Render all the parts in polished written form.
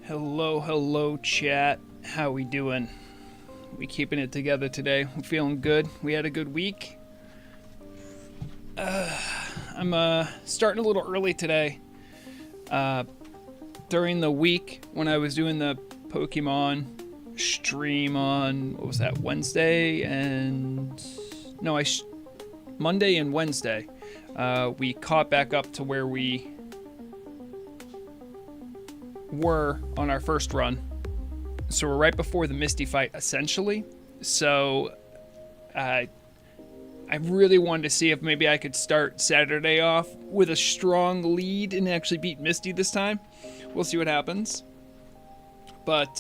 Hello, chat. How we doing? We keeping it together today. I'm feeling good. We had a good week. I'm starting a little early today. During the week when I was doing the Pokemon stream on, what was that, Wednesday and... No, Monday and Wednesday. We caught back up to where we were on our first run. So we're right before the Misty fight, essentially. So I really wanted to see if maybe I could start Saturday off with a strong lead and actually beat Misty this time. We'll see what happens. But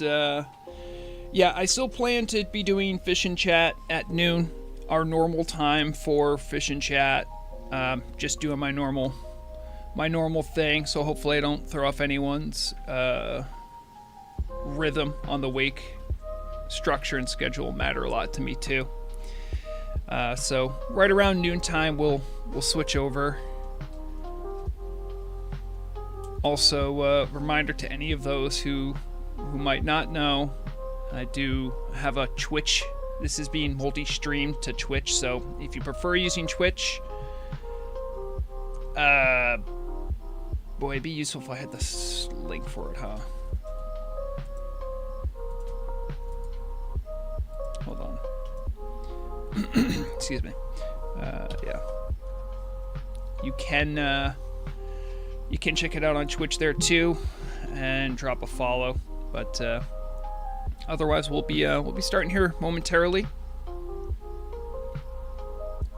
yeah, I still plan to be doing Fish and Chat at noon, our normal time for Fish and Chat. Just doing my normal thing, so hopefully I don't throw off anyone's rhythm on the week. Structure and schedule matter a lot to me too. So right around noontime we'll switch over. Also, reminder to any of those who might not know, I do have a Twitch. This is being multi-streamed to Twitch, so if you prefer using Twitch, boy, it'd be useful if I had this link for it, huh? Hold on. Excuse me. Yeah. You can check it out on Twitch there too, and drop a follow. But otherwise, we'll be starting here momentarily.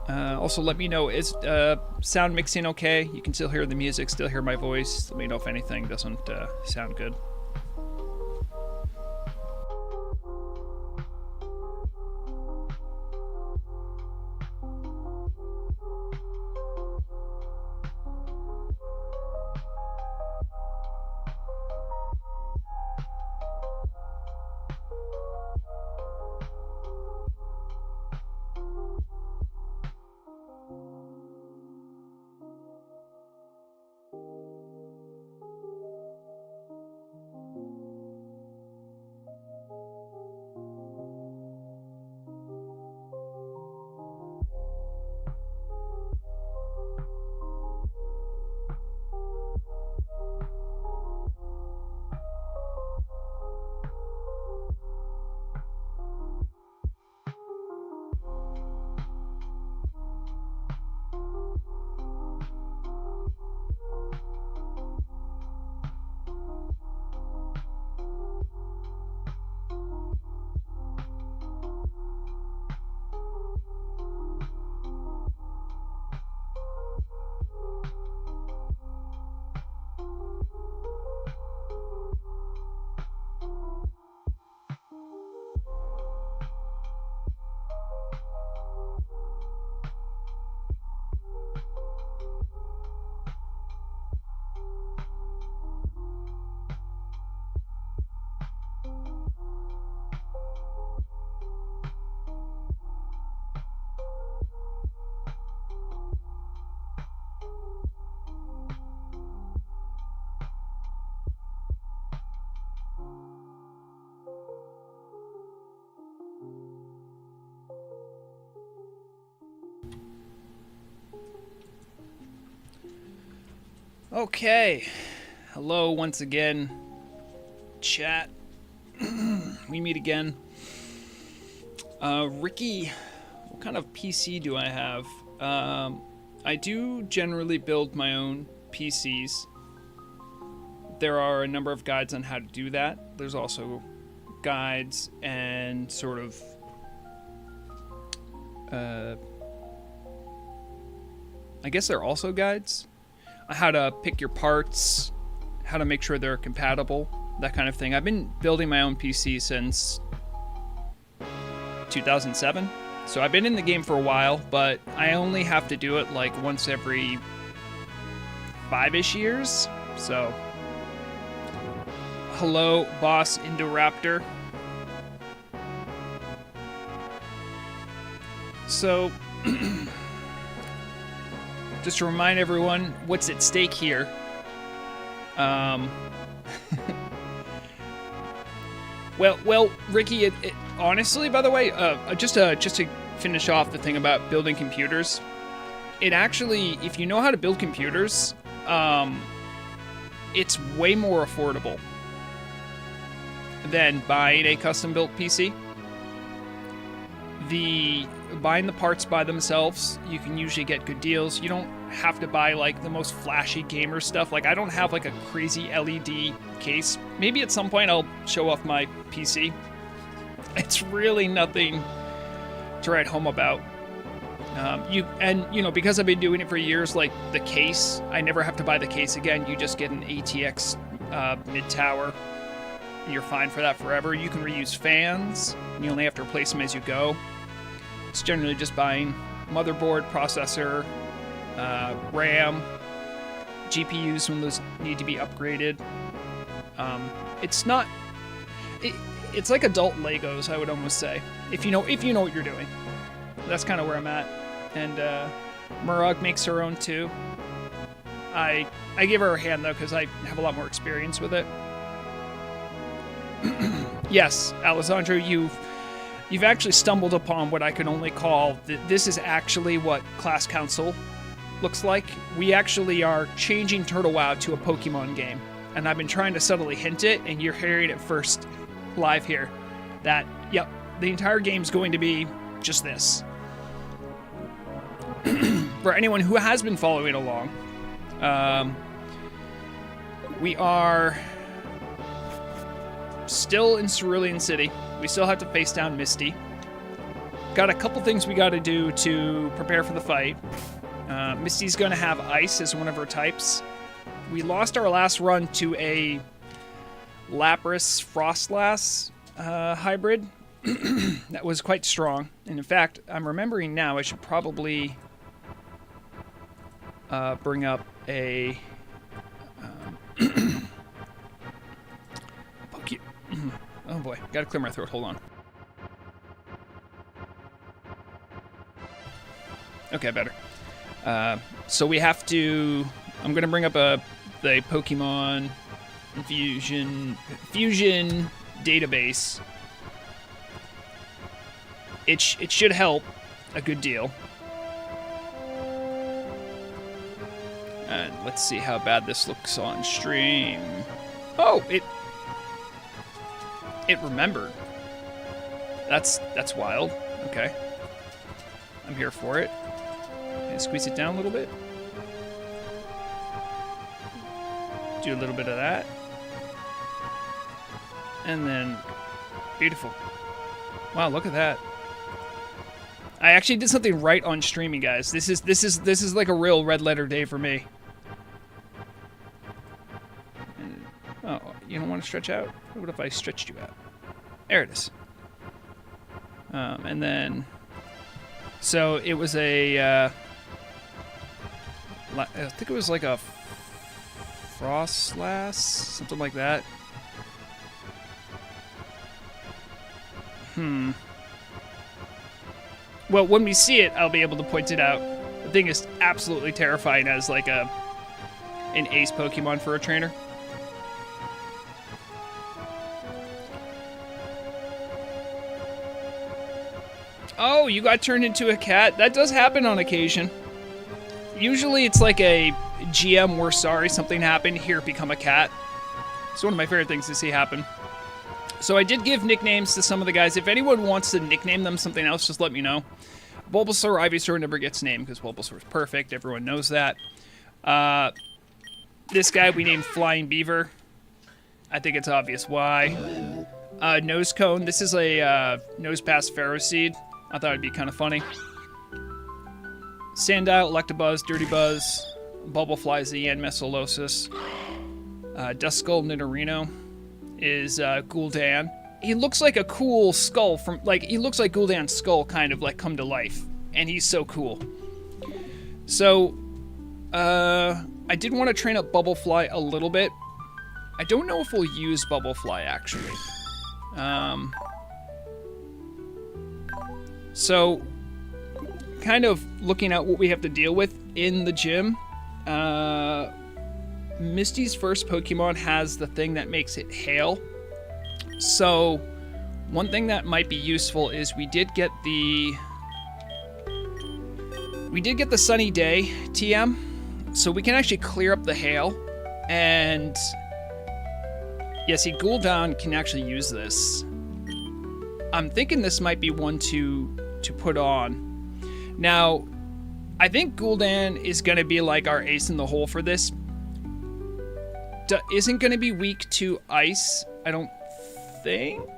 Also, let me know, is sound mixing okay? You can still hear the music, still hear my voice. Let me know if anything doesn't sound good. Okay, hello once again, chat. We meet again. Ricky, what kind of PC do I have? I do generally build my own PCs. There are a number of guides on how to do that. There's also guides and sort of I guess they're also guides on how to pick your parts, how to make sure they're compatible, that kind of thing. I've been building my own PC since 2007. So I've been in the game for a while, but I only have to do it like once every 5-ish years. So, hello, boss Indoraptor. So, just to remind everyone what's at stake here. Well, Ricky, honestly, by the way, just to finish off the thing about building computers, it actually, if you know how to build computers, it's way more affordable than buying a custom-built PC. Buying the parts by themselves, you can usually get good deals. You don't have to buy like the most flashy gamer stuff. Like, I don't have like a crazy LED case. Maybe at some point I'll show off my PC. It's really nothing to write home about. Because I've been doing it for years, like the case, I never have to buy the case again. You just get an ATX mid-tower. You're fine for that forever. You can reuse fans. You only have to replace them as you go. It's generally just buying motherboard, processor, RAM, GPUs when those need to be upgraded. It's not. It's like adult Legos, I would almost say. If you know what you're doing. That's kind of where I'm at. And Murag makes her own too. I give her a hand though because I have a lot more experience with it. Yes, Alessandro, you've actually stumbled upon what I can only call this is actually what Class Council looks like. We actually are changing Turtle WoW to a Pokemon game, and I've been trying to subtly hint it, and you're hearing it first live here. That, yep, the entire game's going to be just this. For anyone who has been following along, we are still in Cerulean City. We still have to face down Misty. Got a couple things we got to do to prepare for the fight. Misty's going to have ice as one of her types. We lost our last run to a Lapras Frostlass hybrid. That was quite strong. And in fact, I'm remembering now I should probably bring up a oh boy, gotta clear my throat, hold on. Okay, better. So we have to, I'm gonna bring up the Pokemon Fusion database. It should help a good deal. And let's see how bad this looks on stream. Oh, it remembered. That's wild. Okay. I'm here for it. Okay, squeeze it down a little bit. Do a little bit of that. And then, beautiful. Wow, look at that. I actually did something right on streaming, guys. This is like a real red letter day for me. Oh, you don't want to stretch out? What if I stretched you out? There it is. And then, so it was a, I think it was like a Frostlass, something like that. Well, when we see it, I'll be able to point it out. The thing is absolutely terrifying as like an ace Pokemon for a trainer. Oh, you got turned into a cat? That does happen on occasion. Usually it's like a GM, we're sorry, something happened, here, become a cat. It's one of my favorite things to see happen. So I did give nicknames to some of the guys. If anyone wants to nickname them something else, just let me know. Bulbasaur, Ivysaur never gets named because Bulbasaur's perfect. Everyone knows that. This guy we named Flying Beaver. I think it's obvious why. Nose Cone. This is a Nose Pass Ferroseed. I thought it'd be kind of funny. Sandile, Electabuzz, Dirty Buzz, Bubblefly, Zian, Mesolosis. Duskull, Nidorino is Gul'dan. he looks like a cool skull from, like, he looks like Gul'dan's skull kind of like come to life, and he's so cool. So, I did want to train up Bubblefly a little bit. I don't know if we'll use Bubblefly, actually. So, kind of looking at what we have to deal with in the gym. Misty's first Pokemon has the thing that makes it hail. So, one thing that might be useful is we did get the Sunny Day TM, so we can actually clear up the hail. And yeah, see, Gul'dan can actually use this. I'm thinking this might be one to put on. Now, I think Gul'dan is going to be like our ace in the hole for this. Isn't going to be weak to ice, I don't think.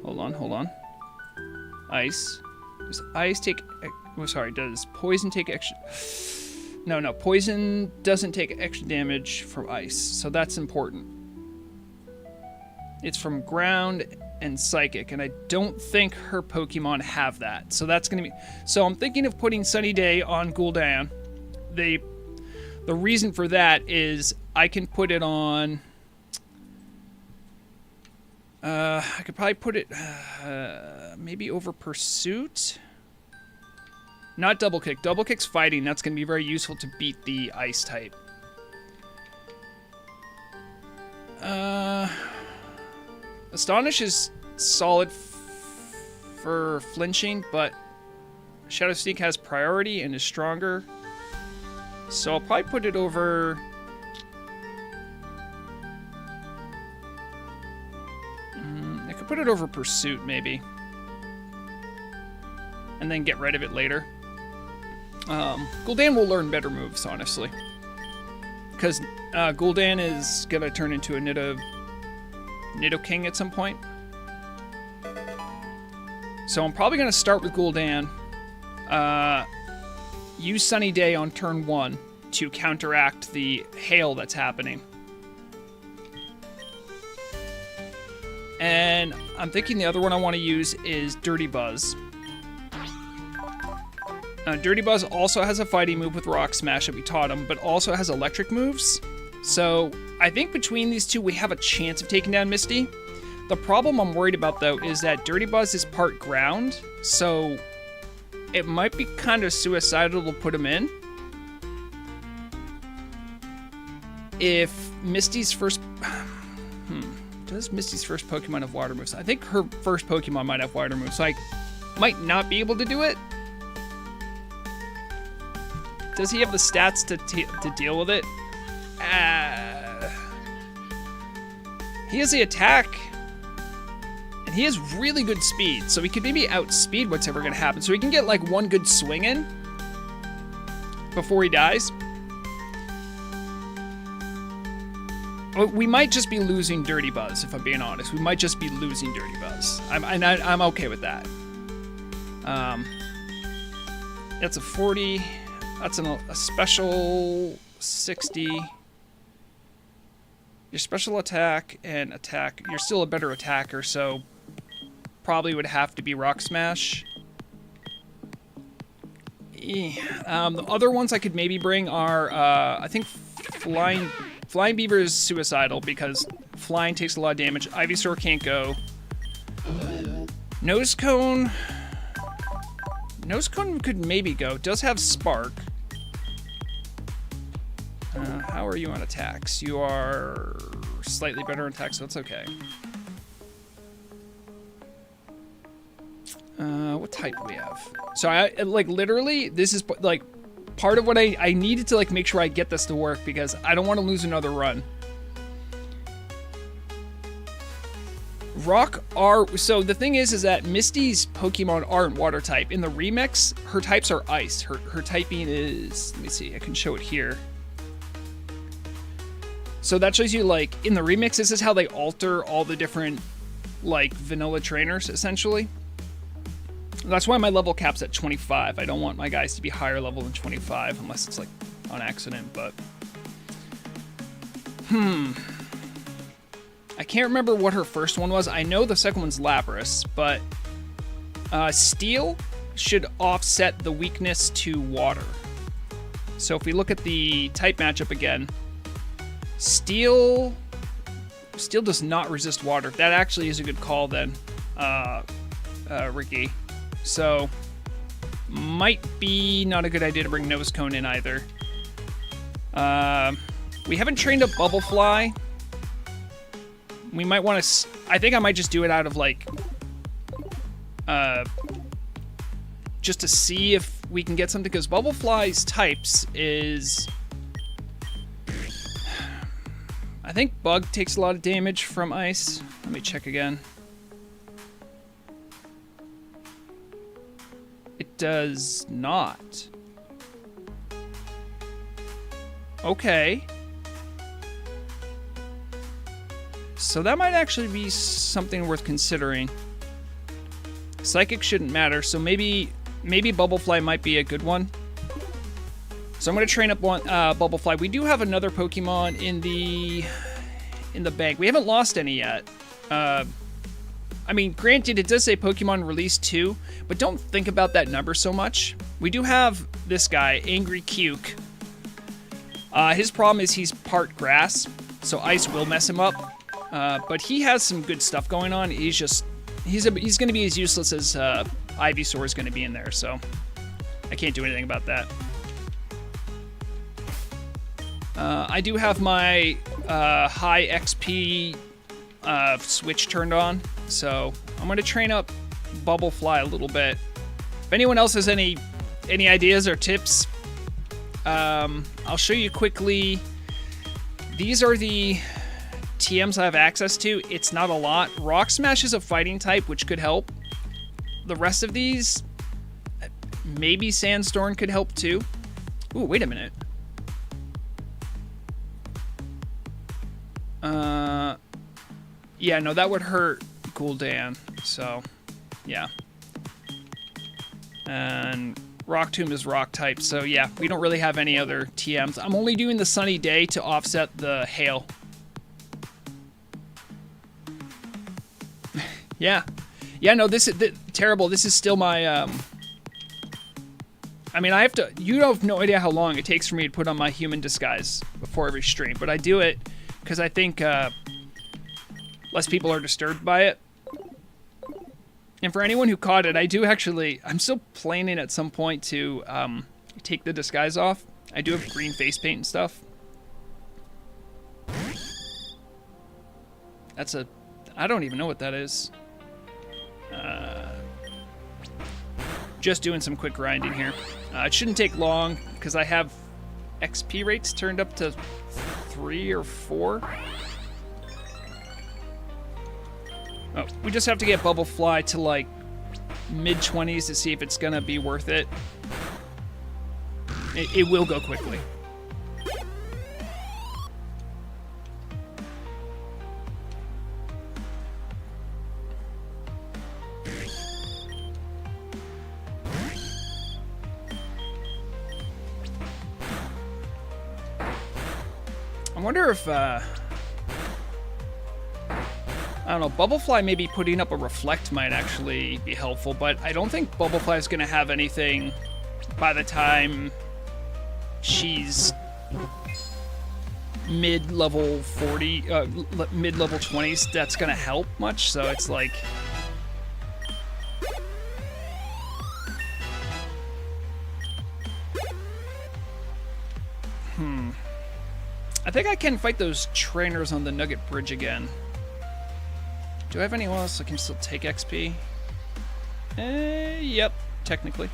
Hold on. Ice. Does ice take... Oh, sorry, does poison take extra... No, poison doesn't take extra damage from ice, so that's important. It's from ground and psychic, and I don't think her Pokemon have that, so that's going to be... So I'm thinking of putting Sunny Day on Gul'dan. The reason for that is I can put it on... I could probably put it maybe over Pursuit. Not Double Kick. Double Kick's fighting. That's going to be very useful to beat the ice type. Astonish is solid for flinching, but Shadow Sneak has priority and is stronger. So I'll probably put it over... I could put it over Pursuit, maybe. And then get rid of it later. Gul'dan will learn better moves, honestly. Because Gul'dan is going to turn into a Nidoking at some point. So I'm probably going to start with Gul'dan. Use Sunny Day on turn 1 to counteract the hail that's happening. And I'm thinking the other one I want to use is Dirty Buzz. Dirty Buzz also has a fighting move with Rock Smash that we taught him, but also has electric moves. So I think between these two, we have a chance of taking down Misty. The problem I'm worried about, though, is that Dirty Buzz is part ground, so it might be kind of suicidal to put him in. If Misty's first... Does Misty's first Pokemon have water moves? I think her first Pokemon might have water moves, so I might not be able to do it. Does he have the stats to deal with it? He has the attack. And he has really good speed, so he could maybe outspeed what's ever going to happen. So he can get like one good swing in before he dies. We might just be losing Dirty Buzz, if I'm being honest. We might just be losing Dirty Buzz. I'm okay with that. That's a 40... That's a special 60. Your special attack and attack. You're still a better attacker, so probably would have to be Rock Smash. The other ones I could maybe bring are, I think Flying Beaver is suicidal because flying takes a lot of damage. Ivysaur can't go. Nose Cone could maybe go. Does have Spark. How are you on attacks? You are slightly better on attacks, so that's okay. What type do we have? So I like literally this is like part of what I needed to like make sure I get this to work because I don't want to lose another run. Rock are so the thing is that Misty's Pokemon aren't water type. In the remix, her types are ice. Her typing is, let me see, I can show it here. So that shows you, like, in the remix, this is how they alter all the different, like, vanilla trainers, essentially. That's why my level cap's at 25. I don't want my guys to be higher level than 25, unless it's, like, on accident, but... I can't remember what her first one was. I know the second one's Lapras, but Steel should offset the weakness to water. So if we look at the type matchup again, Steel does not resist water. That actually is a good call then, Ricky. So might be not a good idea to bring Nose Cone in either. We haven't trained up Bubble Fly. We might want to... I think I might just do it out of, like... just to see if we can get something, because Bubble Fly's types is... I think Bug takes a lot of damage from Ice. Let me check again. It does not. Okay. So that might actually be something worth considering. Psychic shouldn't matter, so maybe Bubble Fly might be a good one. So I'm going to train up one Bubble Fly. We do have another Pokemon in the bank. We haven't lost any yet. I mean, granted, it does say Pokemon Release 2, but don't think about that number so much. We do have this guy, Angry Cuke. His problem is he's part grass, so ice will mess him up. But he has some good stuff going on. He's going to be as useless as Ivysaur is going to be in there, so I can't do anything about that. I do have my high XP switch turned on, so I'm going to train up Bubble Fly a little bit. If anyone else has any ideas or tips, I'll show you quickly. These are the TMs I have access to. It's not a lot. Rock Smash is a fighting type, which could help. The rest of these, maybe Sandstorm could help too. Ooh, wait a minute. Yeah, no, that would hurt Gul'dan, so, yeah. And Rock Tomb is rock type, so yeah, we don't really have any other TMs. I'm only doing the Sunny Day to offset the hail. Yeah. Yeah, no, this is terrible. This is still my, I mean, I have to, you have no idea how long it takes for me to put on my human disguise before every stream, but I do it because I think, less people are disturbed by it. And for anyone who caught it, I do actually, I'm still planning at some point to take the disguise off. I do have green face paint and stuff. That's a, I don't even know what that is. Just doing some quick grinding here. It shouldn't take long because I have XP rates turned up to 3 or 4. Oh, we just have to get Bubble Fly to like mid-20s to see if it's gonna be worth it. It will go quickly. I wonder if, I don't know, Bubble Fly maybe putting up a Reflect might actually be helpful, but I don't think Bubble Fly is going to have anything by the time she's mid-level 40, mid-level 20s that's going to help much, so it's like... I think I can fight those trainers on the Nugget Bridge again. Do I have anyone else that can still take XP? Yep, technically.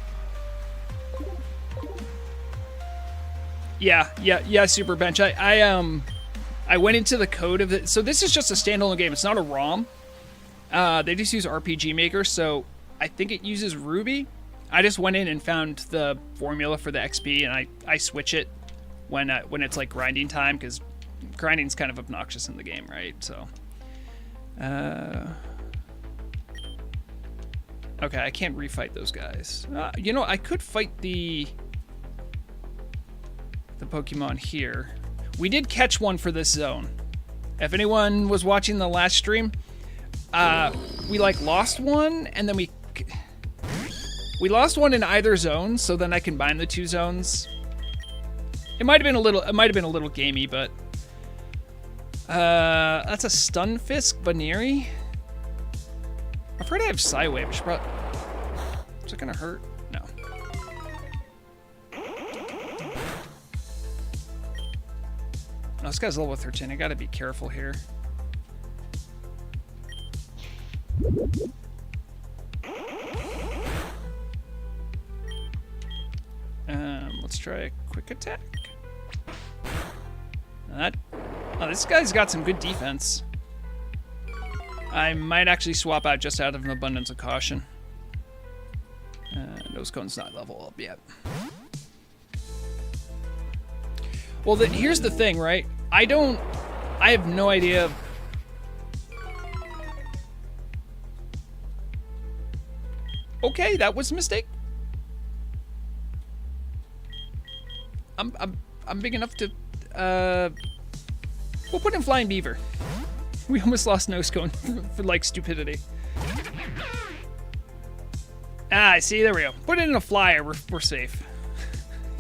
Yeah, Super Bench. I went into the code of it. So this is just a standalone game. It's not a ROM. They just use RPG Maker, so I think it uses Ruby. I just went in and found the formula for the XP, and I switch it when it's like grinding time, because grinding's kind of obnoxious in the game, right? So, okay, I can't refight those guys. You know, I could fight the Pokemon here. We did catch one for this zone. If anyone was watching the last stream, we like lost one, and then we lost one in either zone. So then I combined the two zones. It might have been a little gamey, but that's a Stunfisk Baneri. I'm afraid I have Psywave. Is it gonna hurt? No. Oh, this guy's level 13. I gotta be careful here. Let's try a quick attack. Oh, this guy's got some good defense. I might actually swap out just out of an abundance of caution. Nose cone's not level up yet. Well, here's the thing, right? I have no idea. Okay, that was a mistake. I'm big enough to, we'll put in Flying Beaver. We almost lost Nose Cone for like stupidity. Ah, see, there we go. Put it in a flyer, we're safe.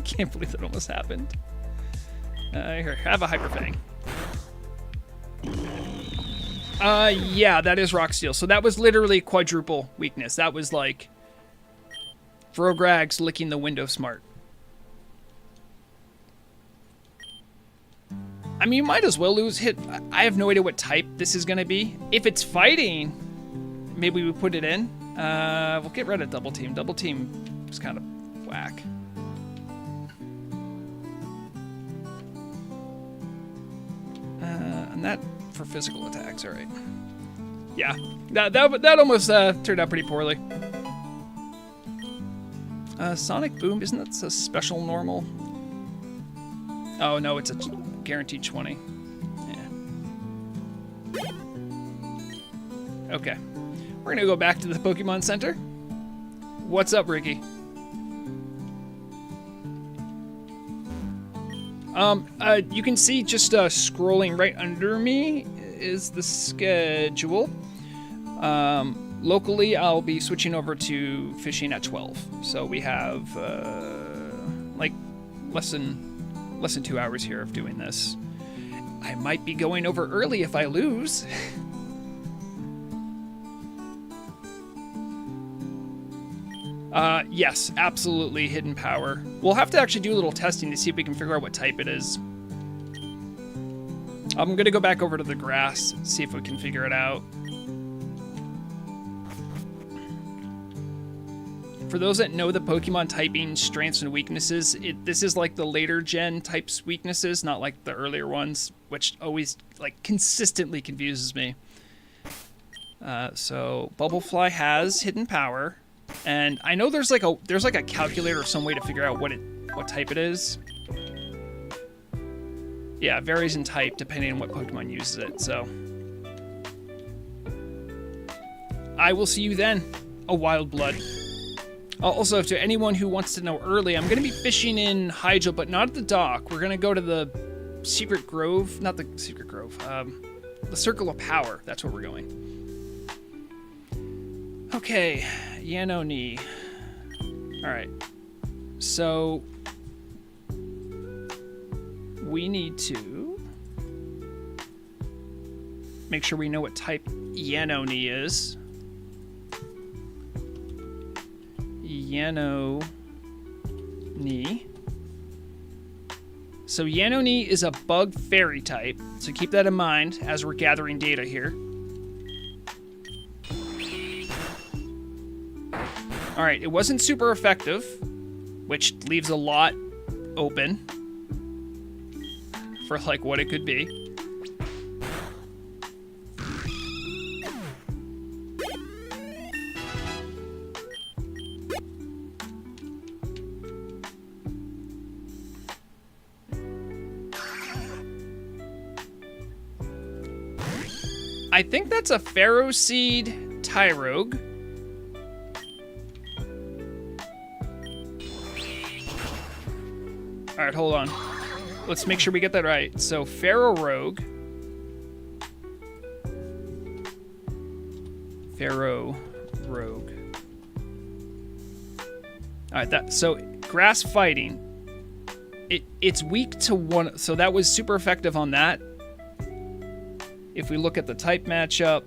Can't believe that almost happened. Here, have a Hyper Fang. Yeah, that is Rock Steel. So that was literally quadruple weakness. That was like Vrogrags licking the window smart. I mean, you might as well lose hit. I have no idea what type this is going to be. If it's fighting, maybe we put it in. We'll get rid of Double Team. Double Team is kind of whack. And that for physical attacks, all right. Yeah, that almost turned out pretty poorly. Sonic Boom, isn't that a special normal? Oh no, it's a guaranteed 20. Yeah. Okay. We're gonna go back to the Pokemon Center. What's up, Ricky? You can see just scrolling right under me is the schedule. Locally, I'll be switching over to fishing at 12. So we have like less than 2 hours here of doing this. I might be going over early if I lose. Yes, absolutely hidden power. We'll have to actually do a little testing to see if we can figure out what type it is. I'm gonna go back over to the grass, see if we can figure it out. For those that know the Pokemon typing strengths and weaknesses, this is like the later gen types weaknesses, not like the earlier ones, which always like consistently confuses me. So Bubblefly has hidden power, and I know there's like a calculator or some way to figure out what type it is. Yeah, it varies in type depending on what Pokemon uses it. So I will see you then, a Wild Blood. Also, to anyone who wants to know early, I'm going to be fishing in Hyjal, but not at the dock. We're going to go to the Secret Grove. Not the Secret Grove. The Circle of Power. That's where we're going. Okay. Yanoni. Alright. So we need to make sure we know what type Yanoni is. Yanoni. So Yanoni is a bug fairy type, so keep that in mind as we're gathering data here. Alright, it wasn't super effective, which leaves a lot open for like what it could be. I think that's a Pharaoh Seed Tyrogue. Alright, hold on. Let's make sure we get that right. So, Pharaoh Rogue. Pharaoh Rogue. All right, so grass fighting. It's weak to one, so that was super effective on that. If we look at the type matchup,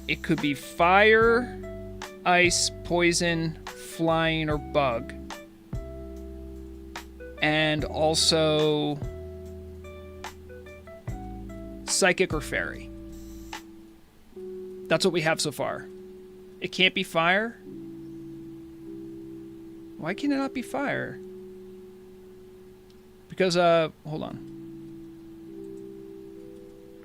it could be fire, ice, poison, flying, or bug. And also psychic or fairy. That's what we have so far. It can't be fire? Why can it not be fire? Because, hold on.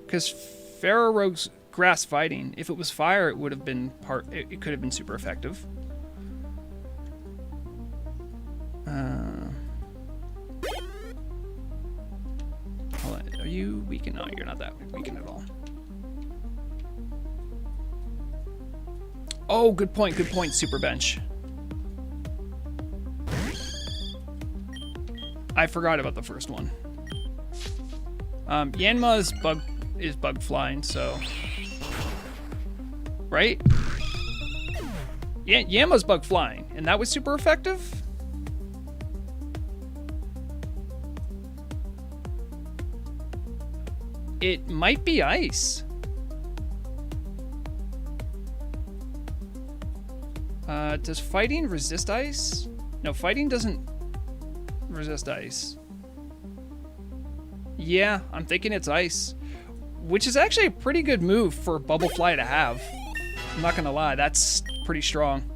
Because Pharaoh Rogue's grass fighting. If it was fire, it would have been it could have been super effective. Hold on. Are you weakened? No, you're not that weakened at all. Oh, good point, Super Bench. I forgot about the first one. Yanma's bug flying, so right? Yeah, Yanma's bug flying, and that was super effective. It might be ice. Does fighting resist ice? No, fighting doesn't resist ice. Yeah, I'm thinking it's ice. Which is actually a pretty good move for Bubble Fly to have. I'm not gonna lie, that's pretty strong.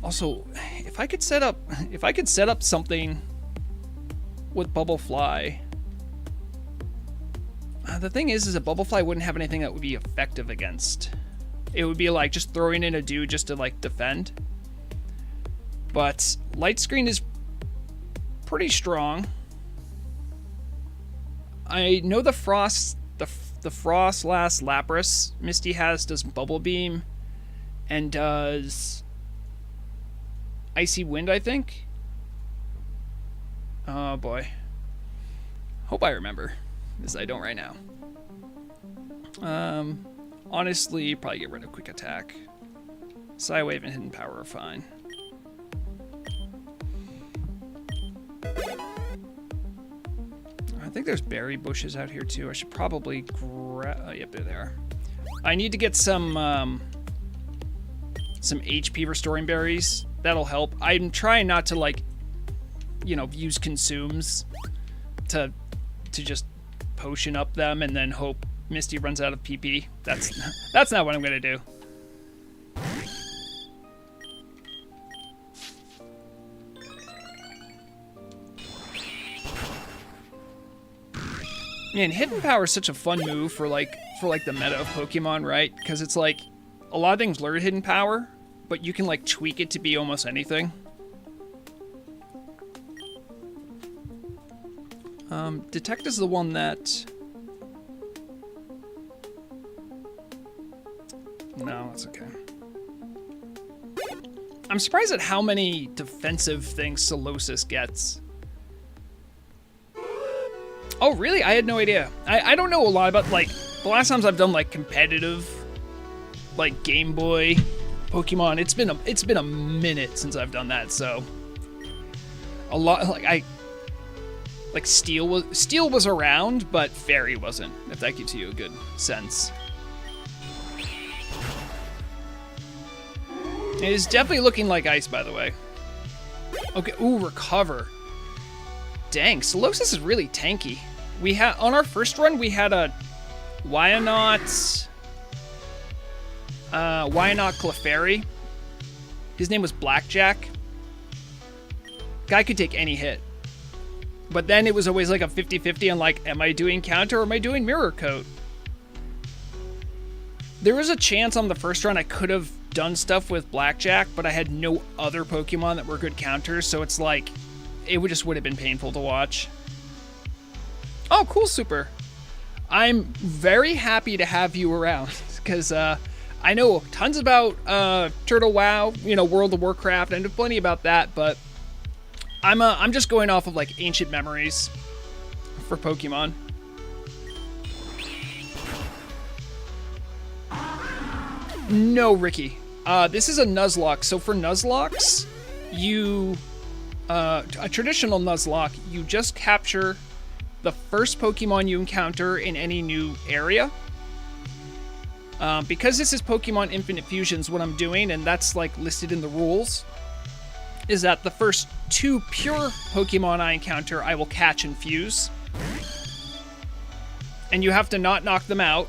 Also, if I could set up something with Bubble Fly. The thing is that Bubble Fly wouldn't have anything that would be effective against. It would be like just throwing in a dude just to like defend. But Light Screen is pretty strong. I know the Frost last Lapras Misty has does Bubble Beam and does Icy Wind, I think. Oh boy. Hope I remember, because I don't right now. Honestly, probably get rid of Quick Attack. Psywave and Hidden Power are fine. I think there's berry bushes out here too. I should probably grab. Oh, yep, there they are. I need to get some HP restoring berries. That'll help. I'm trying not to like, use consumes to just potion up them and then hope Misty runs out of PP. That's not what I'm gonna do. Man, Hidden Power is such a fun move for the meta of Pokemon, right? Because it's like a lot of things learn Hidden Power, but you can like tweak it to be almost anything. Detect is the one that... No, that's okay. I'm surprised at how many defensive things Solosis gets. Oh, really? I had no idea. I don't know a lot about, like, the last times I've done, like, competitive, like, Game Boy Pokemon, it's been a minute since I've done that, so... A lot, like, Steel was around, but Fairy wasn't, if that gives you a good sense. It is definitely looking like ice, by the way. Okay, ooh, Recover. Dang, Solosis is really tanky. On our first run, we had a Wyanote Clefairy. His name was Blackjack. Guy could take any hit. But then it was always like a 50-50 on like, am I doing counter or am I doing mirror coat? There was a chance on the first run I could have done stuff with Blackjack, but I had no other Pokemon that were good counters, so it's like, it would have been painful to watch. Oh, cool, Super. I'm very happy to have you around, because I know tons about Turtle WoW, World of Warcraft, I know plenty about that, but I'm just going off of like ancient memories for Pokemon. No, Ricky. This is a Nuzlocke. So for Nuzlockes, you... a traditional Nuzlocke, you just capture the first Pokemon you encounter in any new area. Because this is Pokemon Infinite Fusions, what I'm doing, and that's like listed in the rules, is that the first 2 pure Pokemon I encounter, I will catch and fuse. And you have to not knock them out.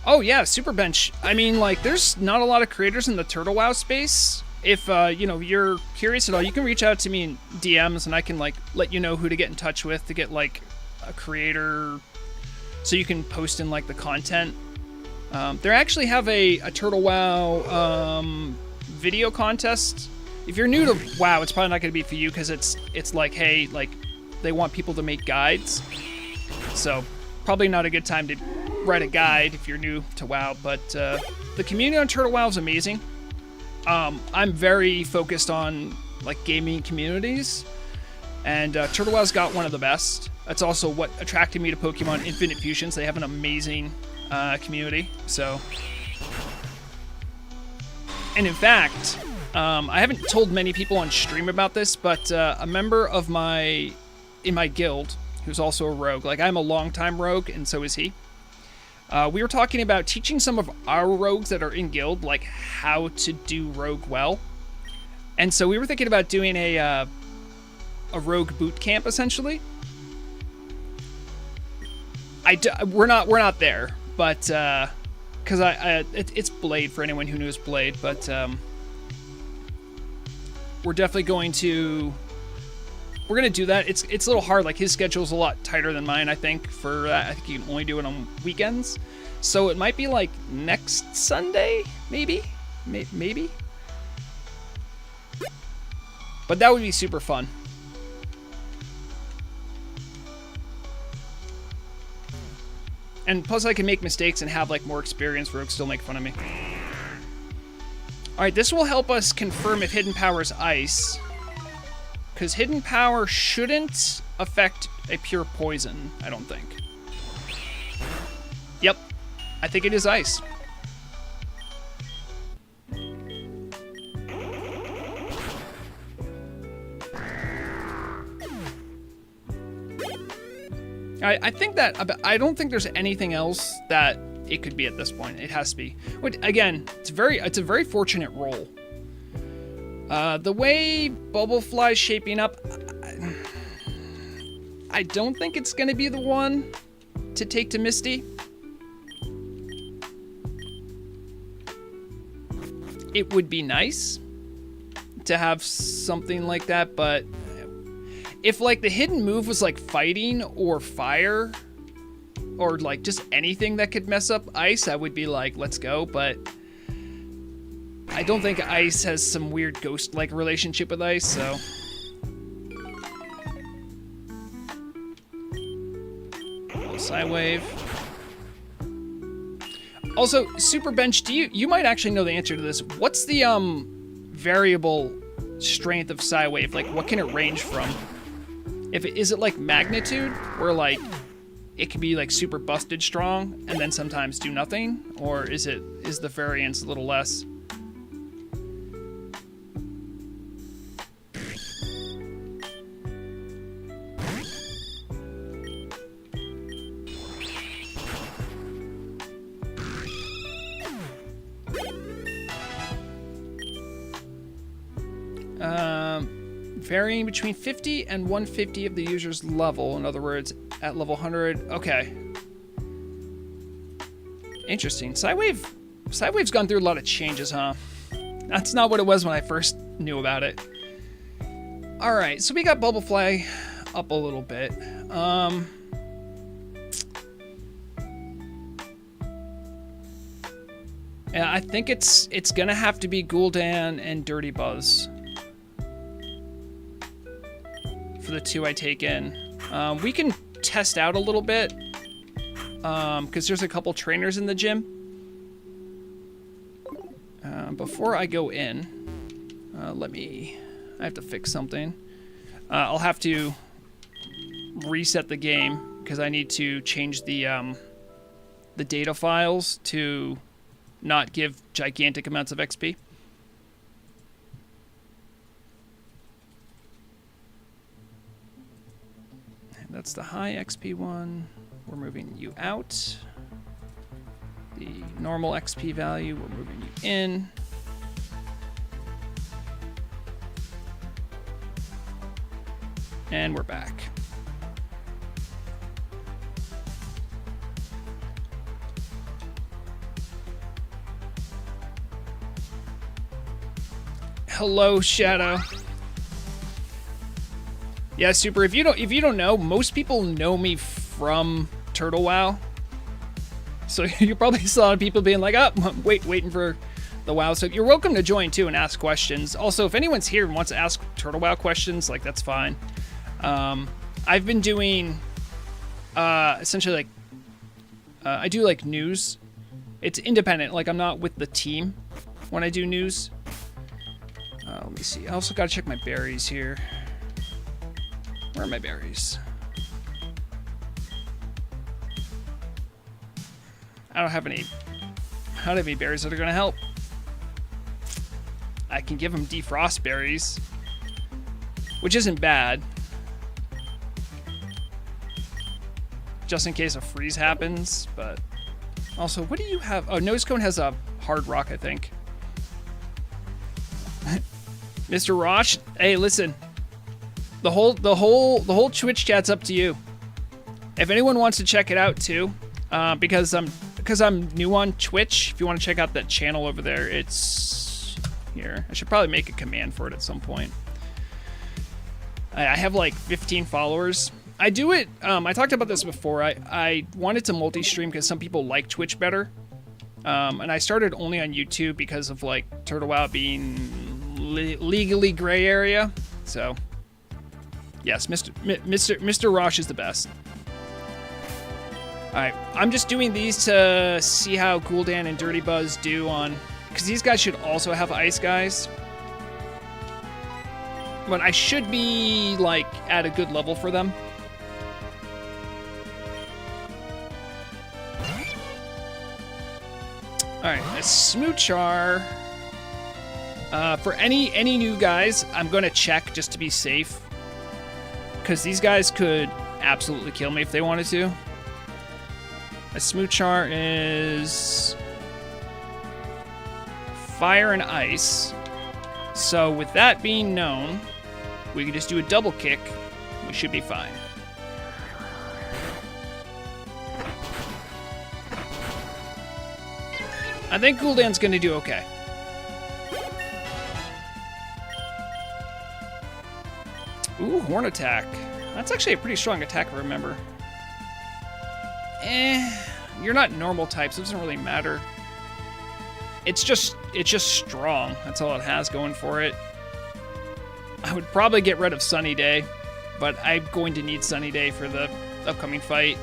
Oh yeah, Super Bench. I mean, like, there's not a lot of creators in the Turtle WoW space. If, you know, you're curious at all, you can reach out to me in DMs and I can, like, let you know who to get in touch with to get, like, a creator so you can post in, like, the content. They actually have a Turtle WoW video contest. If you're new to WoW, it's probably not going to be for you because it's like, hey, like, they want people to make guides. So, probably not a good time to write a guide if you're new to WoW, but the community on Turtle WoW is amazing. I'm very focused on like gaming communities, and Turtle WoW's got one of the best. That's also what attracted me to Pokemon Infinite Fusions. They have an amazing community. So, and in fact, I haven't told many people on stream about this, but a member of in my guild, who's also a rogue, like I'm a longtime rogue, and so is he. We were talking about teaching some of our rogues that are in guild, like, how to do rogue well. And so we were thinking about doing a rogue boot camp, essentially. We're not there, but because it's Blade for anyone who knows Blade, but we're definitely going to. We're gonna do that. It's a little hard. Like his schedule's a lot tighter than mine. I think for that, I think you can only do it on weekends. So it might be like next Sunday, maybe. But that would be super fun. And plus, I can make mistakes and have like more experience. Rogues still make fun of me. All right, this will help us confirm if Hidden Power is ice. Because Hidden Power shouldn't affect a pure poison, I don't think. Yep, I think it is ice. I think that, I don't think there's anything else that it could be at this point. It has to be. Again, it's a very fortunate roll. The way Bubblefly's shaping up, I don't think it's going to be the one to take to Misty. It would be nice to have something like that, but if like the hidden move was like fighting or fire or like just anything that could mess up ice, I would be like, let's go, but I don't think ice has some weird ghost-like relationship with ice, so. Psywave. Also, Super Bench, you might actually know the answer to this. What's the variable strength of Psywave? Like, what can it range from? Is it like magnitude, where like it can be like super busted strong and then sometimes do nothing, or is the variance a little less? Varying between 50 and 150 of the user's level. In other words, at level 100. Okay. Interesting. Psywave's gone through a lot of changes, huh? That's not what it was when I first knew about it. Alright, so we got Bubblefly up a little bit. Yeah, I think it's gonna have to be Gul'dan and Dirty Buzz for the two I take in. We can test out a little bit because there's a couple trainers in the gym. Before I go in, I have to fix something. I'll have to reset the game because I need to change the data files to not give gigantic amounts of XP. And that's the high XP one. We're moving you out. The normal XP value, we're moving you in. And we're back. Hello, Shadow. Yeah, Super. If you don't know, most people know me from Turtle WoW. So you probably saw a lot of people being like, "Oh, waiting for the WoW." So you're welcome to join too and ask questions. Also, if anyone's here and wants to ask Turtle WoW questions, like that's fine. I've been doing essentially like I do like news. It's independent. Like I'm not with the team when I do news. Let me see. I also got to check my berries here. Where are my berries? I don't have any berries that are going to help. I can give them defrost berries, which isn't bad. Just in case a freeze happens, but also, what do you have? Oh, Nosecone has a hard rock, I think. Mr. Rosh, hey, listen. The whole Twitch chat's up to you. If anyone wants to check it out too, because I'm new on Twitch. If you want to check out that channel over there, it's here. I should probably make a command for it at some point. I have like 15 followers. I do it. I talked about this before. I wanted to multi-stream because some people like Twitch better, and I started only on YouTube because of like Turtle WoW being legally gray area. So yes, Mr. Rosh is the best. All right, I'm just doing these to see how Gul'dan and Dirty Buzz do on, because these guys should also have ice guys. But I should be like at a good level for them. All right, a Smoochar. For any new guys, I'm gonna check just to be safe, because these guys could absolutely kill me if they wanted to. A Smoochar is fire and ice. So with that being known, we can just do a double kick. We should be fine. I think Gul'dan's gonna do okay. Ooh, Horn Attack. That's actually a pretty strong attack, if I remember. You're not normal type, so it doesn't really matter. It's just strong. That's all it has going for it. I would probably get rid of Sunny Day, but I'm going to need Sunny Day for the upcoming fight.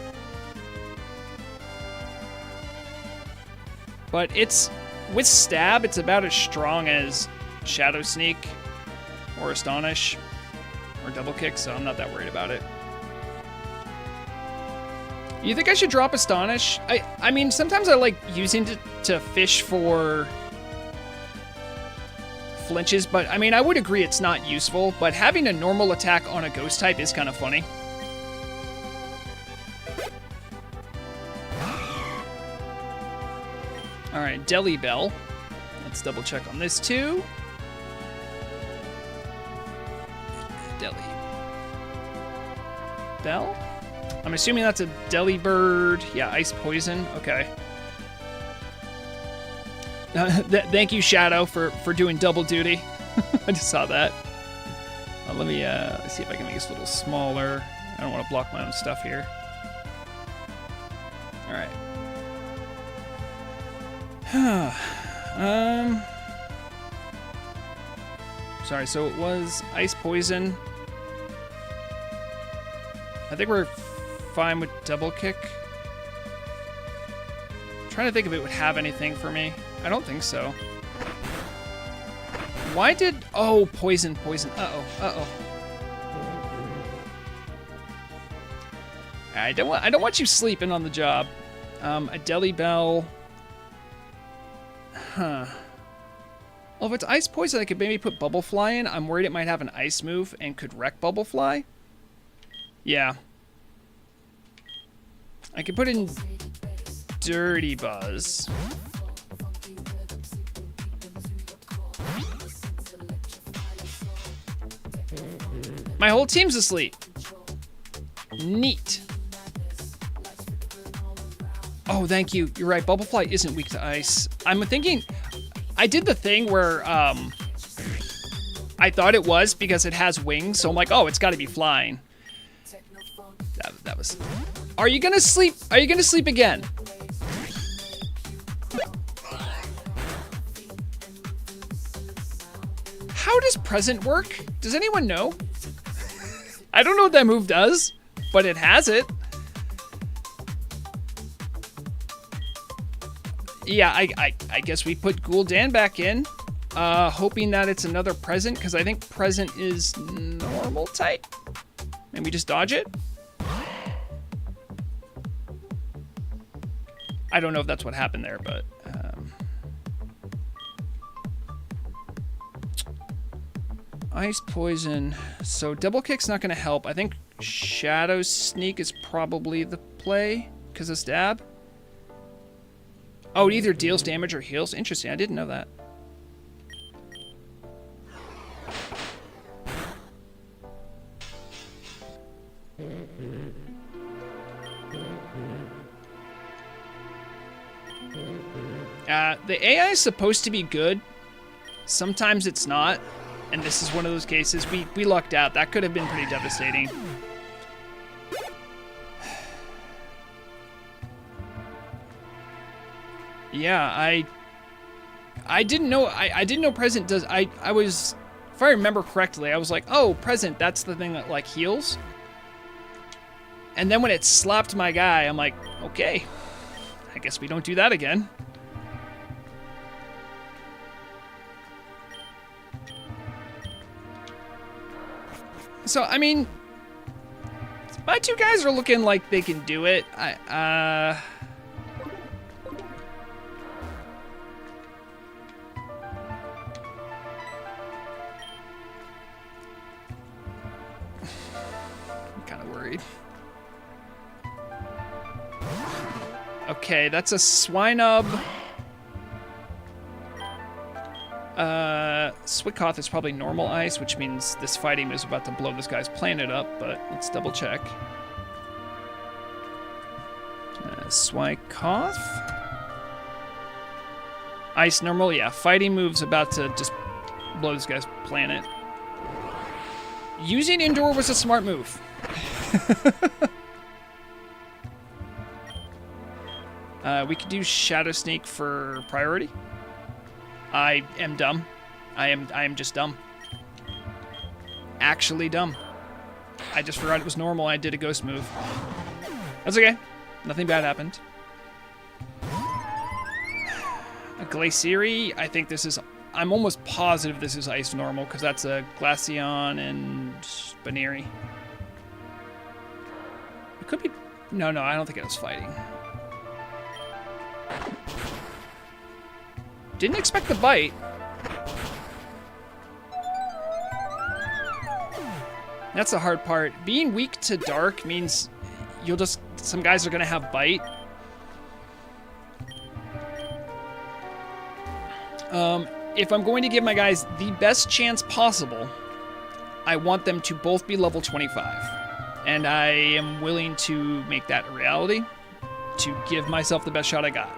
But it's, with Stab, it's about as strong as Shadow Sneak or Astonish or Double Kick, so I'm not that worried about it. You think I should drop Astonish? I mean, sometimes I like using it to fish for flinches, but I mean, I would agree it's not useful, but having a normal attack on a ghost type is kind of funny. All right, Deli Bell. Let's double check on this too. Deli Bell? I'm assuming that's a Delibird. Yeah, Ice Poison. Okay. Thank you, Shadow, for doing double duty. I just saw that. Let me see if I can make this a little smaller. I don't want to block my own stuff here. All right. Sorry, so it was Ice Poison. I think we're fine with Double Kick. I'm trying to think if it would have anything for me. I don't think so. Why did... Oh, poison. Uh-oh. Uh-oh. I don't want you sleeping on the job. A deli bell. Huh. Well, if it's ice poison, I could maybe put bubble fly in. I'm worried it might have an ice move and could wreck bubble fly. Yeah. I could put in dirty buzz. My whole team's asleep. Neat. Oh, thank you. You're right. Bubblefly isn't weak to ice. I'm thinking... I did the thing where I thought it was because it has wings, so I'm like, oh, it's got to be flying. That was... Are you gonna sleep? Are you gonna sleep again? How does present work? Does anyone know? I don't know what that move does, but it has it. Yeah, I guess we put Gul'dan back in, hoping that it's another present, because I think present is normal type. Maybe just dodge it? I don't know if that's what happened there, but... Ice poison. So double kick's not going to help. I think Shadow Sneak is probably the play, because of stab. Oh, it either deals damage or heals. Interesting, I didn't know that. The AI is supposed to be good. Sometimes it's not. And this is one of those cases. We lucked out. That could have been pretty devastating. Yeah, I didn't know I didn't know present does I was, if I remember correctly, I was like, oh, present, that's the thing that like heals. And then when it slapped my guy, I'm like, okay, I guess we don't do that again. So I mean, my two guys are looking like they can do it. Okay, that's a Swinub. Switkoth is probably normal ice, which means this fighting is about to blow this guy's planet up, but let's double check. Swikoth? Ice normal, yeah. Fighting move's about to just blow this guy's planet. Using Indoor was a smart move. We could do Shadow Sneak for priority. I am dumb. I am just dumb. Actually dumb. I just forgot it was normal. I did a ghost move. That's okay. Nothing bad happened. A Glacieri. I think this is... I'm almost positive this is ice normal, because that's a Glaceon and Baneri. It could be... No, I don't think it was fighting. Didn't expect the bite. That's the hard part. Being weak to dark means you'll just... Some guys are going to have bite. If I'm going to give my guys the best chance possible, I want them to both be level 25. And I am willing to make that a reality to give myself the best shot I got.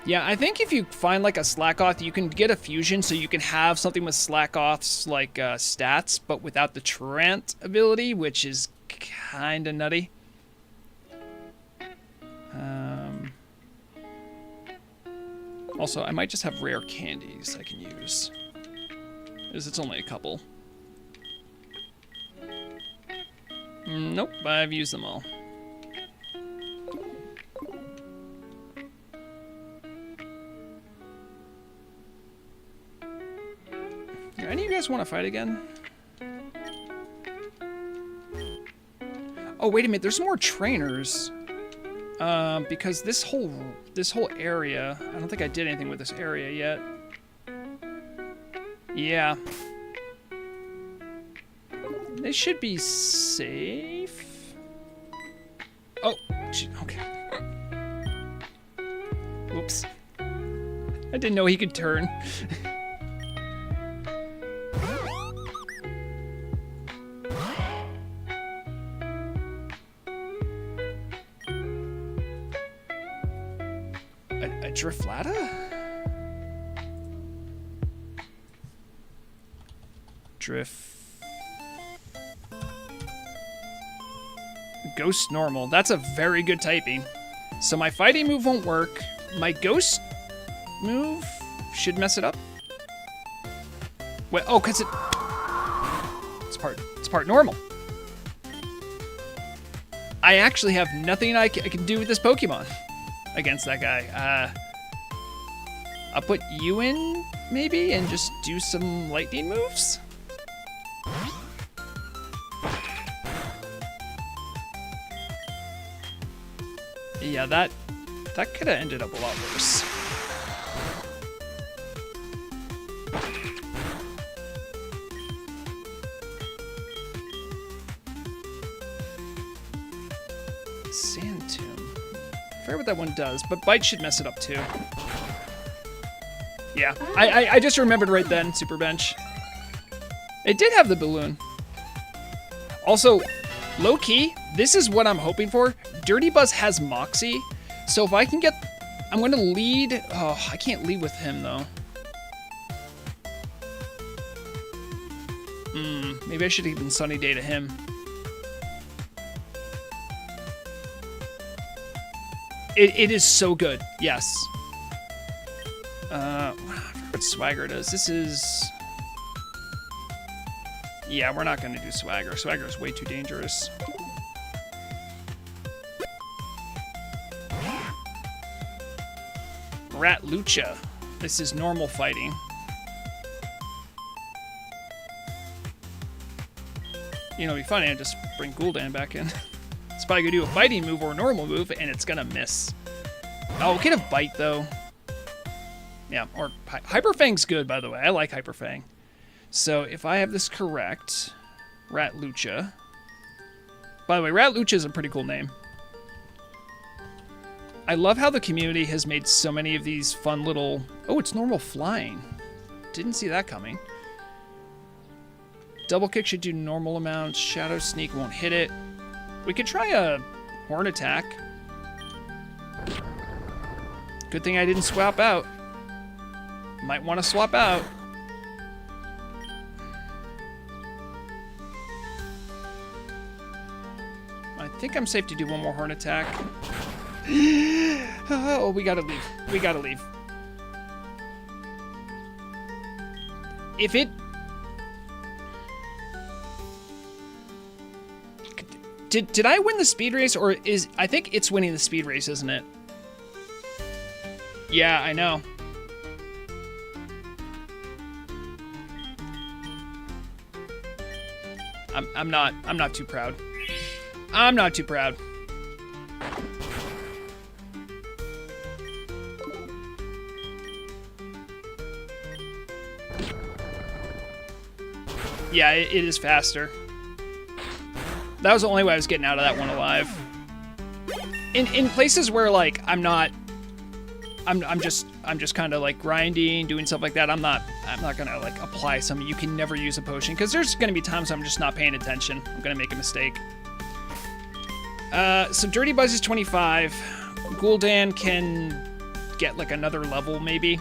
Yeah, I think if you find like a Slackoth, you can get a fusion, so you can have something with Slackoth's like stats, but without the Trant ability, which is kind of nutty. Also, I might just have rare candies I can use, because it's only a couple. Nope, I've used them all. Do any of you guys want to fight again? Oh, wait a minute. There's more trainers. Because this whole area, I don't think I did anything with this area yet. Yeah. They should be safe. Oh, okay. Whoops. I didn't know he could turn. A Driflata? Ghost normal. That's a very good typing. So my fighting move won't work. My ghost move should mess it up. Wait, oh, cause it's part normal. I actually have nothing I can do with this Pokemon against that guy. I'll put you in maybe and just do some lightning moves. Yeah, that could have ended up a lot worse. Sand Tomb. I forget what that one does, but Bite should mess it up too. Yeah, I just remembered right then, Super Bench. It did have the balloon. Also, low-key, this is what I'm hoping for. Dirty Buzz has Moxie, so if I can get... I'm going to lead... Oh, I can't lead with him, though. Maybe I should have given Sunny Day to him. It is so good, yes. I forget what Swagger does. This is... Yeah, we're not going to do Swagger. Swagger is way too dangerous. Rat Lucha. This is normal fighting. You know, it'd be funny, I just bring Gul'dan back in. It's probably gonna do a fighting move or a normal move, and it's gonna miss. Oh, we can have Bite, though. Yeah, or Hyper Fang's good, by the way. I like Hyper Fang. So if I have this correct, Rat Lucha. By the way, Rat Lucha is a pretty cool name. I love how the community has made so many of these fun little... Oh, it's normal flying. Didn't see that coming. Double Kick should do normal amounts. Shadow Sneak won't hit it. We could try a Horn Attack. Good thing I didn't swap out. Might want to swap out. I think I'm safe to do one more Horn Attack. Oh, we gotta leave. We gotta leave. If it... Did I win the speed race, or is... I think it's winning the speed race, isn't it? Yeah, I know. I'm not too proud. I'm not too proud. Yeah, it is faster. That was the only way I was getting out of that one alive. In places where like I'm just kind of like grinding, doing stuff like that. I'm not gonna like apply some. You can never use a potion because there's gonna be times I'm just not paying attention. I'm gonna make a mistake. So Dirty Buzz is 25. Gul'dan can get like another level maybe,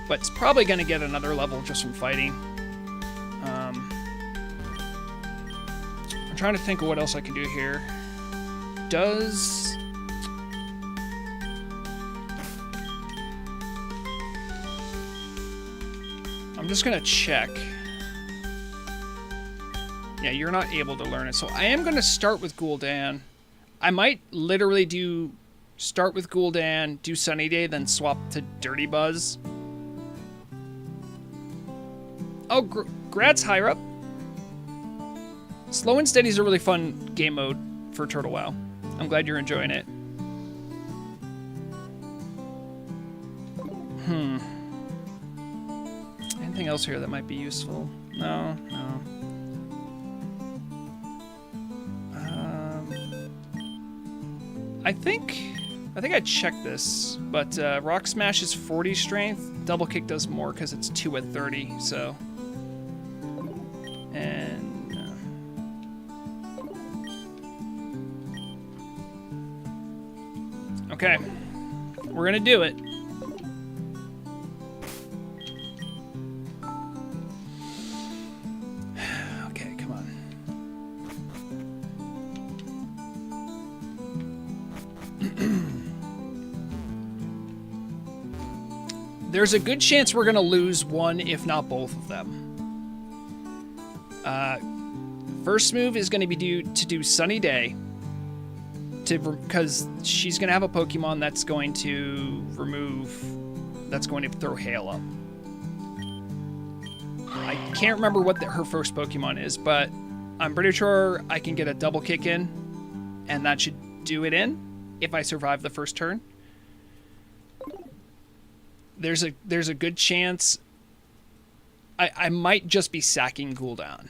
but it's probably gonna get another level just from fighting. I'm trying to think of what else I can do here. I'm just gonna check. Yeah, you're not able to learn it. So I am gonna start with Gul'dan. I might literally start with Gul'dan, do Sunny Day, then swap to Dirty Buzz. Oh, Grad's higher up. Slow and Steady is a really fun game mode. for Turtle WoW. I'm glad you're enjoying it. Anything else here that might be useful? No. I think I checked this, but Rock Smash is 40 strength. Double Kick does more because it's 2 at 30, so. And okay, we're gonna do it. Okay, come on. There's a good chance we're gonna lose one, if not both of them. First move is going to be to do Sunny Day, because she's going to have a Pokemon that's going to throw Hail up. I can't remember what her first Pokemon is, but I'm pretty sure I can get a Double Kick in, and that should do it in if I survive the first turn. There's a good chance I might just be sacking Gul'dan,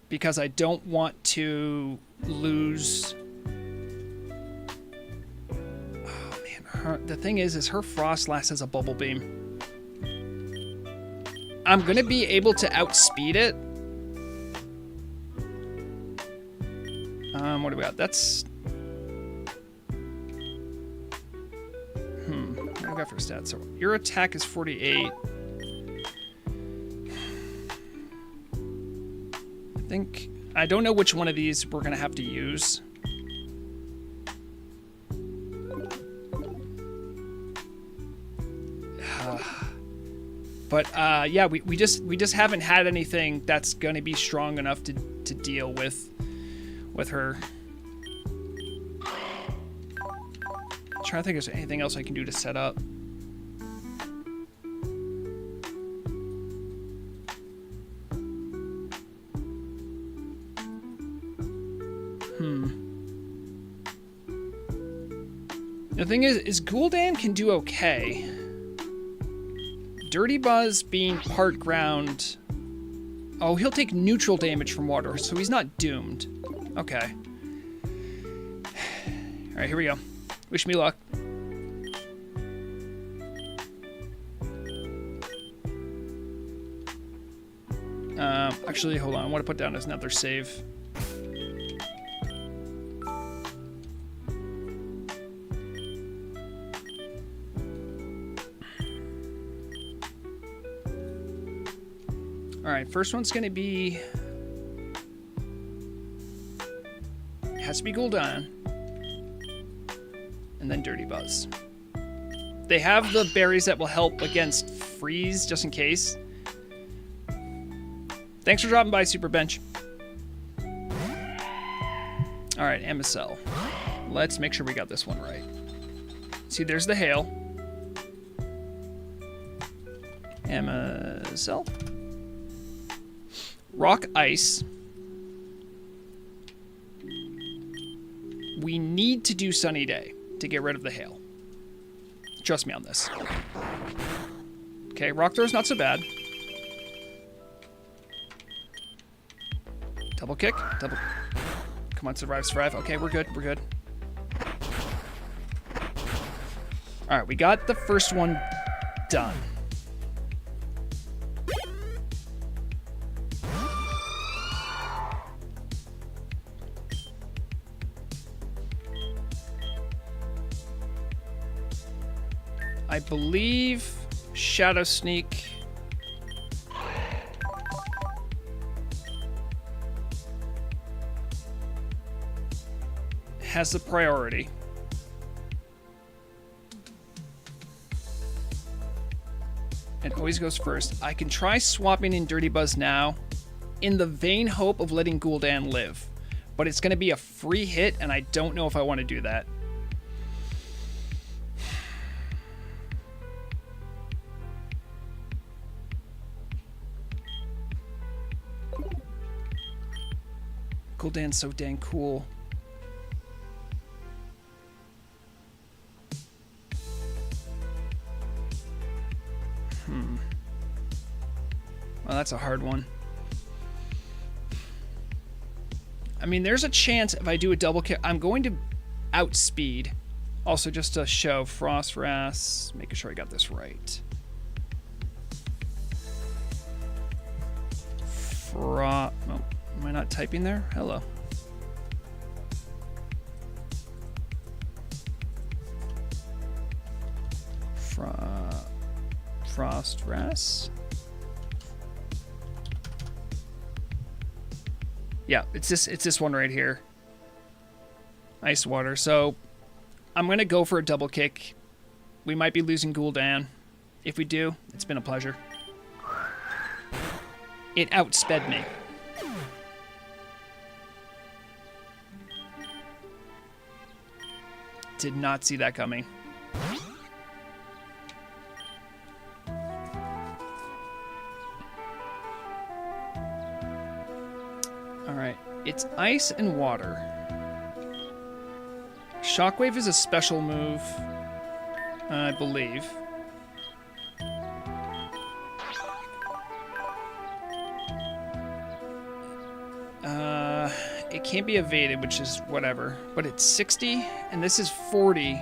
because I don't want to lose. Oh man, the thing is her Frost Lass has a Bubble Beam. I'm gonna be able to outspeed it. What do we got? That's what do we got for stats? So your attack is 48. I don't know which one of these we're gonna have to use. But yeah, we just haven't had anything that's gonna be strong enough to deal with her. I'm trying to think if there's anything else I can do to set up. The thing is Gul'dan can do okay. Dirty Buzz being part ground. Oh, he'll take neutral damage from water, so he's not doomed. Okay. All right, here we go. Wish me luck. Actually, hold on. I want to put down another save. All right, first one's going to be... It has to be Gul'dan. And then Dirty Buzz. They have the berries that will help against freeze, just in case. Thanks for dropping by, Super Bench. All right, MSL. Let's make sure we got this one right. See, there's the hail. MSL. Rock Ice. We need to do Sunny Day to get rid of the hail. Trust me on this. Okay, Rock Throw's not so bad. Double kick. Double. Come on, survive, survive. Okay, we're good. We're good. All right, we got the first one done. I believe Shadow Sneak has the priority. It always goes first. I can try swapping in Dirty Buzz now in the vain hope of letting Gul'dan live. But it's going to be a free hit, and I don't know if I want to do that. Gul'dan's so dang cool. Well, that's a hard one. I mean, there's a chance if I do a double kick, I'm going to outspeed. Also, just to show Frost Wrath, making sure I got this right. Oh, am I not typing there? Hello. Frost Wrath. Yeah, it's this one right here. Ice Water. So I'm gonna go for a double kick. We might be losing Gul'dan. If we do, it's been a pleasure. It outsped me. Did not see that coming. Alright, it's ice and water. Shockwave is a special move, I believe. It can't be evaded, which is whatever. But it's 60, and this is 40.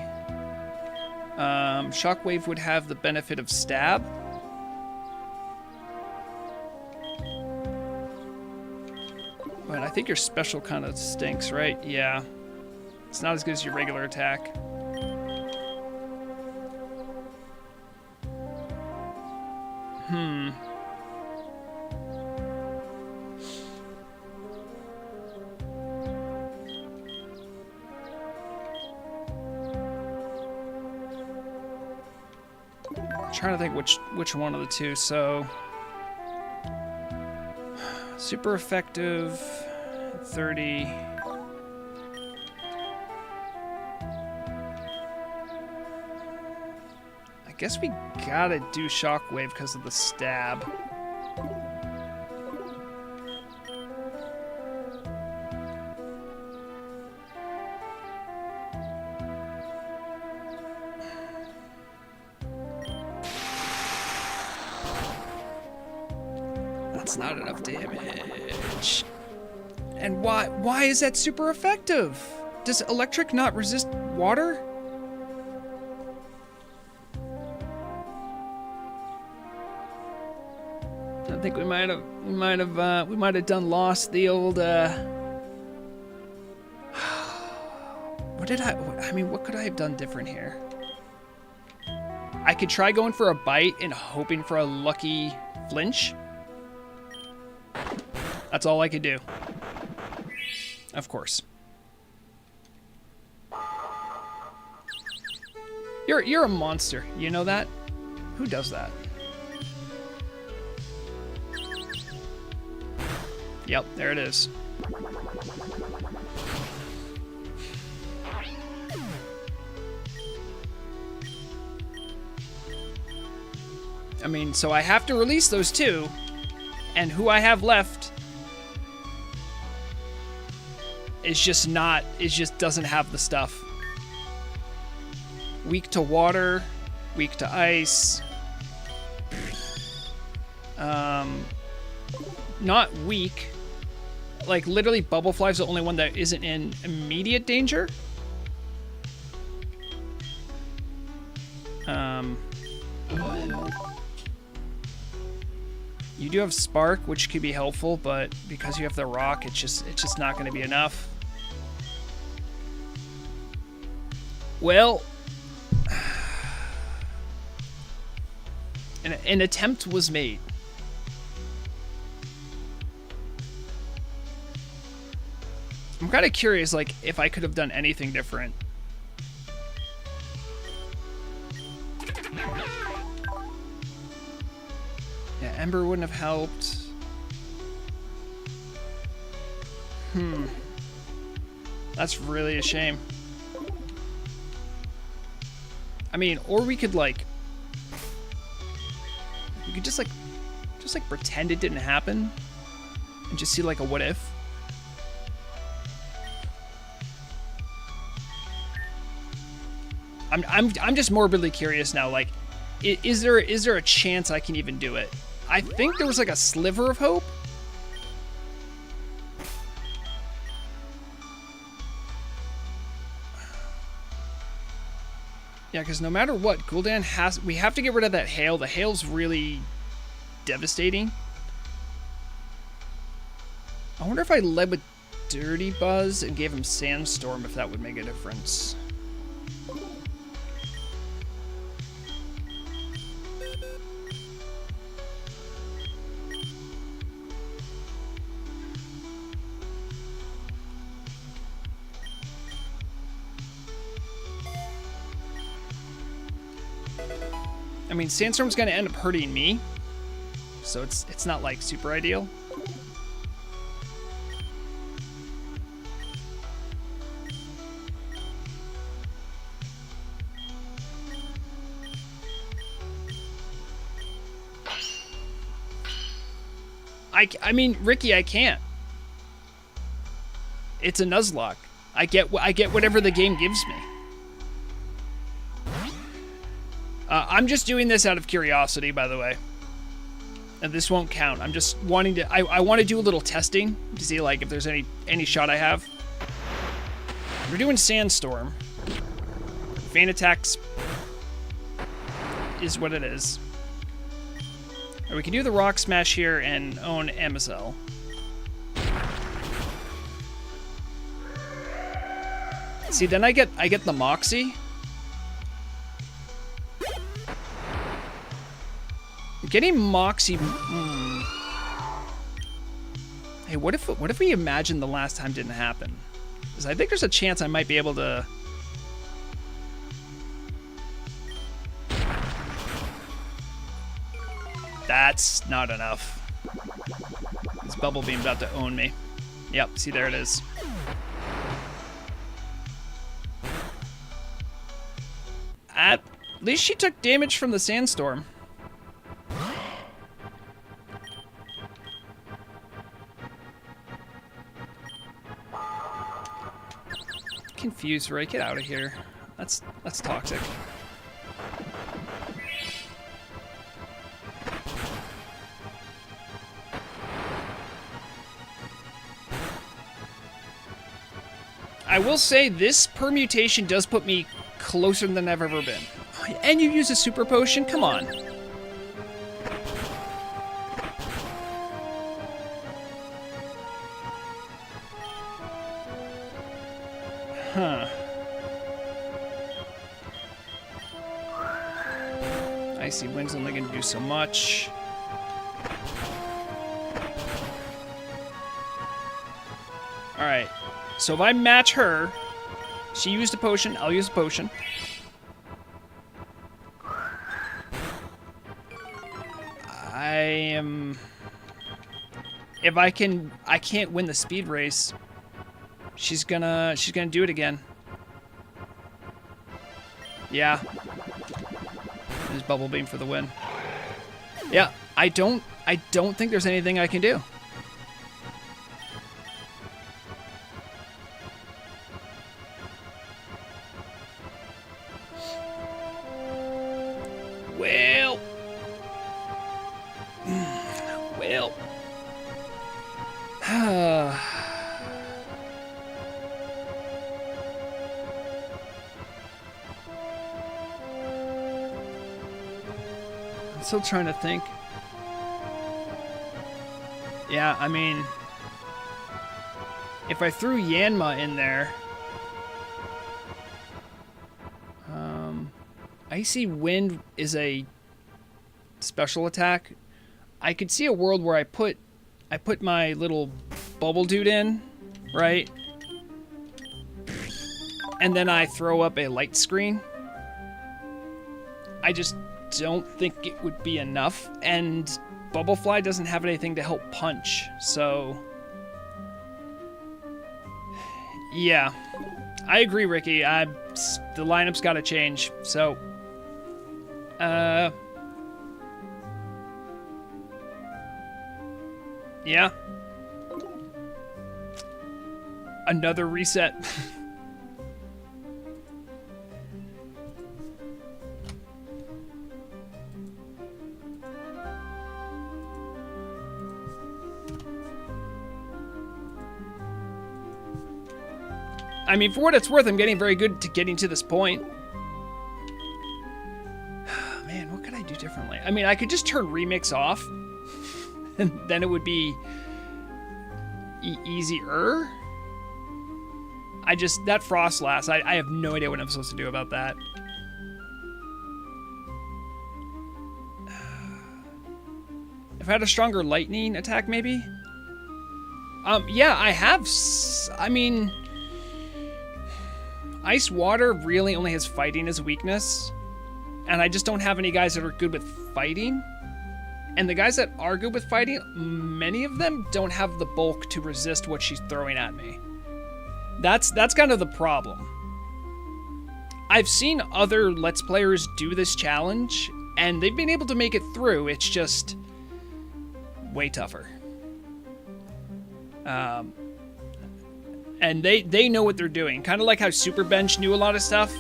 Shockwave would have the benefit of stab. But I think your special kind of stinks, right? Yeah. It's not as good as your regular attack. Trying to think which one of the two. So super effective 30. I guess we gotta do Shockwave because of the stab. That's not enough damage. And why is that super effective? Does electric not resist water? I think we might have lost the old what could I have done different here? I could try going for a bite and hoping for a lucky flinch. That's all I could do. Of course. You're a monster. You know that? Who does that? Yep, there it is. I mean, so I have to release those two, and who I have left is just doesn't have the stuff. Weak to water, weak to ice. Not weak. Like, literally, Bubblefly's the only one that isn't in immediate danger. You do have Spark, which could be helpful, but because you have the Rock, it's just not going to be enough. Well, an attempt was made. I'm kind of curious, like, if I could have done anything different. Yeah, Ember wouldn't have helped. That's really a shame. I mean, or we could just pretend it didn't happen and just see like a what if. I'm just morbidly curious now. Like, is there a chance I can even do it? I think there was like a sliver of hope. Yeah, because no matter what, Gul'dan we have to get rid of that hail. The hail's really devastating. I wonder if I led with Dirty Buzz and gave him Sandstorm, if that would make a difference. I mean, Sandstorm's going to end up hurting me, so it's not like super ideal. I mean, Ricky, I can't. It's a Nuzlocke. I get whatever the game gives me. I'm just doing this out of curiosity, by the way. And this won't count. I'm just wanting to... I want to do a little testing to see, like, if there's any shot I have. We're doing Sandstorm. Feint attacks is what it is. Or we can do the Rock Smash here and own MSL. See, then I get the Moxie. Getting Moxie. Hey, what if we imagine the last time didn't happen? Because I think there's a chance I might be able to. That's not enough. This Bubble Beam's about to own me. Yep, see, there it is. At least she took damage from the Sandstorm. Confused, right? Get out of here. That's toxic. I will say this permutation does put me closer than I've ever been. And you use a super potion? Come on. Huh. Icy Wind's only going to do so much. Alright. So if I match her, she used a potion, I'll use a potion. I am... If I can't win the speed race. She's gonna do it again. Yeah. There's Bubble Beam for the win. Yeah, I don't think there's anything I can do. Well. I'm still trying to think. Yeah, I mean, if I threw Yanma in there, Icy Wind is a special attack. I could see a world where I put my little bubble dude in, right? And then I throw up a light screen. I just don't think it would be enough, and Bubblefly doesn't have anything to help punch, so... Yeah. I agree, Ricky. The lineup's gotta change, so... Yeah. Another reset. I mean, for what it's worth, I'm getting very good to getting to this point. Man, what could I do differently? I mean, I could just turn remix off, and then it would be easier. That frost lass, I have no idea what I'm supposed to do about that. If I had a stronger lightning attack, maybe? Yeah, I have, I mean, ice water really only has fighting as a weakness, and I just don't have any guys that are good with fighting. And the guys that are good with fighting, many of them don't have the bulk to resist what she's throwing at me. That's kind of the problem. I've seen other Let's Players do this challenge, and they've been able to make it through. It's just way tougher. And they know what they're doing. Kind of like how Superbench knew a lot of stuff.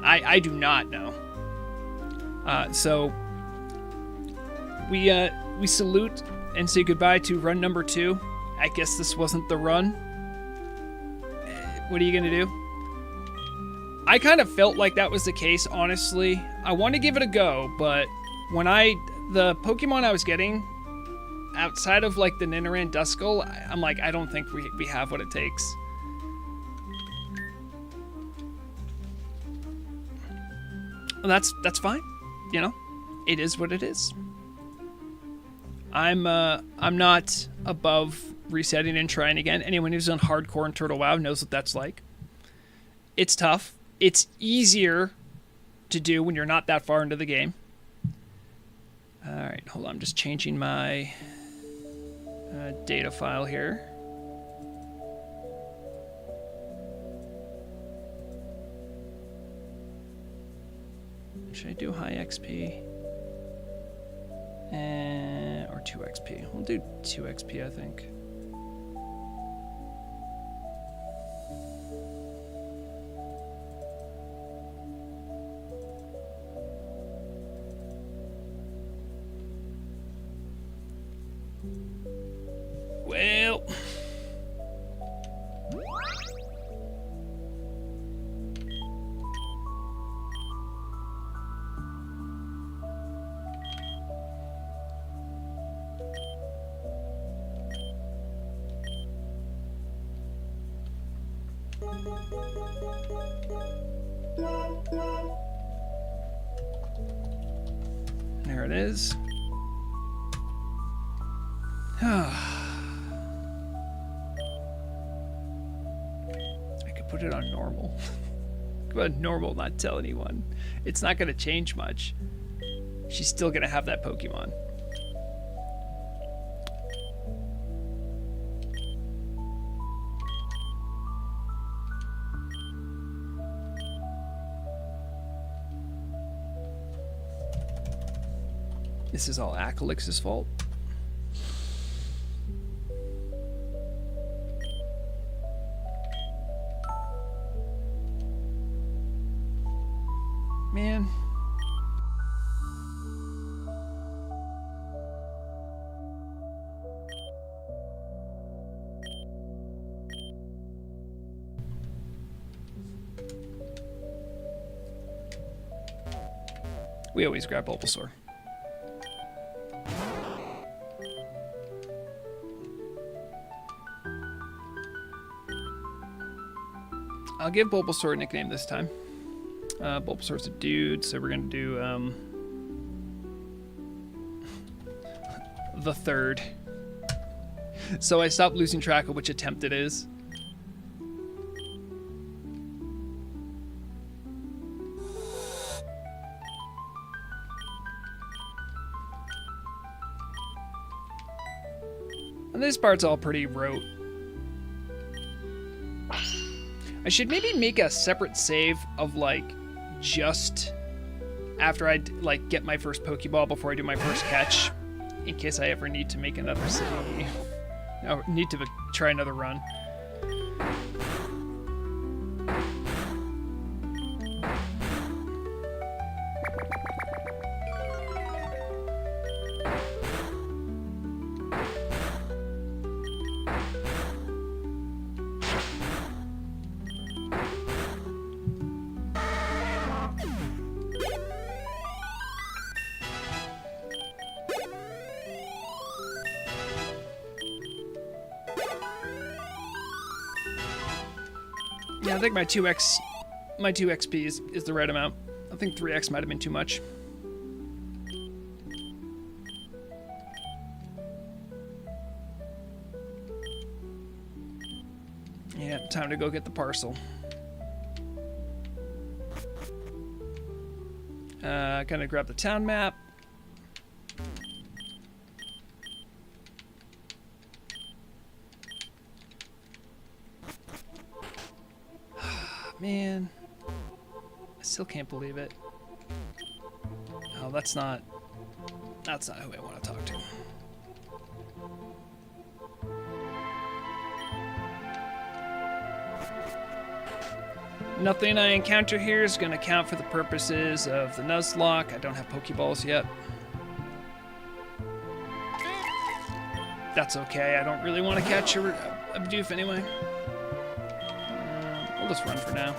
I do not know. So we salute and say goodbye to run number 2. I guess this wasn't the run. What are you gonna do? I kind of felt like that was the case, honestly. I want to give it a go, but when the Pokemon I was getting outside of like the Nidoran Duskull, I'm like, I don't think we have what it takes. Well, that's fine. You know, it is what it is. I'm not above resetting and trying again. Anyone who's done hardcore in Turtle WoW knows what that's like. It's tough. It's easier to do when you're not that far into the game. All right, hold on. I'm just changing my data file here. Should I do high XP? Or 2 XP? We'll do 2 XP, I think. Well, there it is. I could put it on normal. Go on normal, not tell anyone. It's not going to change much. She's still going to have that Pokemon. This is all Akalix's fault. Man. We always grab Bulbasaur. I'll give Bulbasaur a nickname this time. Bulbasaur's a dude, so we're gonna do the third. So I stopped losing track of which attempt it is. And this part's all pretty rote. I should maybe make a separate save of like just after I like get my first Pokeball before I do my first catch, in case I ever need to make another city or need to try another run. Yeah, I think my 2x, my 2 XP is the right amount. I think 3x might have been too much. Yeah, time to go get the parcel. Gonna grab the town map. Man, I still can't believe it. Oh, that's not who I want to talk to. Nothing I encounter here is going to count for the purposes of the Nuzlocke. I don't have Pokeballs yet. That's okay. I don't really want to catch a Bidoof anyway. We'll just run for now.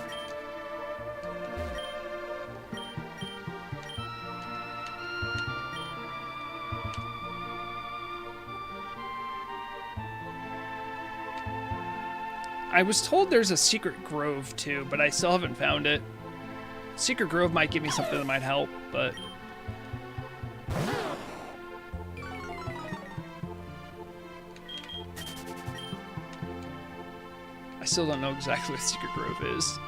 I was told there's a secret grove too, but I still haven't found it. Secret grove might give me something that might help, but I still don't know exactly what secret grove is.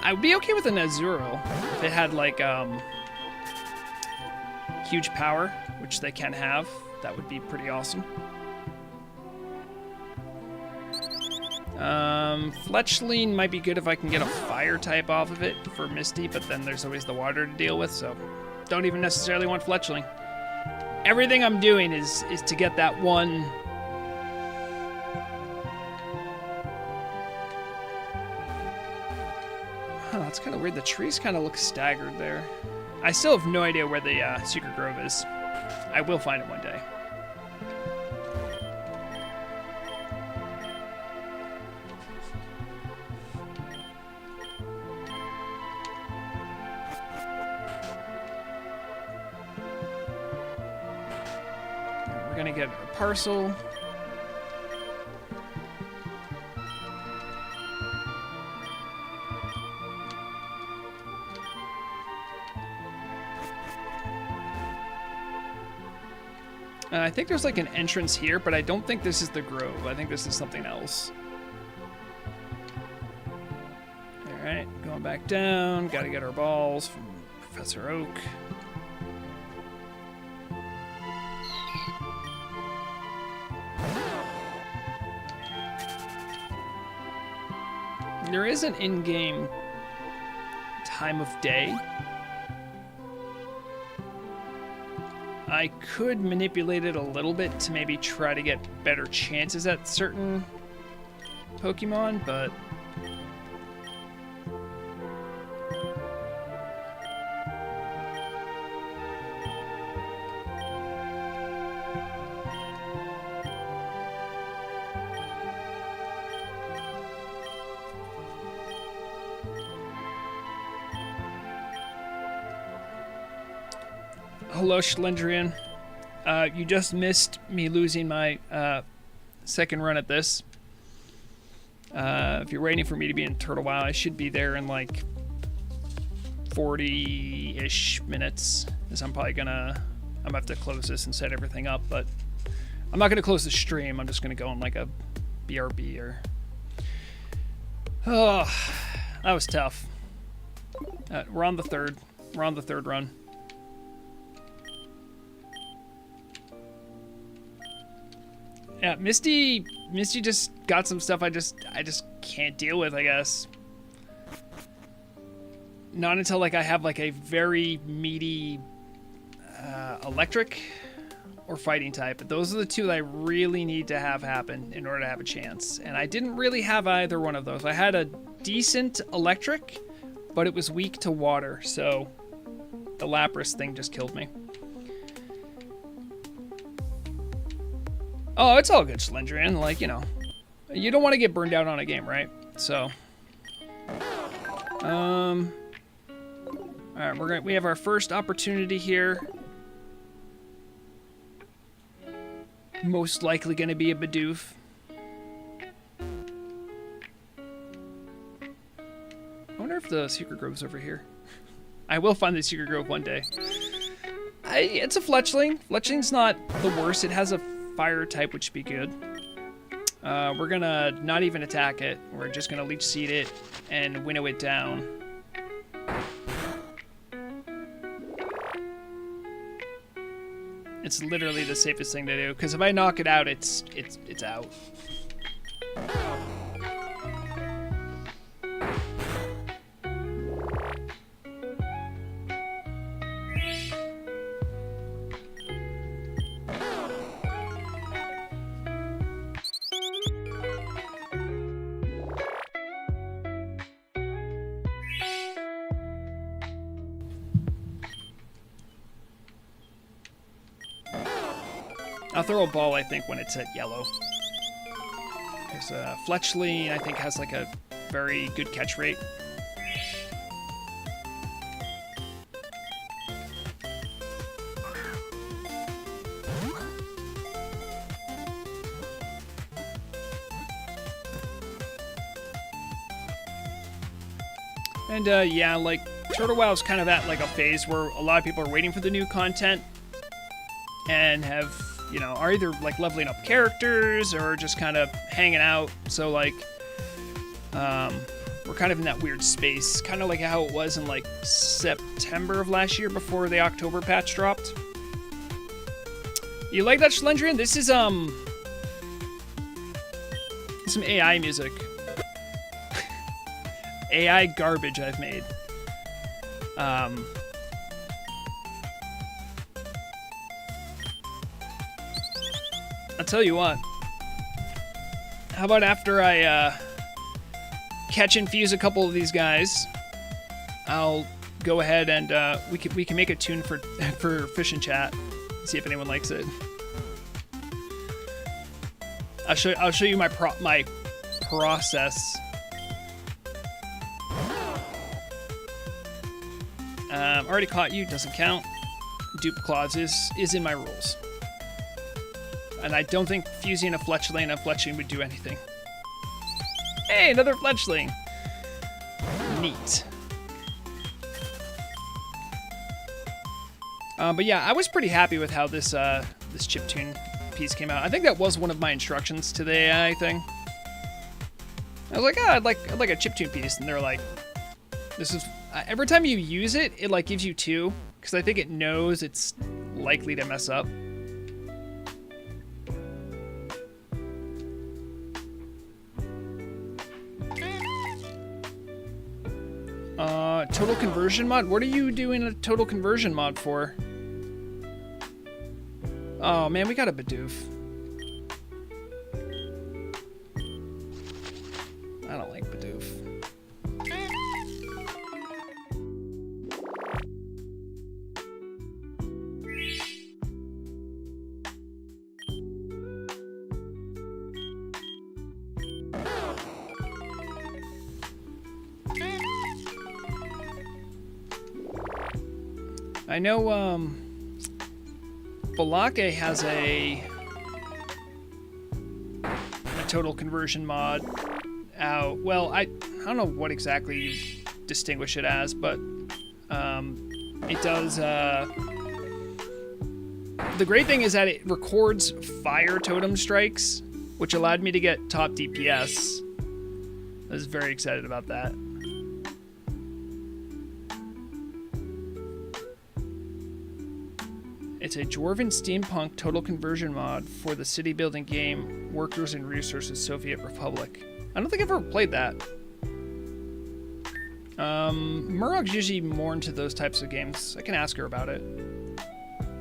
I would be okay with an Azuro if it had like huge power, which they can have. That would be pretty awesome. Fletchling might be good if I can get a fire type off of it for Misty, but then there's always the water to deal with, so don't even necessarily want Fletchling. Everything I'm doing is to get that one. Huh, that's kind of weird. The trees kind of look staggered there. I still have no idea where the secret grove is. I will find it one day. We're gonna get our parcel. I think there's like an entrance here, but I don't think this is the grove. I think this is something else. All right, going back down. Got to get our balls from Professor Oak. There is an in-game time of day. I could manipulate it a little bit to maybe try to get better chances at certain Pokemon, but hello, Schlendrian. You just missed me losing my second run at this. If you're waiting for me to be in Turtle Wow, I should be there in like 40-ish minutes. Because I'm gonna have to close this and set everything up, but I'm not gonna close the stream. I'm just gonna go on like a BRB or. Oh, that was tough. We're on the third. We're on the third run. Yeah, Misty just got some stuff I just can't deal with, I guess. Not until like I have like a very meaty electric or fighting type. But those are the two that I really need to have happen in order to have a chance. And I didn't really have either one of those. I had a decent electric, but it was weak to water, so the Lapras thing just killed me. Oh, it's all good, Slendrian. Like, you know, you don't want to get burned out on a game, right? So, all right, we have our first opportunity here. Most likely going to be a Bidoof. wonder if the secret grove's over here. I will find the secret grove one day. It's a fletchling. Fletchling's not the worst. It has a fire type, which should be good. We're gonna not even attack it. We're just gonna leech seed it and winnow it down. It's literally the safest thing to do, because if I knock it out, it's out. I'll throw a ball, I think, when it's at yellow. There's a fletchling, I think, has like a very good catch rate. And yeah, like Turtle WoW's kind of at like a phase where a lot of people are waiting for the new content and have, you know, are either like leveling up characters or just kind of hanging out. So like, we're kind of in that weird space, kind of like how it was in like September of last year before the October patch dropped. You like that, Schlendrian? This is some AI music. AI garbage I've made. I'll tell you what. How about after I catch and fuse a couple of these guys, I'll go ahead and we can make a tune for Fish and Chat. See if anyone likes it. I'll show you my process. Already caught you, doesn't count. Dupe clause is in my rules. And I don't think fusing a fletchling and a fletchling would do anything. Hey, another fletchling. Neat. But yeah, I was pretty happy with how this chiptune piece came out. I think that was one of my instructions to the AI thing. I was like, oh, I'd like a chiptune piece, and they're like, this is every time you use it, it like gives you two, because I think it knows it's likely to mess up. Total conversion mod? What are you doing a total conversion mod for? Oh man, we got a Bidoof. I don't like Bidoof. I know, Balake has a total conversion mod out. Well, I don't know what exactly you distinguish it as, but it does. The great thing is that it records fire totem strikes, which allowed me to get top DPS. I was very excited about that. It's a Dwarven Steampunk total conversion mod for the city building game Workers and Resources Soviet Republic. I don't think I've ever played that. Murrog's usually more into those types of games. I can ask her about it.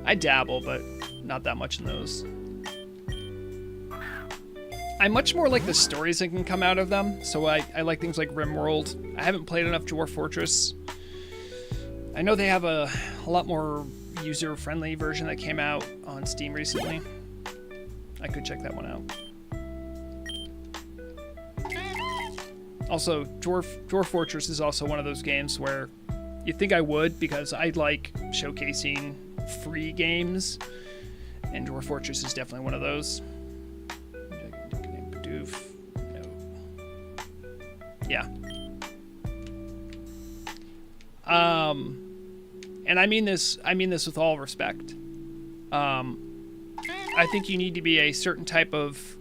I dabble, but not that much in those. I much more like the stories that can come out of them, so I like things like RimWorld. I haven't played enough Dwarf Fortress. I know they have a lot more user-friendly version that came out on Steam recently. I could check that one out. Also, Dwarf Fortress is also one of those games where you'd think I would, because I like showcasing free games, and Dwarf Fortress is definitely one of those. Bidoof. No. Yeah. And I mean this with all respect. I think you need to be a certain type of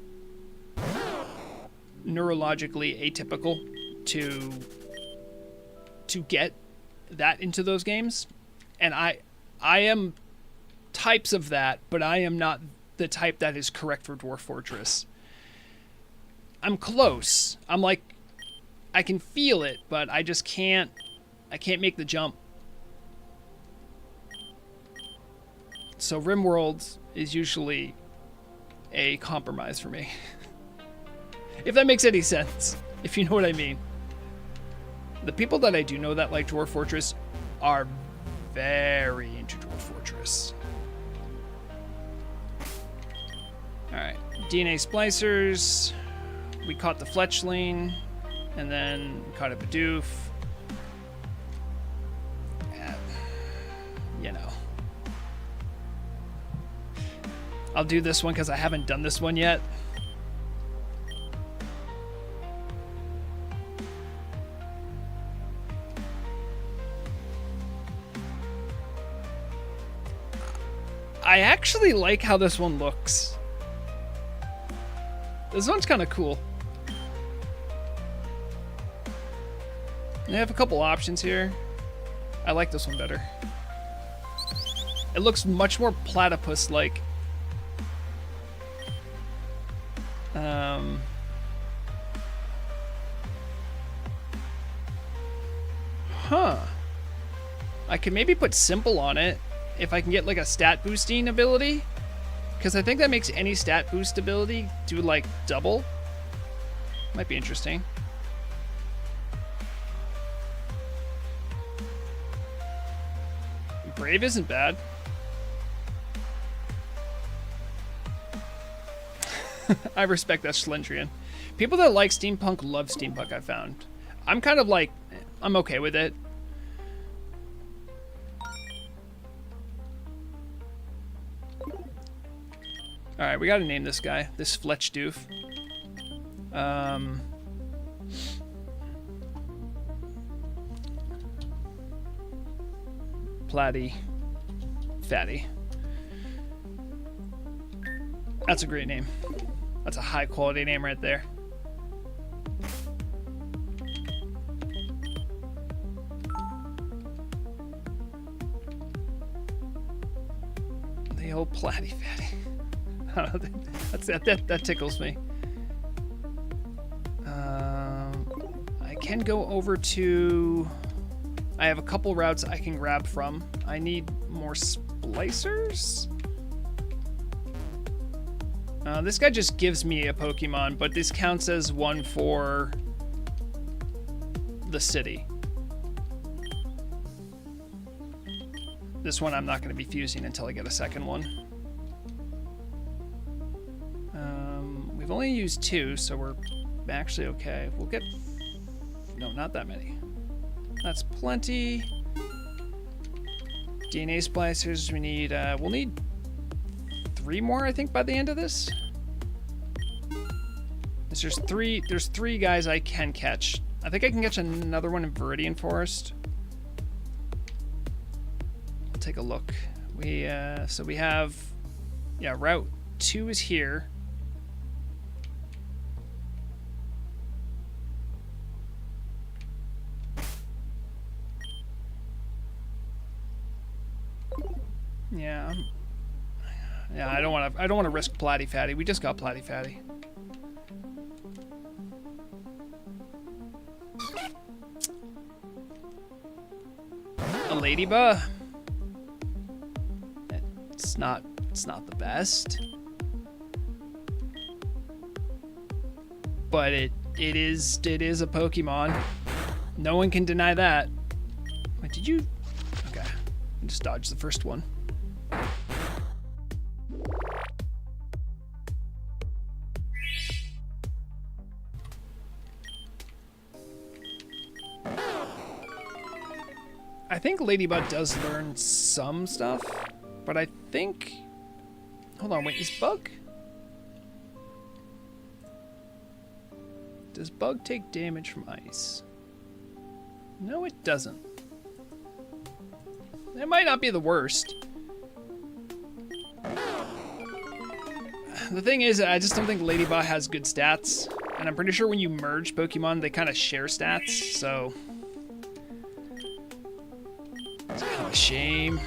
neurologically atypical to get that into those games. And I am types of that, but I am not the type that is correct for Dwarf Fortress. I'm close. I'm like, I can feel it, but I just can't make the jump. So RimWorld is usually a compromise for me. If that makes any sense, if you know what I mean. The people that I do know that like Dwarf Fortress are very into Dwarf Fortress. Alright, DNA splicers. We caught the fletchling, and then we caught a Bidoof. You know. I'll do this one because I haven't done this one yet. I actually like how this one looks. This one's kind of cool. They have a couple options here. I like this one better. It looks much more platypus-like. Huh. I could maybe put simple on it if I can get like a stat boosting ability. Because I think that makes any stat boost ability do like double. Might be interesting. Brave isn't bad. I respect that Schlendrian. People that like steampunk love steampunk, I found. I'm kind of like, I'm okay with it. Alright, we gotta name this guy. This Fletch Doof. Platty. Fatty. That's a great name. That's a high quality name right there. The old Platty Fatty. That tickles me. I can go over to... I have a couple routes I can grab from. I need more splicers? This guy just gives me a Pokemon, but this counts as one for the city. This one I'm not going to be fusing until I get a second one. We've only used 2, so we're actually okay. We'll get... No, not that many. That's plenty. DNA splicers, we need... we'll need 3 more, I think, by the end of this. There's 3 guys I can catch. I think I can catch another one in Viridian Forest. I'll take a look. So we have... Yeah, Route 2 is here. Yeah. Yeah, I don't want to risk Platty Fatty. We just got Platty Fatty. A ladybug. It's not the best. But it is a Pokemon. No one can deny that. Wait, did you? Okay. I just dodged the first one. I think Ladybug does learn some stuff, but I think... Hold on, wait, is Bug? Does Bug take damage from ice? No, it doesn't. It might not be the worst. The thing is, I just don't think Ladybot has good stats. And I'm pretty sure when you merge Pokemon, they kind of share stats, so... It's kind of a shame.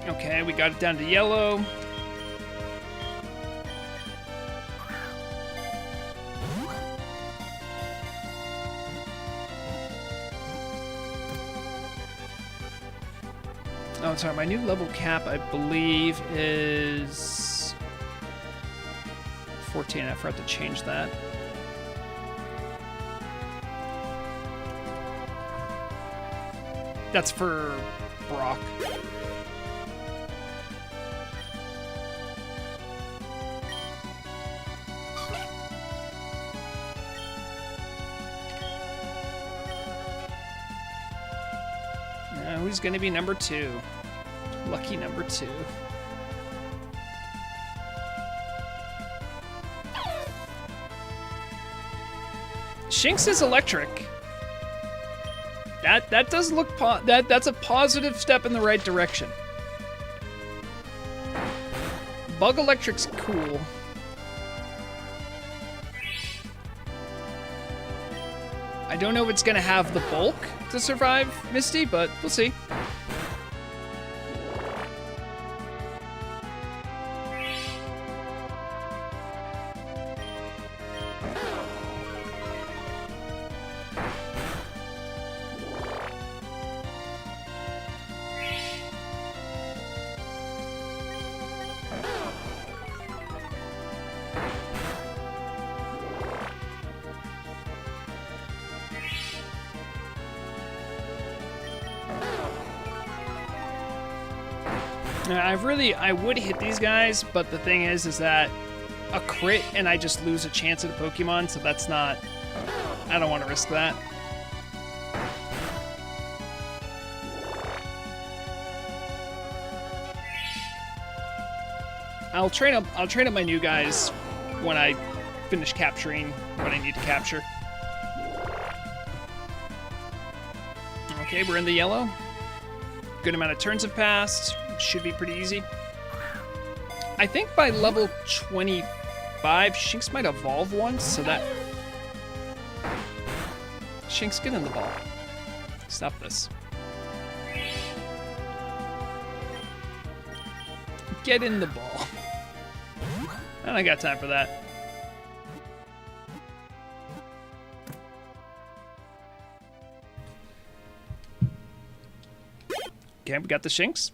Okay, we got it down to yellow. Oh, sorry, my new level cap, I believe, is 14. I forgot to change that. That's for Brock. Now, who's going to be number 2? Lucky number 2. Shinx is electric. That does look that's a positive step in the right direction. Bug Electric's cool. I don't know if it's gonna have the bulk to survive Misty, but we'll see. I would hit these guys, but the thing is that a crit and I just lose a chance at a Pokemon, so that's not... I don't want to risk that. I'll train up my new guys when I finish capturing what I need to capture. Okay, we're in the yellow. Good amount of turns have passed. Should be pretty easy. I think by level 25, Shinx might evolve once, so that... Shinx, get in the ball. Stop this. Get in the ball. I don't got time for that. Okay, we got the Shinx.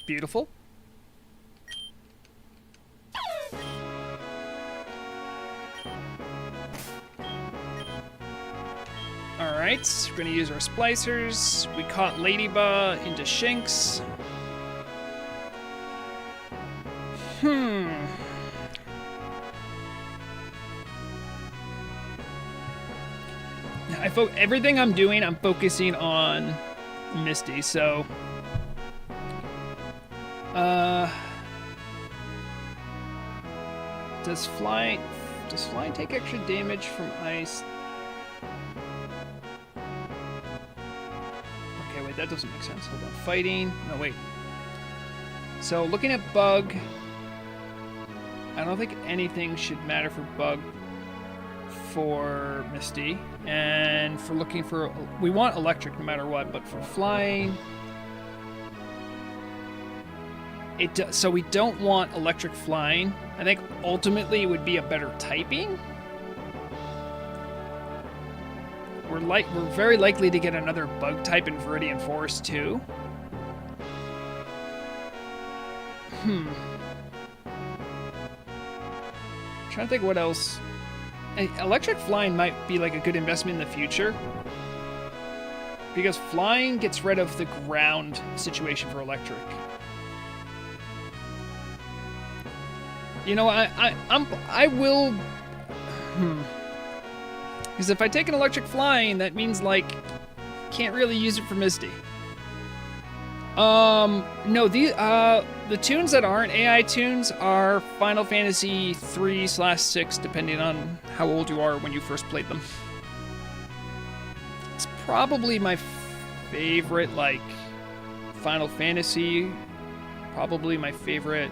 Beautiful. Alright, we're gonna use our splicers. We caught Ladybug into Shinx. Everything I'm doing, I'm focusing on Misty, so... Does flying take extra damage from ice? Okay, wait, that doesn't make sense. Hold on. Fighting. No, wait. So, looking at Bug, I don't think anything should matter for Bug for Misty. And for looking for... We want electric no matter what, but for flying... So we don't want electric flying. I think ultimately it would be a better typing. We're very likely to get another bug type in Viridian Forest too. Trying to think what else. Electric flying might be like a good investment in the future. Because flying gets rid of the ground situation for electric. You know, I will... Because if I take an electric flying, that means, like, can't really use it for Misty. No, the tunes that aren't AI tunes are Final Fantasy 3/6, depending on how old you are when you first played them. It's probably my favorite, like, Final Fantasy. Probably my favorite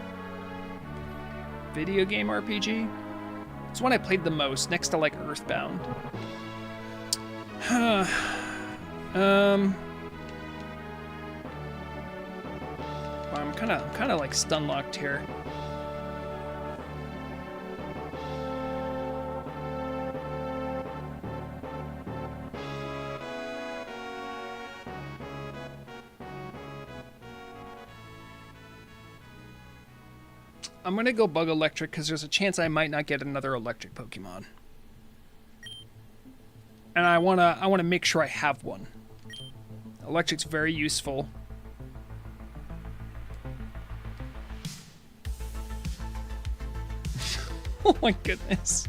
video game RPG. It's one I played the most, next to, like, Earthbound. I'm kind of like stun locked here. I'm gonna go Bug Electric because there's a chance I might not get another electric Pokemon, and I wanna make sure I have one. Electric's very useful. Oh my goodness.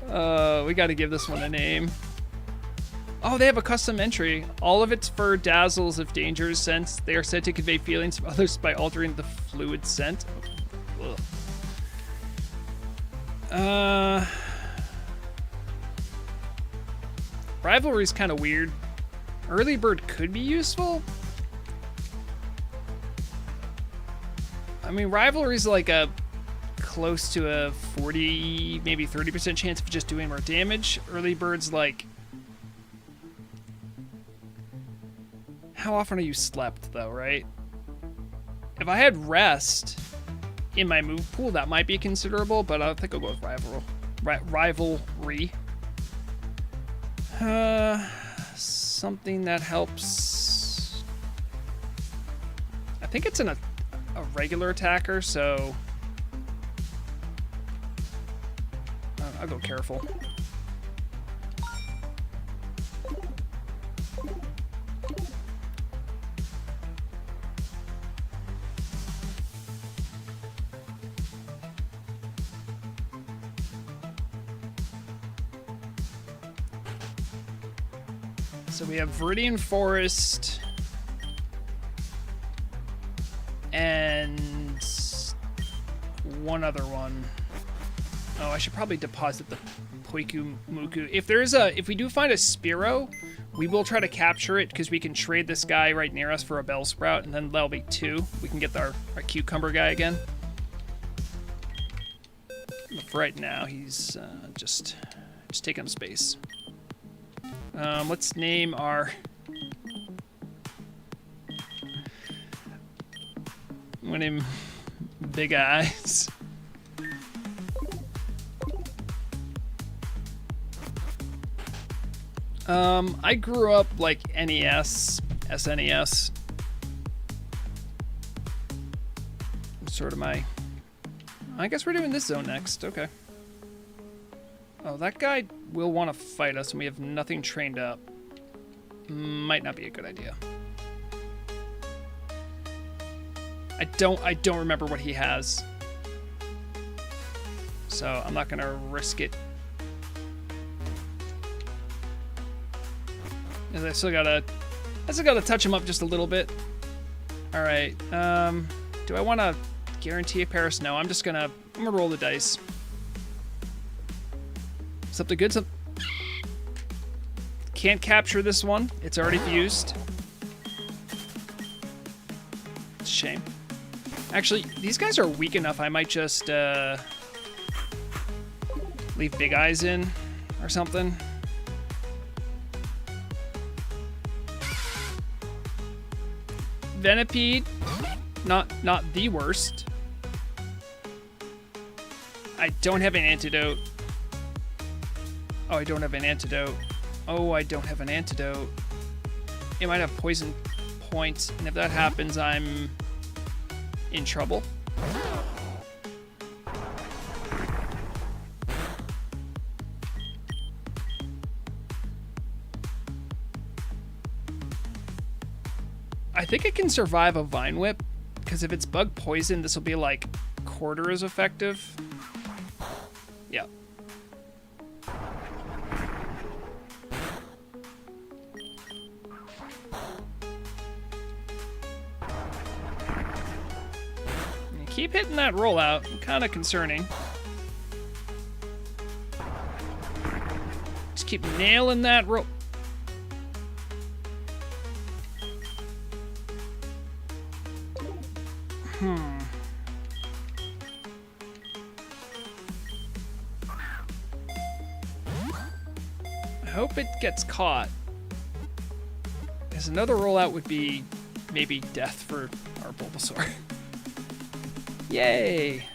We gotta give this one a name. Oh, they have a custom entry. All of it's for dazzles of dangerous scents. They are said to convey feelings of others by altering the fluid scent. Ugh. Rivalry's kind of weird. Early Bird could be useful. I mean, Rivalry's like a close to a 40, maybe 30% chance of just doing more damage. Early Bird's like... How often are you slept, though, right? If I had Rest in my move pool, that might be considerable, but I think I'll go with Rivalry. Something that helps... I think it's a regular attacker, so... I'll go Careful. So we have Viridian Forest and one other one. Oh, I should probably deposit the Poiku Muku. If we do find a Spearow, we will try to capture it because we can trade this guy right near us for a Bellsprout, and then that'll be 2. We can get our Cucumber guy again. But for right now, he's just taking up space. Let's name our... I'm gonna name Big Eyes. I grew up like NES, SNES. Sort of my... I guess we're doing this zone next, okay. Oh, that guy will want to fight us and we have nothing trained up. Might not be a good idea. I don't remember what he has. So I'm not gonna risk it. I still gotta touch him up just a little bit. Alright, do I wanna guarantee a Paris? No, I'm gonna roll the dice. Something good, can't capture this one. It's already fused. It's a shame. Actually, these guys are weak enough. I might just leave Big Eyes in or something. Venipede, not the worst. I don't have an antidote. Oh, I don't have an antidote. Oh, I don't have an antidote. It might have poison points, and if that happens, I'm in trouble. I think it can survive a Vine Whip, because if it's bug poison, this will be like quarter as effective. Yeah. You keep hitting that rollout. Kind of concerning. Just keep nailing that roll. I hope it gets caught. Because another rollout would be maybe death for our Bulbasaur. Yay!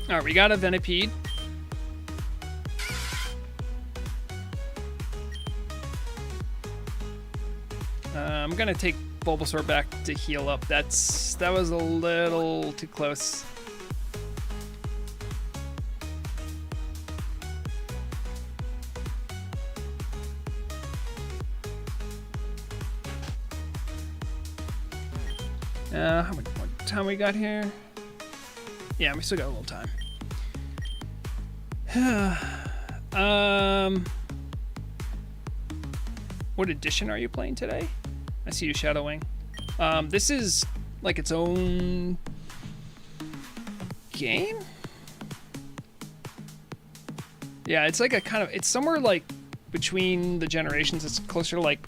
Alright, we got a Venipede. I'm gonna take Bulbasaur back to heal up. That was a little too close. How much more time we got here? Yeah, we still got a little time. What edition are you playing today? I see you shadowing. This is like its own game? Yeah, it's like a kind of, it's somewhere like between the generations. It's closer to like,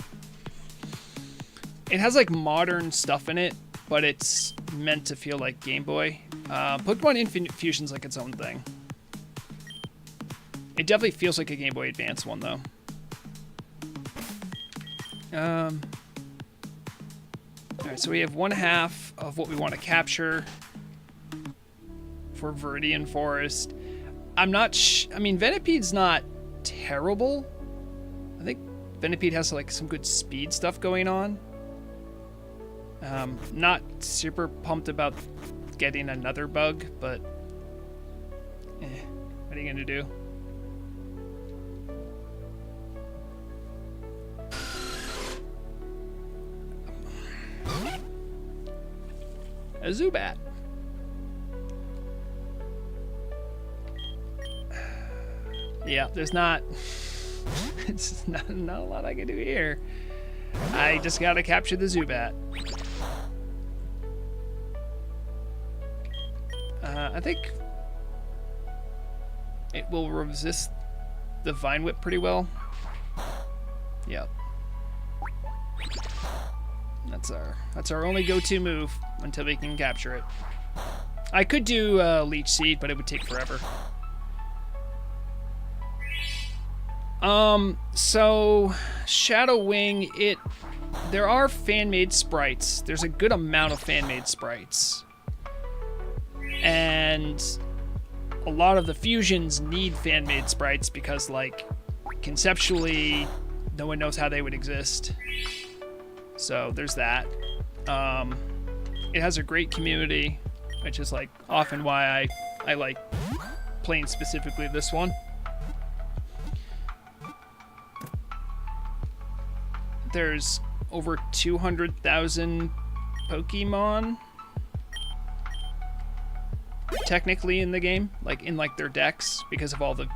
it has like modern stuff in it, but it's meant to feel like Game Boy. Pokemon Infinite Fusion's like its own thing. It definitely feels like a Game Boy Advance one though. Alright, so we have 1/2 of what we want to capture for Viridian Forest. I'm not I mean, Venipede's not terrible. I think Venipede has like some good speed stuff going on. Not super pumped about getting another bug, but what are you gonna do? A Zubat. Yeah, there's not it's not a lot I can do here. I just gotta capture the Zubat. I think it will resist the Vine Whip pretty well. Yep. That's our only go-to move until we can capture it. I could do Leech Seed, but it would take forever. So Shadow Wing, there are fan-made sprites. There's a good amount of fan-made sprites. And a lot of the fusions need fan-made sprites because, like, conceptually, no one knows how they would exist. So there's that. It has a great community, which is like often why I like playing specifically this one. There's over 200,000 Pokemon technically in the game, like in like their decks, because of all the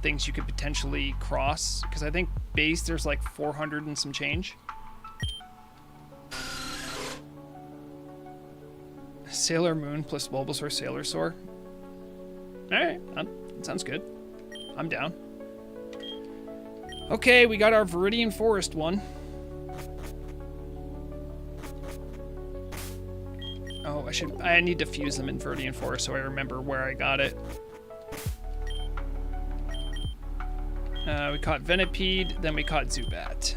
things you could potentially cross. Because I think base there's like 400 and some change. Sailor Moon plus Bulbasaur Sailor Soar. Alright, that sounds good. I'm down. Okay, we got our Viridian Forest one. Oh, I need to fuse them in Viridian Forest so I remember where I got it. We caught Venipede, then we caught Zubat.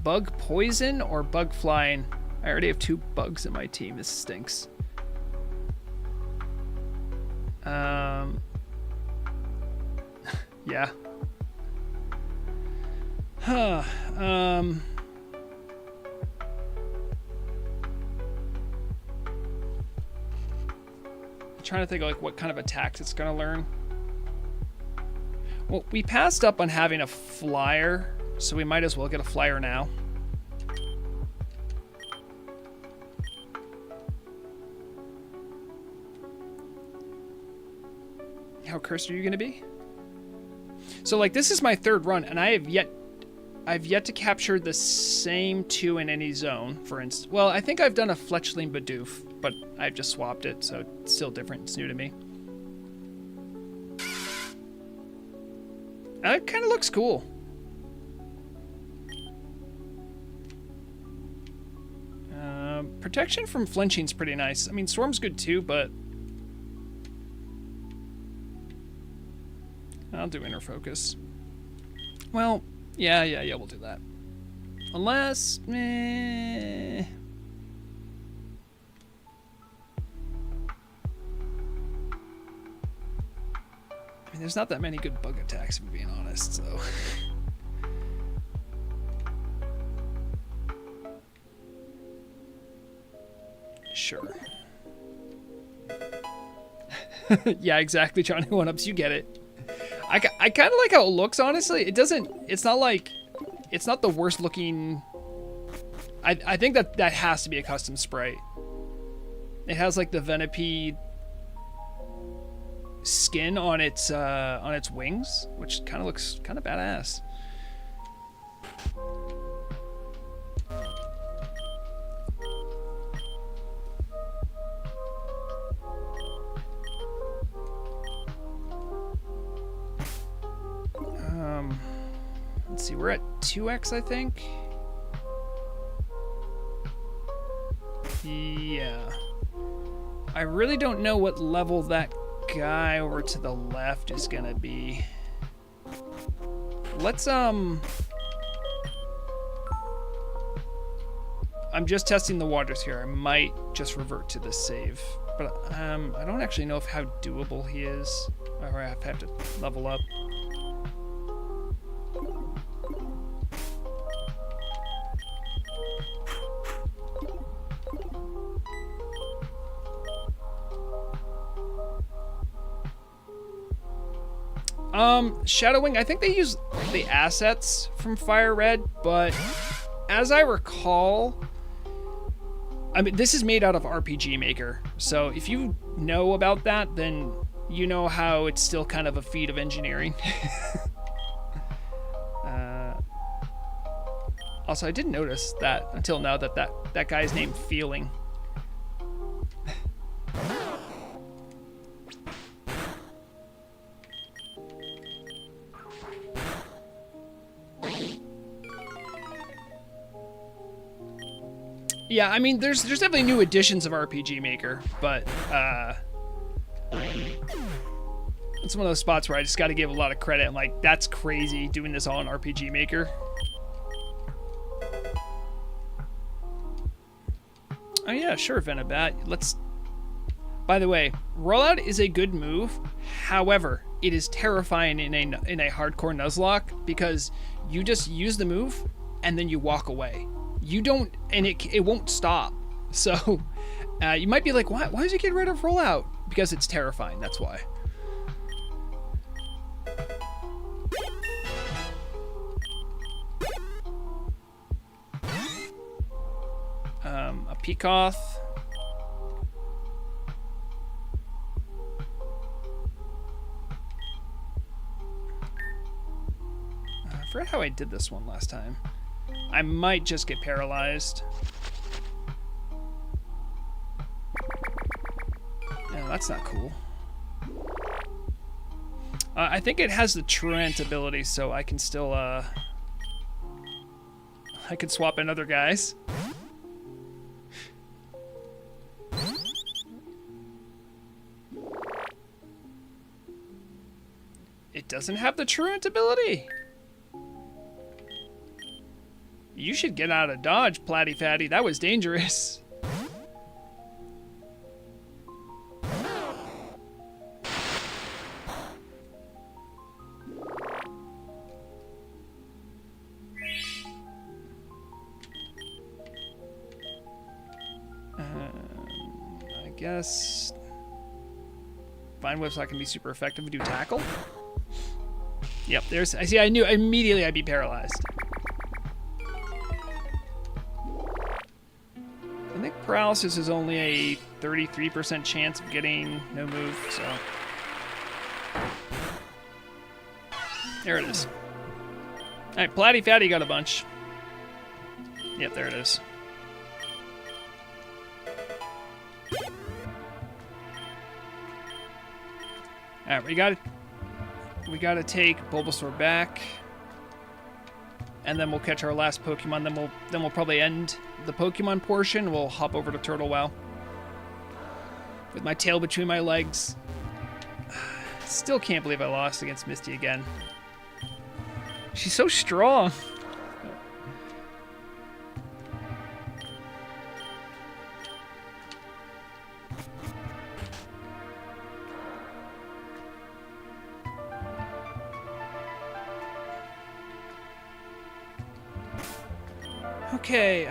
Bug poison or bug flying? I already have 2 bugs in my team. This stinks. Yeah. Huh. I'm trying to think of like what kind of attacks it's gonna learn. Well, we passed up on having a flyer, so we might as well get a flyer now. How cursed are you going to be? So, like, this is my third run, and I've yet to capture the same 2 in any zone, for instance. Well, I think I've done a Fletchling Bidoof, but I've just swapped it, so it's still different. It's new to me. It kind of looks cool. Protection from flinching's pretty nice. I mean, Swarm's good too, but I'll do Inner Focus. Well, yeah, we'll do that. Unless, I mean, there's not that many good bug attacks, if I'm being honest, so. Sure. Yeah, exactly, Johnny One-Ups, you get it. I kind of like how it looks, honestly. It's not the worst looking. I think that has to be a custom sprite. It has like the Venipede skin on its wings, which kind of looks kind of badass. Let's see, we're at 2x, I think. Yeah. I really don't know what level that guy over to the left is gonna be. Let's, I'm just testing the waters here. I might just revert to the save. But, I don't actually know how doable he is. Or I have to level up. Shadowwing, I think they use the assets from Fire Red, but as I recall, I mean, this is made out of RPG Maker, so if you know about that, then you know how it's still kind of a feat of engineering. Also, I didn't notice that until now that guy's named Feeling. Yeah, I mean, there's definitely new editions of RPG Maker, but it's one of those spots where I just got to give a lot of credit. I'm like, that's crazy doing this all in RPG Maker. Oh yeah, sure, Venobat. Let's. By the way, rollout is a good move. However, it is terrifying in a hardcore Nuzlocke because you just use the move and then you walk away. You don't, and it won't stop. So you might be like, why does he get rid of rollout? Because it's terrifying. That's why. A Peacoth. I forgot how I did this one last time. I might just get paralyzed. No, that's not cool. I think it has the Truant ability, so I can still, I can swap in other guys. It doesn't have the Truant ability. You should get out of Dodge, Platty Fatty. That was dangerous. I guess Vine Whip's not gonna be super effective to do tackle. Yep, there's. I see. I knew immediately I'd be paralyzed. I think paralysis is only a 33% chance of getting no move, so. There it is. Alright, Platty Fatty got a bunch. Yep, there it is. Alright, we gotta take Bulbasaur back. And then we'll catch our last Pokemon. Then we'll probably end the Pokemon portion. We'll hop over to Turtle Wow. With my tail between my legs. Still can't believe I lost against Misty again. She's so strong. Okay,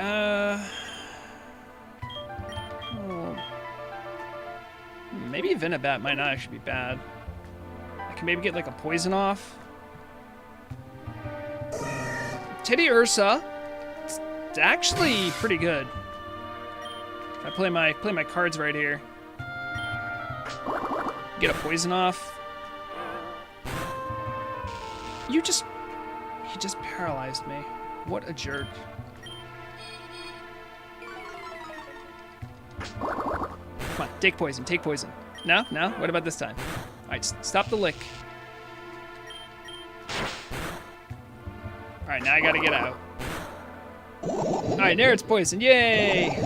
maybe Venobat might not actually be bad. I can maybe get like a poison off. Teddy Ursa. It's actually pretty good. If I play my cards right here. Get a poison off. He just paralyzed me. What a jerk. Come on, take poison, take poison. No? No? What about this time? Alright, stop the lick. Alright, now I gotta get out. Alright, there it's poison. Yay!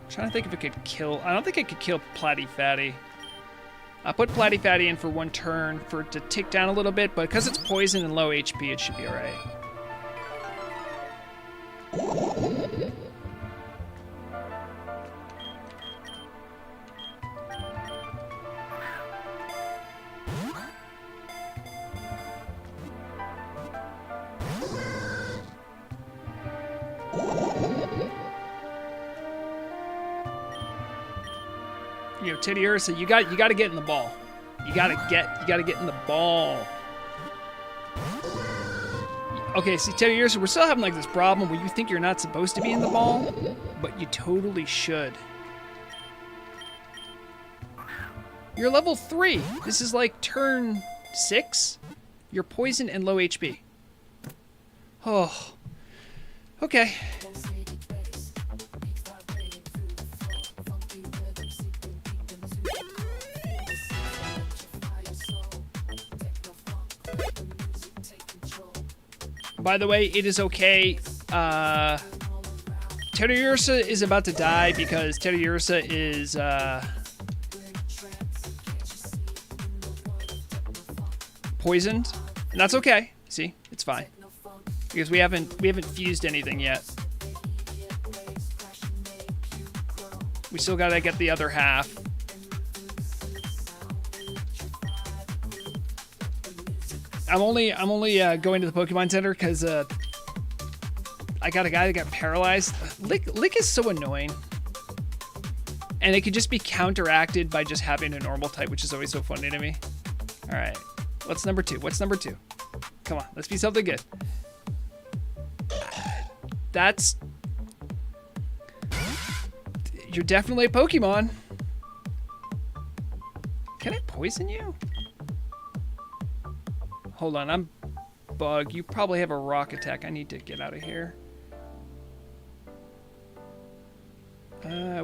Trying to think if it could kill. I don't think it could kill Platty Fatty. I'll put Platty Fatty in for one turn for it to tick down a little bit, but because it's poison and low HP, it should be alright. Yo, Teddy Ursa, you got to get in the ball. You gotta get in the ball. Okay, see, Teddy Ursa, we're still having like this problem where you think you're not supposed to be in the ball, but you totally should. You're level 3. This is like turn 6. You're poison and low HP. Oh. Okay. By the way, it is okay. Teddy Ursa is about to die because Teddy Ursa is poisoned, and that's okay. See, it's fine because we haven't fused anything yet. We still gotta get the other half. I'm only going to the Pokemon Center because I got a guy that got paralyzed. Lick is so annoying, and it could just be counteracted by just having a normal type, which is always so funny to me. All right, what's number 2? What's number 2? Come on, let's be something good. You're definitely a Pokemon. Can I poison you? Hold on, I'm Bug. You probably have a rock attack. I need to get out of here.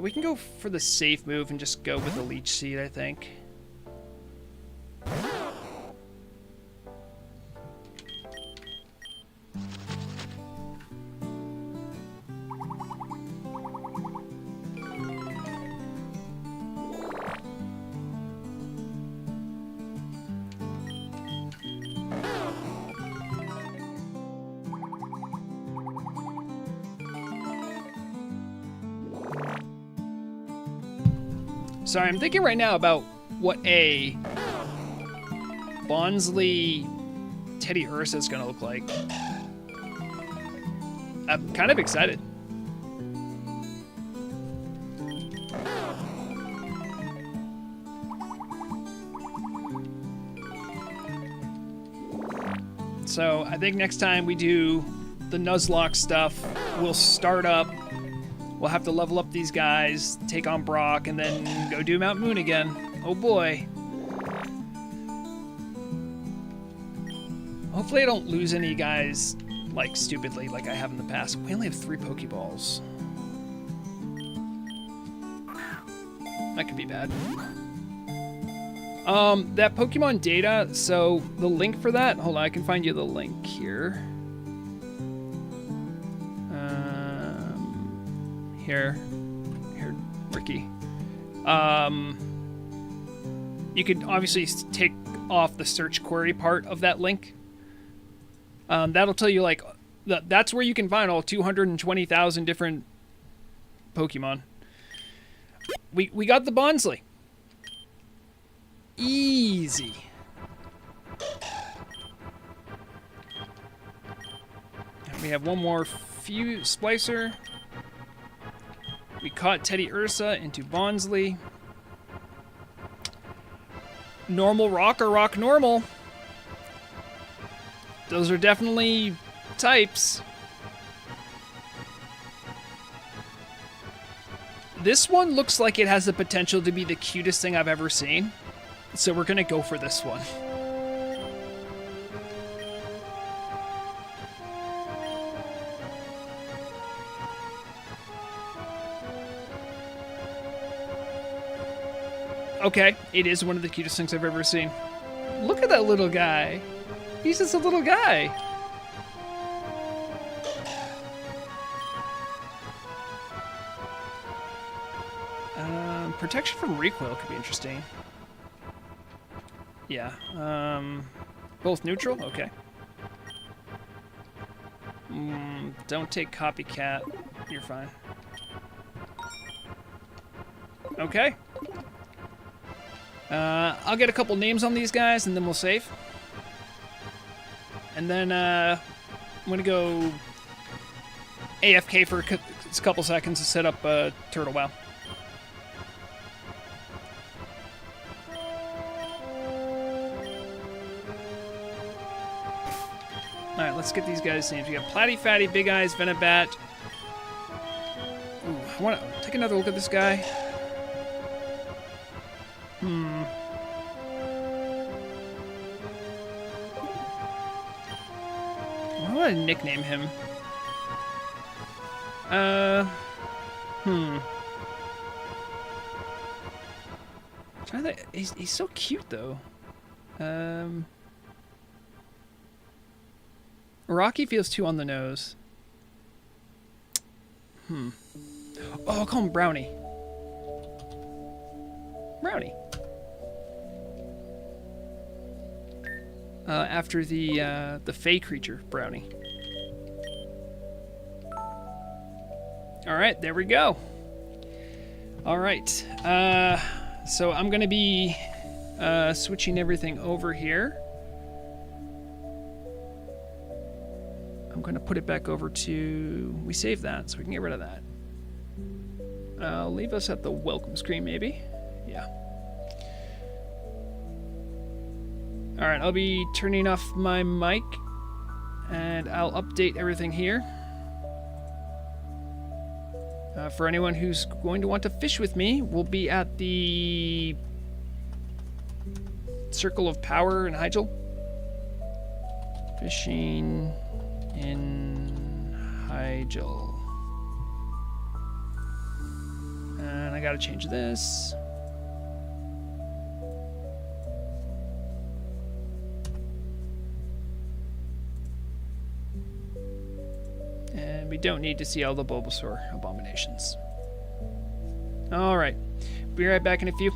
We can go for the safe move and just go with the Leech Seed, I think. Sorry, I'm thinking right now about what a Bonsly Teddy Ursa is going to look like. I'm kind of excited. So I think next time we do the Nuzlocke stuff, we'll start up We'll have to level up these guys, take on Brock, and then go do Mount Moon again. Oh boy. Hopefully I don't lose any guys, like, stupidly, like I have in the past. We only have 3 Pokeballs. That could be bad. That Pokemon data, so the link for that, hold on, I can find you the link here. Here, Ricky. You could obviously take off the search query part of that link. That'll tell you, like, that's where you can find all 220,000 different Pokemon. We got the Bonsly. Easy. And we have one more Splicer. We caught Teddy Ursa into Bonsly. Normal Rock or Rock Normal. Those are definitely types. This one looks like it has the potential to be the cutest thing I've ever seen. So we're gonna go for this one. Okay, it is one of the cutest things I've ever seen. Look at that little guy. He's just a little guy. Protection from recoil could be interesting. Yeah. Both neutral? Okay. Don't take copycat. You're fine. Okay. I'll get a couple names on these guys and then we'll save. And then I'm gonna go AFK for a couple seconds to set up Turtle WoW. Alright, let's get these guys' names. We got Platty Fatty, Big Eyes, Venobat. Ooh, I want to take another look at this guy. I want to nickname him. He's so cute though. Rocky feels too on the nose. Oh, I'll call him Brownie. Brownie. After the Fey creature, Brownie. All right, there we go. All right, so I'm gonna be switching everything over here. I'm gonna put it back over to, we saved that, so we can get rid of that. I'll leave us at the welcome screen, maybe. Yeah. All right, I'll be turning off my mic, and I'll update everything here. For anyone who's going to want to fish with me, we'll be at the Circle of Power in Hyjal. Fishing in Hyjal. And I gotta change this. And we don't need to see all the Bulbasaur abominations. Alright, be right back in a few.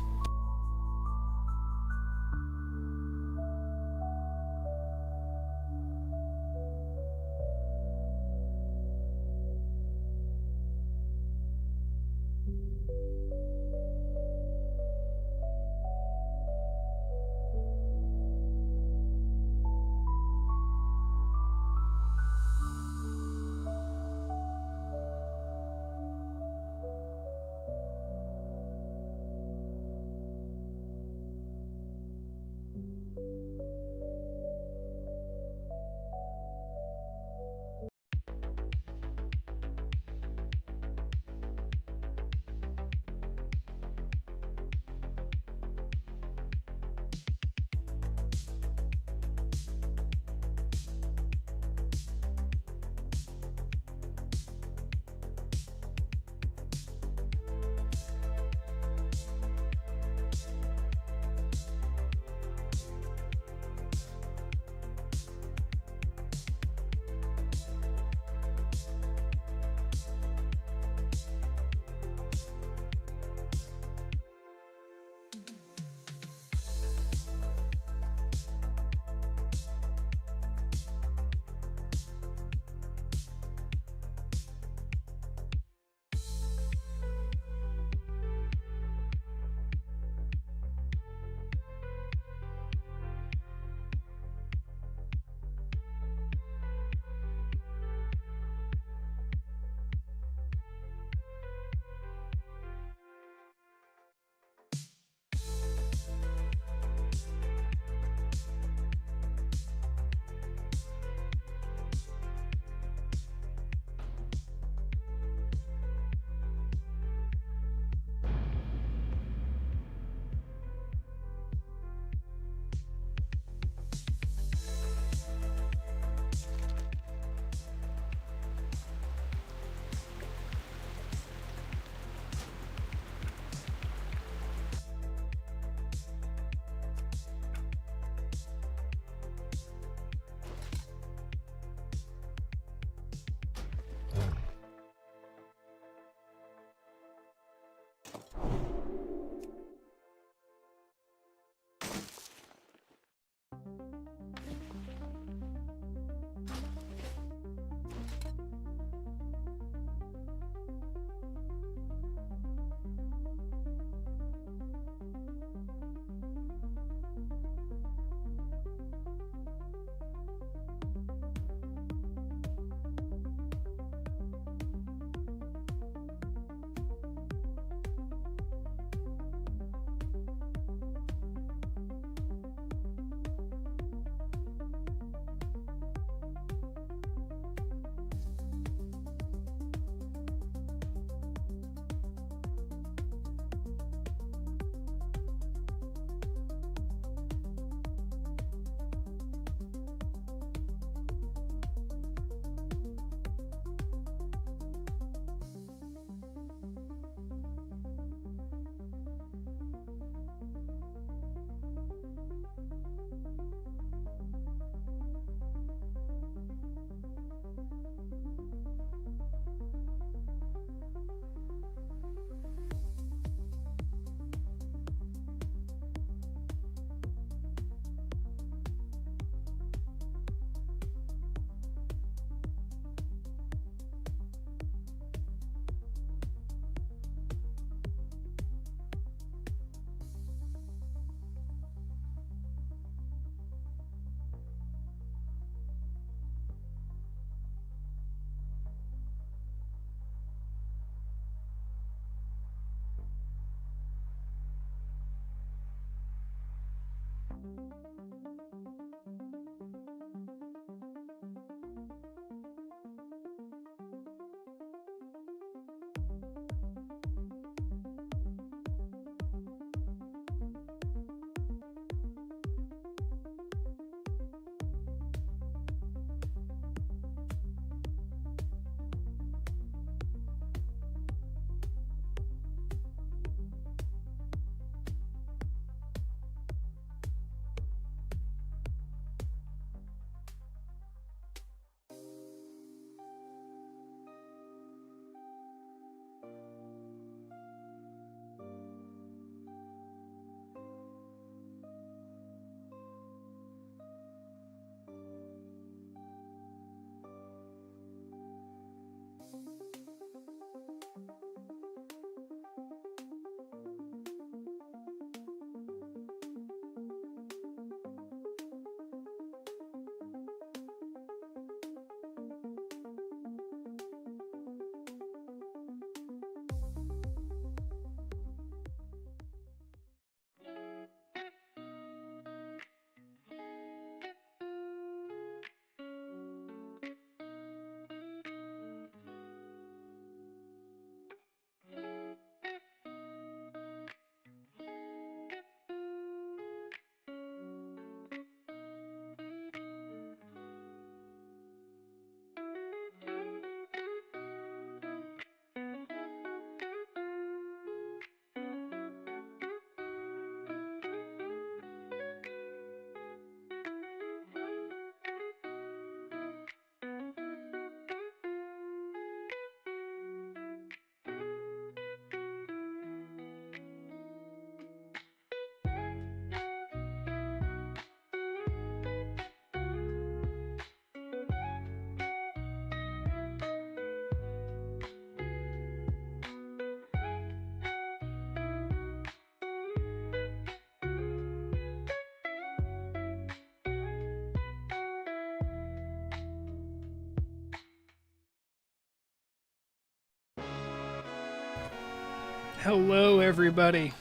Hello, everybody.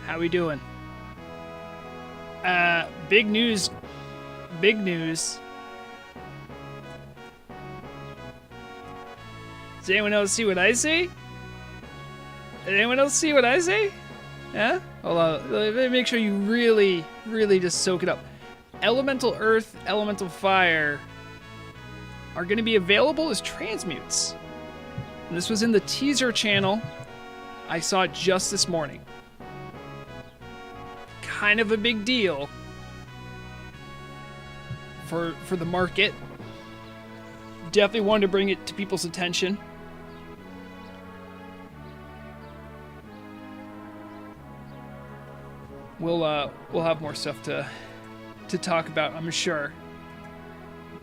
How we doing? Big news. Big news. Does anyone else see what I see? Did anyone else see what I see? Yeah? Hold on. Let me make sure you really, really just soak it up. Elemental Earth, Elemental Fire are going to be available as transmutes. And this was in the teaser channel. I saw it just this morning. Kind of a big deal for the market. Definitely wanted to bring it to people's attention. We'll have more stuff to talk about, I'm sure.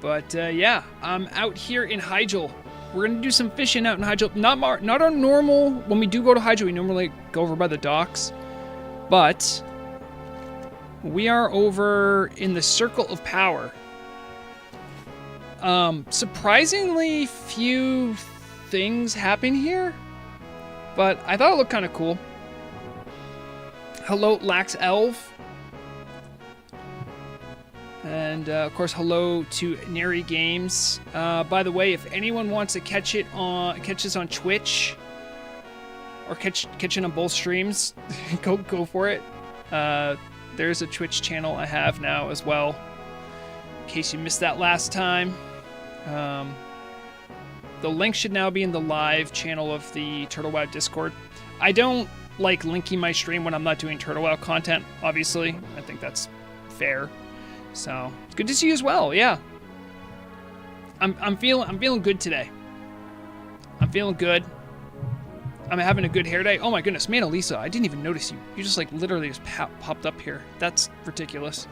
But yeah, I'm out here in Hyjal. We're gonna do some fishing out in Hyjal. Not our normal. When we do go to Hyjal, we normally go over by the docks, but we are over in the Circle of Power. Surprisingly few things happen here, but I thought it looked kind of cool. Hello, Lax Elf. And, of course, hello to Neri Games. By the way, if anyone wants to catch this on Twitch, or catch it on both streams, go for it. There's a Twitch channel I have now as well, in case you missed that last time. The link should now be in the live channel of the Turtle WoW Discord. I don't like linking my stream when I'm not doing Turtle WoW content, obviously. I think that's fair. So, it's good to see you as well, yeah. I'm feeling good today. I'm feeling good. I'm having a good hair day. Oh my goodness, Mona Lisa, I didn't even notice you. You just like literally just popped up here. That's ridiculous.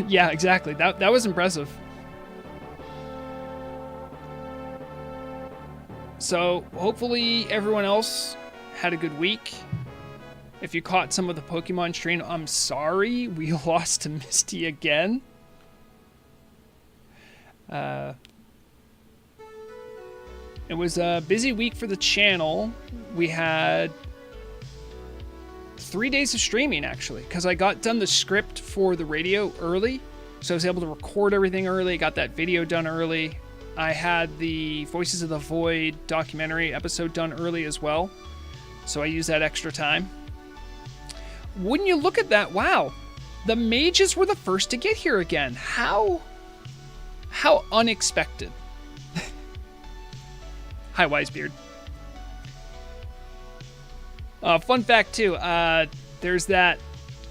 Yeah, exactly. That was impressive. So, hopefully everyone else had a good week. If you caught some of the Pokemon stream, I'm sorry. We lost to Misty again. It was a busy week for the channel. We had 3 days of streaming, actually, because I got done the script for the radio early. So I was able to record everything early, got that video done early. I had the Voices of the Void documentary episode done early as well. So I used that extra time. Wouldn't you look at that? Wow. The mages were the first to get here again. How unexpected. Hi, Wisebeard. Fun fact, too. There's that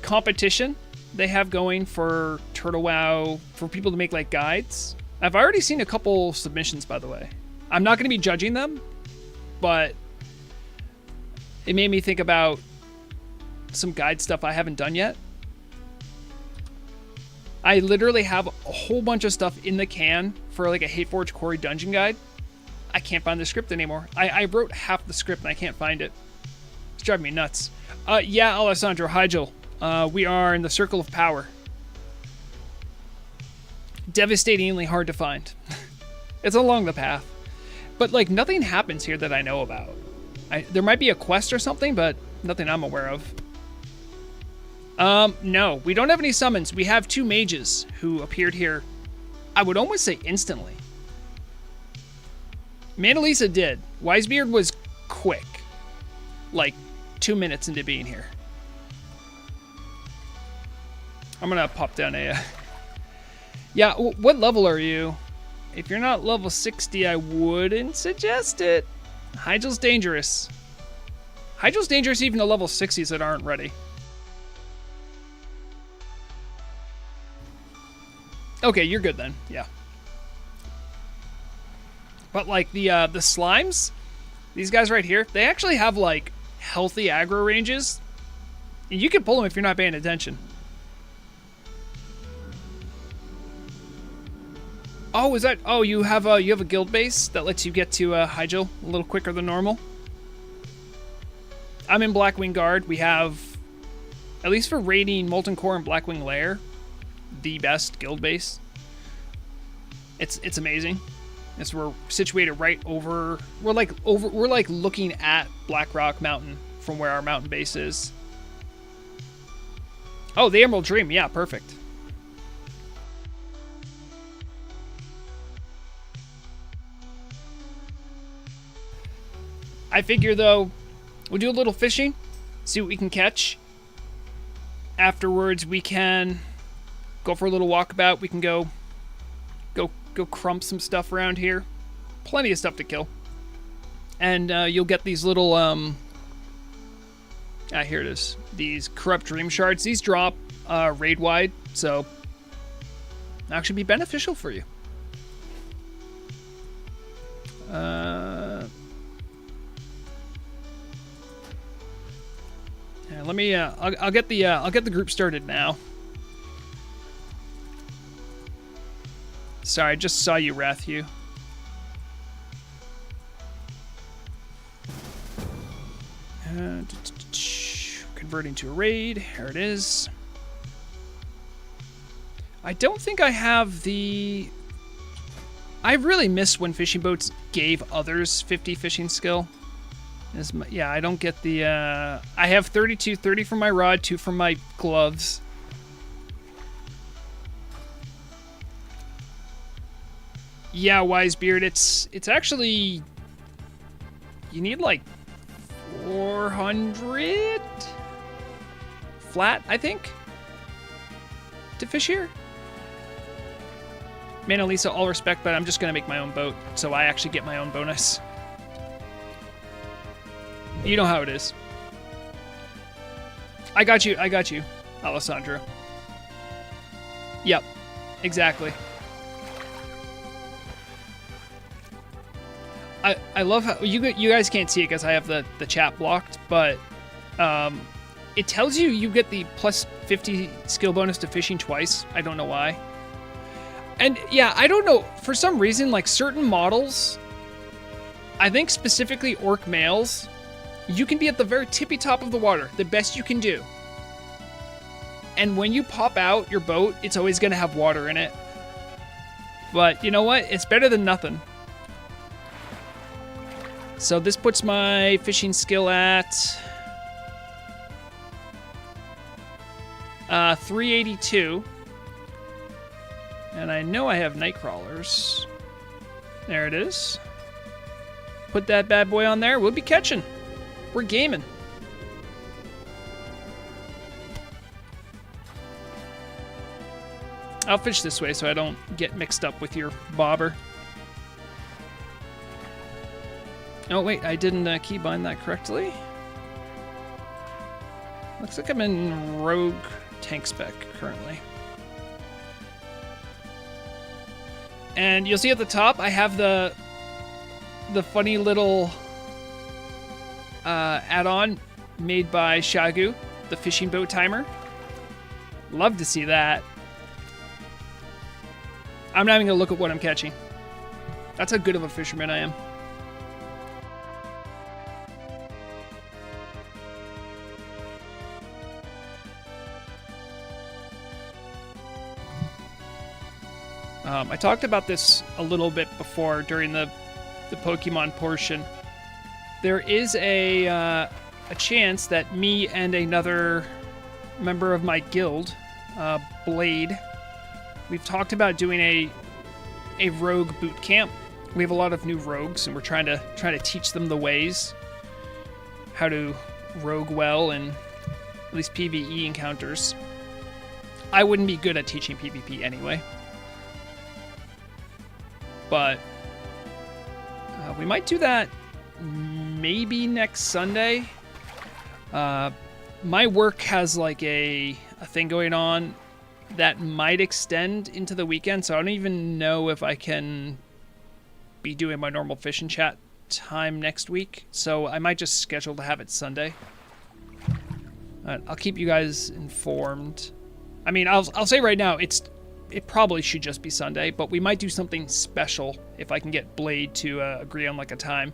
competition they have going for Turtle WoW for people to make, like, guides. I've already seen a couple submissions, by the way. I'm not going to be judging them, but it made me think about some guide stuff I haven't done yet. I literally have a whole bunch of stuff in the can for like a Hateforge Quarry dungeon guide. I can't find the script anymore. I wrote half the script and I can't find it. It's driving me nuts. Yeah, Alessandro, Hyjal. We are in the Circle of Power. Devastatingly hard to find. It's along the path. But like nothing happens here that I know about. There might be a quest or something, but nothing I'm aware of. No, we don't have any summons. We have 2 mages who appeared here, I would almost say instantly. Mona Lisa did. Wisebeard was quick. Like 2 minutes into being here. I'm gonna pop down a... Yeah, what level are you? If you're not level 60, I wouldn't suggest it. Hyjal's dangerous. Hyjal's dangerous even to level 60s that aren't ready. Okay, you're good then. Yeah. But like the slimes, these guys right here, they actually have like healthy aggro ranges. You can pull them if you're not paying attention. Oh, is that? Oh, you have a guild base that lets you get to Hyjal a little quicker than normal. I'm in Blackwing Guard. We have, at least for raiding Molten Core and Blackwing Lair, the best guild base. It's amazing. As we're situated right over, we're like looking at Black Rock Mountain from where our mountain base is. Oh, the Emerald Dream. Yeah, perfect. I figure, though, we'll do a little fishing, see what we can catch. Afterwards, we can go for a little walkabout. We can go crump some stuff around here. Plenty of stuff to kill. And you'll get these little, here it is. These Corrupt Dream Shards. These drop raid-wide, so actually be beneficial for you. Yeah, let me. I'll get the group started now. Sorry, I just saw you, Rathu. Converting to a raid. Here it is. I don't think I have the... I really miss when fishing boats gave others 50 fishing skill. Yeah, I don't get the... I have 32, 30 from my rod, 2 from my gloves. Yeah, Wisebeard, it's actually... You need like 400 flat, I think, to fish here. Man, Elisa, all respect, but I'm just gonna make my own boat, so I actually get my own bonus. You know how it is. I got you, Alessandro. Yep, exactly. I love how you guys can't see it because I have the chat blocked, but it tells you get the plus 50 skill bonus to fishing twice. I don't know why. And yeah, I don't know, for some reason, like certain models, I think specifically orc males, you can be at the very tippy top of the water, the best you can do. And when you pop out your boat, it's always going to have water in it. But you know what? It's better than nothing. So this puts my fishing skill at 382. And I know I have night crawlers. There it is. Put that bad boy on there. We'll be catching. We're gaming. I'll fish this way so I don't get mixed up with your bobber. Oh, wait, I didn't keybind that correctly. Looks like I'm in Rogue Tank Spec currently. And you'll see at the top, I have the funny little add-on made by Shagu, the fishing boat timer. Love to see that. I'm not even gonna look at what I'm catching. That's how good of a fisherman I am. I talked about this a little bit before during the Pokemon portion. There is a chance that me and another member of my guild, Blade, we've talked about doing a rogue boot camp. We have a lot of new rogues, and we're trying to teach them the ways, how to rogue well in at least PvE encounters. I wouldn't be good at teaching PvP anyway. But we might do that maybe next Sunday. My work has like a thing going on that might extend into the weekend, so I don't even know if I can be doing my normal fish and chat time next week. So I might just schedule to have it Sunday. I'll keep you guys informed. I mean, I'll say right now, it probably should just be Sunday, but we might do something special if I can get Blade to agree on like a time.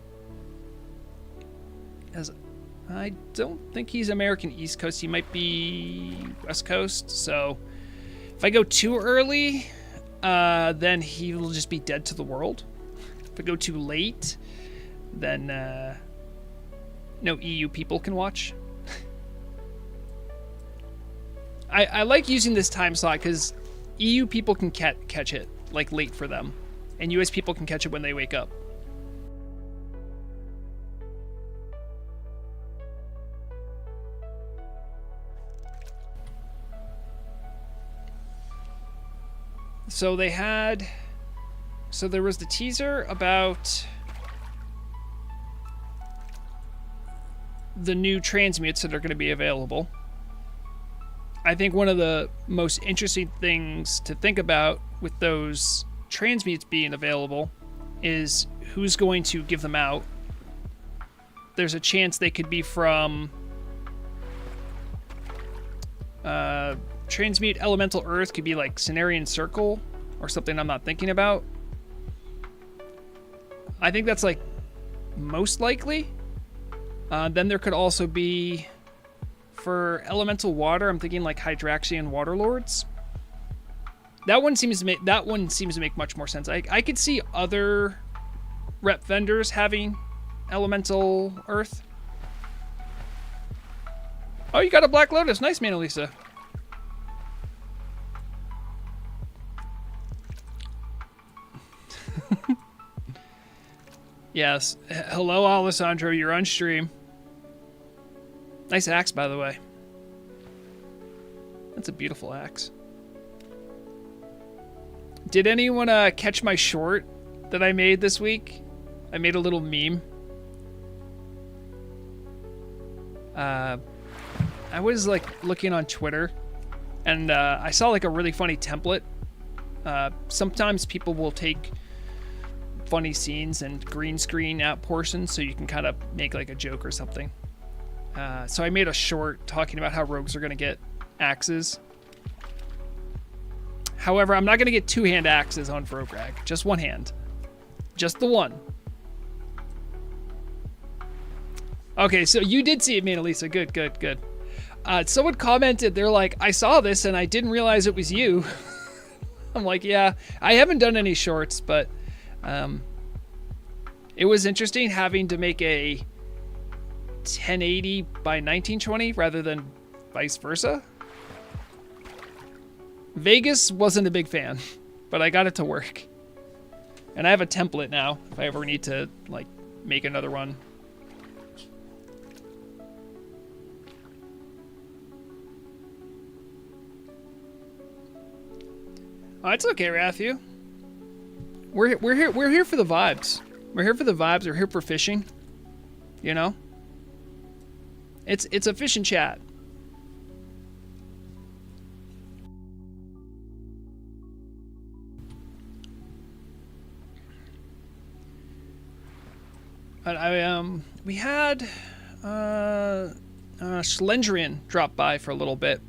As I don't think he's American East Coast, he might be West Coast, so if I go too early, then he will just be dead to the world. If I go too late, then no EU people can watch. I like using this time slot because EU people can catch it like late for them, and US people can catch it when they wake up. So there was the teaser about the new transmutes that are going to be available. I think one of the most interesting things to think about with those transmutes being available is who's going to give them out. There's a chance they could be from transmute elemental earth, could be like Cenarian Circle or something I'm not thinking about. I think that's like most likely. Then there could also be for elemental water, I'm thinking like Hydraxian Waterlords. That one seems to make much more sense. I could see other rep vendors having elemental earth. Oh, you got a Black Lotus. Nice, Manalisa. Yes. Hello, Alessandro. You're on stream. Nice axe, by the way. That's a beautiful axe. Did anyone catch my short that I made this week? I made a little meme. I was like looking on Twitter, and I saw like a really funny template. Sometimes people will take funny scenes and green screen out portions so you can kind of make like a joke or something. So I made a short talking about how rogues are going to get axes. However, I'm not going to get two-hand axes on Vrograg. Just one hand. Just the one. Okay, so you did see it, Manalisa. Good, good, good. Someone commented, they're like, I saw this and I didn't realize it was you. I'm like, yeah, I haven't done any shorts, but it was interesting having to make a 1080 by 1920 rather than vice versa. Vegas wasn't a big fan, but I got it to work. And I have a template now if I ever need to like make another one. Oh, it's okay, Rathu. We're here for the vibes. We're here for the vibes. We're here for fishing. You know? It's a fishing chat. We had Schlendrian drop by for a little bit.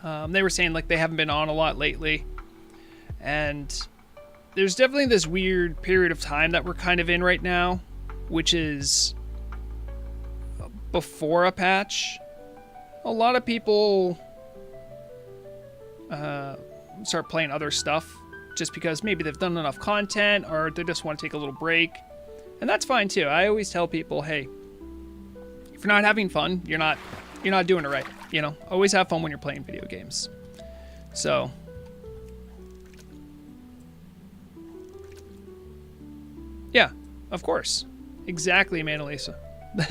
They were saying like they haven't been on a lot lately, and there's definitely this weird period of time that we're kind of in right now, which is before a patch. A lot of people start playing other stuff just because maybe they've done enough content or they just want to take a little break. And that's fine too. I always tell people, hey, if you're not having fun, you're not doing it right. You know, always have fun when you're playing video games. So, yeah, of course. Exactly, Manalisa.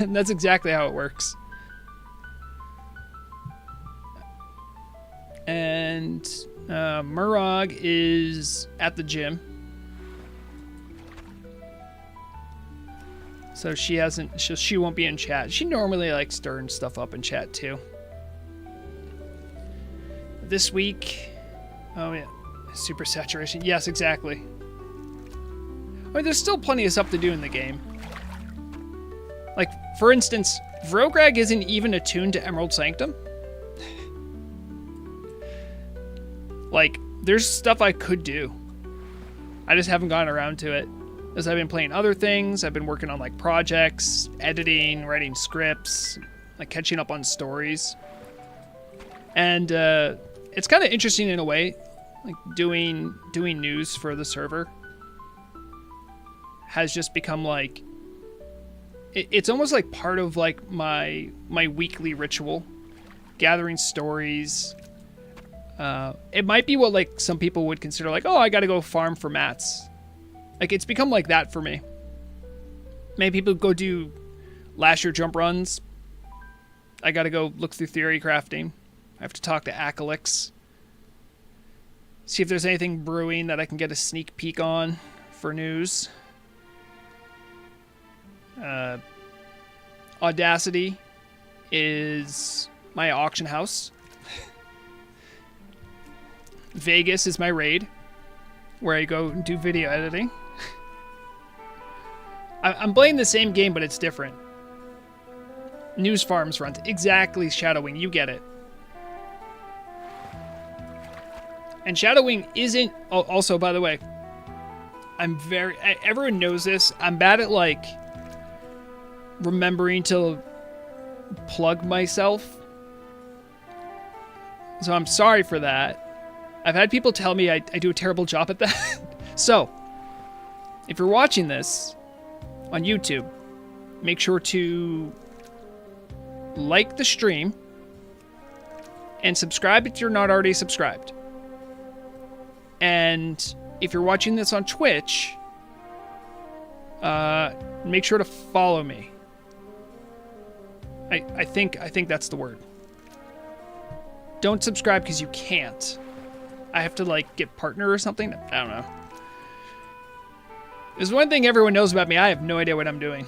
That's exactly how it works. And Murag is at the gym. So she won't be in chat. She normally likes stirring stuff up in chat too. This week, oh yeah, super saturation. Yes, exactly. I mean, there's still plenty of stuff to do in the game. Like, for instance, Vrograg isn't even attuned to Emerald Sanctum. Like, there's stuff I could do. I just haven't gotten around to it. As I've been playing other things, I've been working on like projects, editing, writing scripts, like catching up on stories. And it's kind of interesting in a way, like doing news for the server. has just become like it's almost like part of like my weekly ritual, gathering stories. It might be what like some people would consider like, oh, I gotta go farm for mats. Like it's become like that for me. Many people go do last year jump runs. I gotta go look through theory crafting. I have to talk to Acalix. See if there's anything brewing that I can get a sneak peek on for news. Audacity is my auction house. Vegas is my raid, where I go and do video editing. I'm playing the same game, but it's different. News farms runs. Exactly, Shadowwing. You get it. And Shadowwing isn't... Oh, also, by the way, I'm very... Everyone knows this. I'm bad at, like, remembering to plug myself. So I'm sorry for that. I've had people tell me I do a terrible job at that. So, if you're watching this on YouTube, make sure to like the stream and subscribe if you're not already subscribed. And if you're watching this on Twitch, make sure to follow me. I think that's the word. Don't subscribe because you can't. I have to like get partner or something. I don't know. There's one thing everyone knows about me. I have no idea what I'm doing.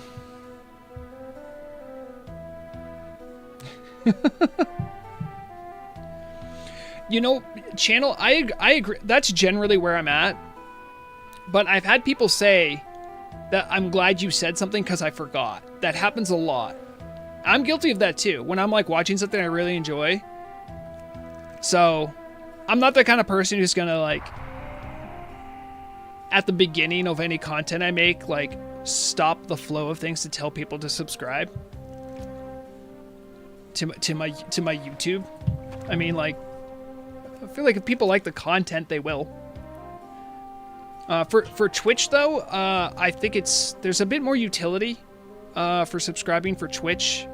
You know, channel, I agree. That's generally where I'm at. But I've had people say that I'm glad you said something because I forgot. That happens a lot. I'm guilty of that too. When I'm like watching something I really enjoy. So, I'm not the kind of person who's gonna like, at the beginning of any content I make, like stop the flow of things to tell people to subscribe to my YouTube. I mean, like, I feel like if people like the content, they will. For Twitch though, I think there's a bit more utility for subscribing for Twitch.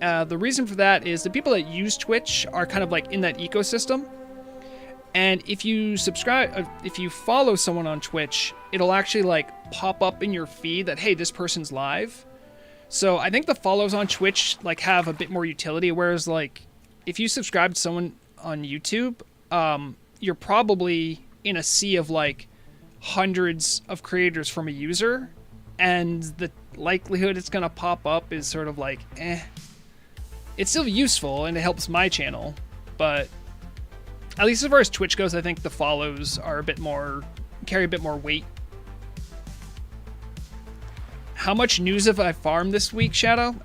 The reason for that is the people that use Twitch are kind of like in that ecosystem. And if you subscribe, if you follow someone on Twitch, it'll actually like pop up in your feed that, hey, this person's live. So I think the follows on Twitch like have a bit more utility. Whereas like if you subscribe to someone on YouTube, you're probably in a sea of like hundreds of creators from a user. And the likelihood it's going to pop up is sort of like, eh. It's still useful and it helps my channel, but at least as far as Twitch goes, I think the follows are a bit more, carry a bit more weight. How much news have I farmed this week, Shadow?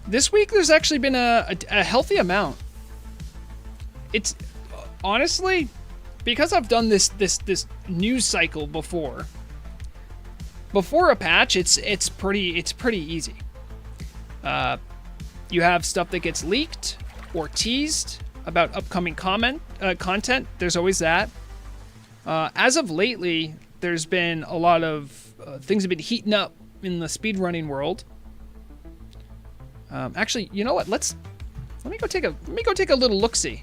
This week there's actually been a healthy amount. It's honestly because I've done this news cycle before. Before a patch, it's pretty easy. You have stuff that gets leaked or teased about upcoming content. There's always that. As of lately, there's been a lot of things have been heating up in the speedrunning world. Actually, you know what? Let me go take a little look-see.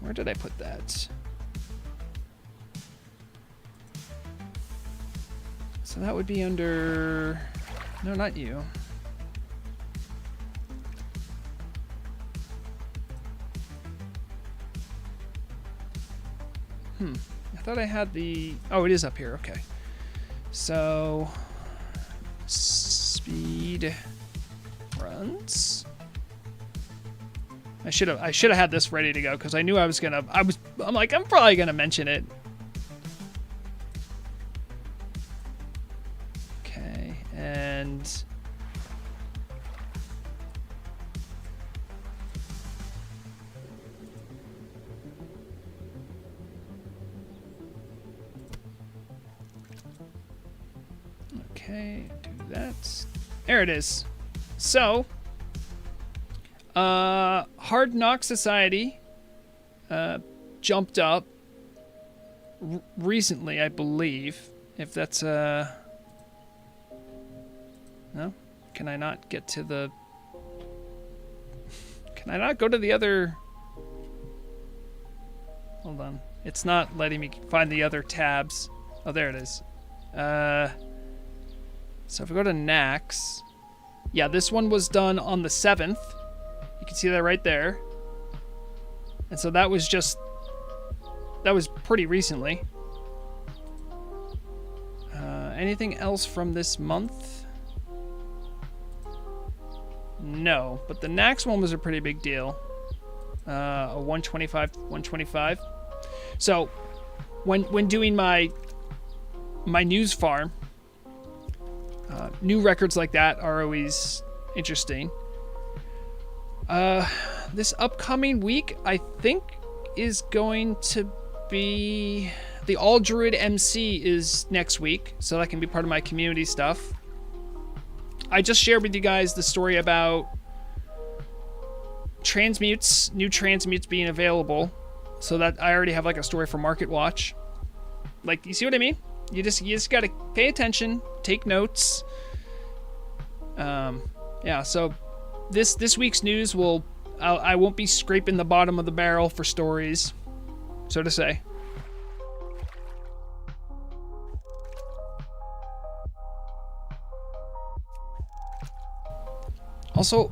Where did I put that? So that would be under... No, not you. I thought I had the... Oh, it is up here. Okay. So... Speed... runs... I should have had this ready to go because I knew I was gonna... I'm like, I'm probably gonna mention it. Okay, and... Okay, do that. There it is. So, Hard Knock Society jumped up recently, I believe. If that's no, can I not get to the? Can I not go to the other? Hold on, it's not letting me find the other tabs. Oh, there it is. So if we go to Nax, yeah, this one was done on the 7th. You can see that right there. And so that was pretty recently. Anything else from this month? No, but the Nax one was a pretty big deal. A 125. So when doing my news farm, new records like that are always interesting. This upcoming week, I think, is going to be the All Druid MC is next week, so that can be part of my community stuff. I just shared with you guys the story about transmutes, new transmutes being available, so that I already have like a story for Market Watch. Like, you see what I mean? You just gotta pay attention, take notes. Yeah, so this week's news I won't be scraping the bottom of the barrel for stories, so to say. Also,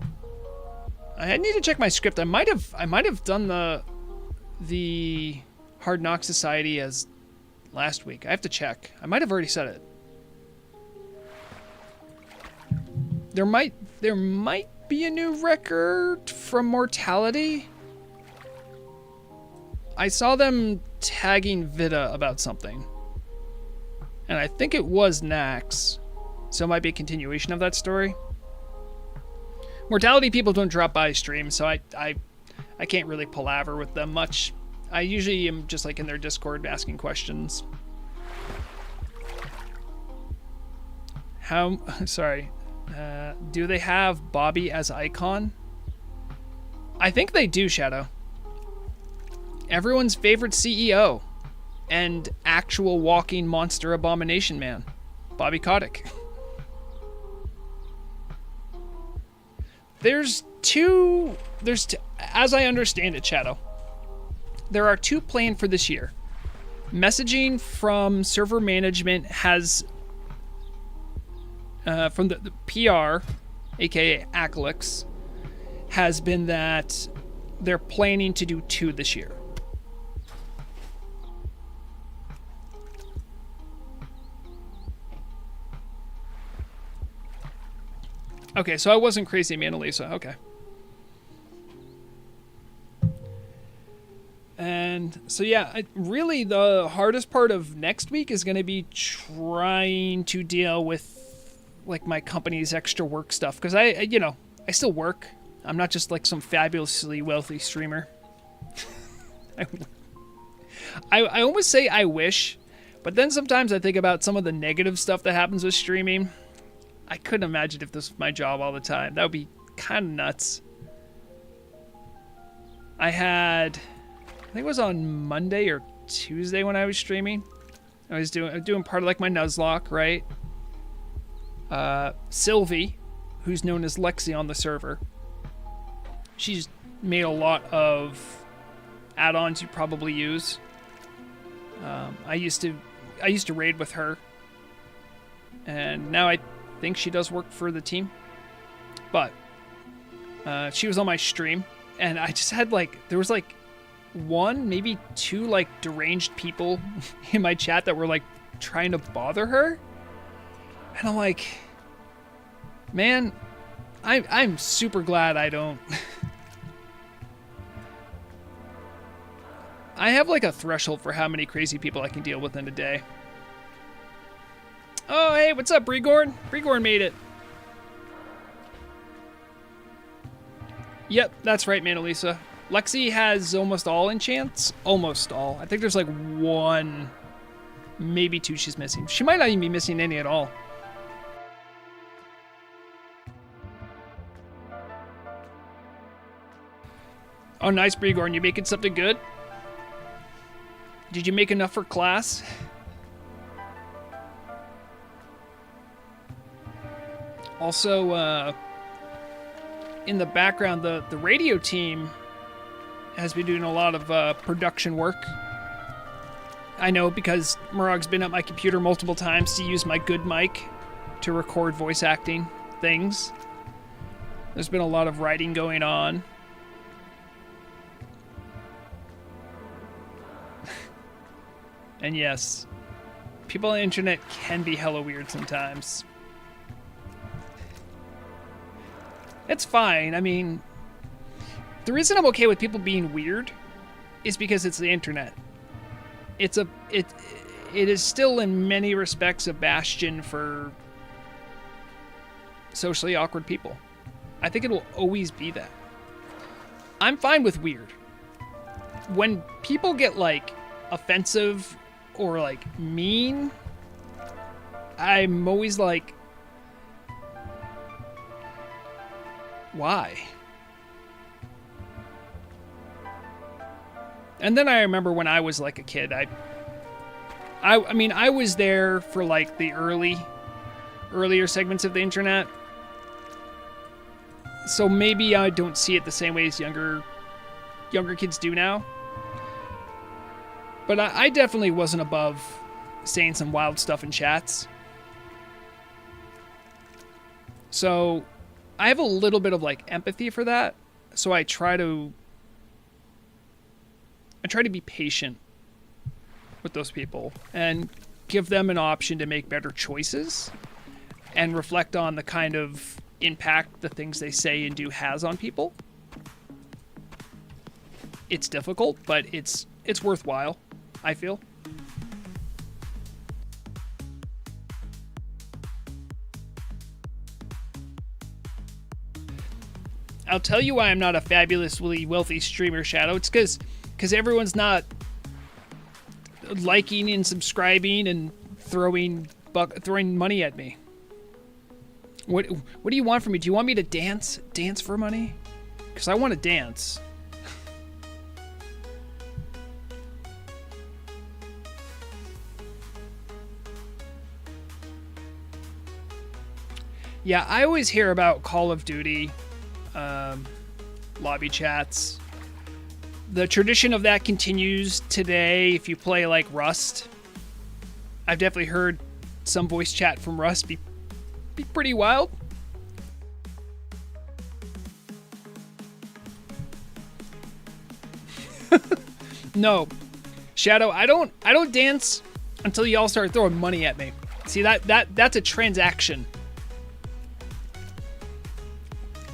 I need to check my script. I might have done the Hard Knock Society as last week. I have to check. I might have already said it. There might be a new record from Mortality. I saw them tagging Vita about something, and I think it was Nax, so it might be a continuation of that story. Mortality people don't drop by stream, so I can't really palaver with them much. I usually am just like in their Discord asking questions. Sorry. Do they have Bobby as icon? I think they do, Shadow. Everyone's favorite CEO and actual walking monster abomination man, Bobby Kotick. There's two, as I understand it, Shadow, there are two planned for this year. Messaging from server management has, from the PR, aka Aclix, has been that they're planning to do 2 this year. Okay, so I wasn't crazy, Manalisa. Okay. And so, yeah, really the hardest part of next week is going to be trying to deal with, like, my company's extra work stuff. Because I still work. I'm not just, like, some fabulously wealthy streamer. I almost say I wish, but then sometimes I think about some of the negative stuff that happens with streaming. I couldn't imagine if this was my job all the time. That would be kind of nuts. I think it was on Monday or Tuesday when I was streaming. I was doing part of like my Nuzlocke, right? Sylvie, who's known as Lexi on the server, she's made a lot of add-ons you probably use. I used to raid with her, and now I think she does work for the team. But she was on my stream, and I just had there was one, maybe 2 deranged people in my chat that were trying to bother her, and I'm like, man, I'm super glad I don't. I have a threshold for how many crazy people I can deal with in a day. Oh, hey, what's up, Brigorn? Brigorn made it. Yep, that's right, Manalisa. Lexi has almost all enchants. Almost all. I think there's 1, maybe 2 she's missing. She might not even be missing any at all. Oh, nice, Brigorn. You making something good? Did you make enough for class? Also, in the background, the radio team has been doing a lot of production work. I know because Murog's been at my computer multiple times to use my good mic to record voice acting things. There's been a lot of writing going on. And yes, people on the internet can be hella weird sometimes. It's fine. I mean, the reason I'm okay with people being weird is because it's the internet. It is still in many respects a bastion for socially awkward people. I think it will always be that. I'm fine with weird. When people get like offensive or like mean, I'm always like, why? And then I remember when I was like a kid, I mean, I was there for like the earlier segments of the internet. So maybe I don't see it the same way as younger kids do now. But I definitely wasn't above saying some wild stuff in chats. So I have a little bit of like empathy for that. So I try to be patient with those people and give them an option to make better choices and reflect on the kind of impact the things they say and do has on people. It's difficult, but it's worthwhile, I feel. I'll tell you why I'm not a fabulously wealthy streamer, Shadow. It's because everyone's not liking and subscribing and throwing money at me. What do you want from me? Do you want me to dance for money? Because I want to dance. Yeah, I always hear about Call of Duty lobby chats. The tradition of that continues today if you play like Rust. I've definitely heard some voice chat from Rust be pretty wild. No. Shadow, I don't dance until y'all start throwing money at me. See, that's a transaction.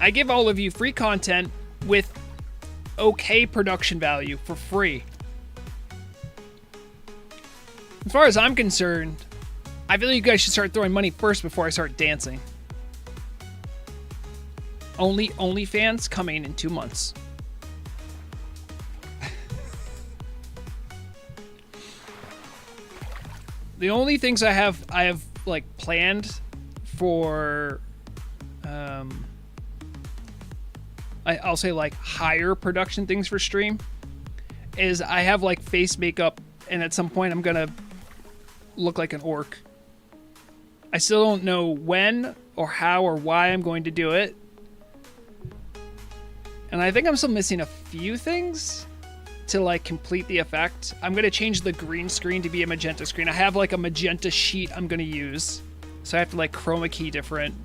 I give all of you free content with okay production value for free. As far as I'm concerned, I feel like you guys should start throwing money first before I start dancing. OnlyFans coming in 2 months. The only things I have like planned for I'll say like higher production things for stream is I have like face makeup, and at some point I'm gonna look like an orc. I still don't know when or how or why I'm going to do it. And I think I'm still missing a few things to like complete the effect. I'm going to change the green screen to be a magenta screen. I have like a magenta sheet I'm going to use. So I have to like chroma key different.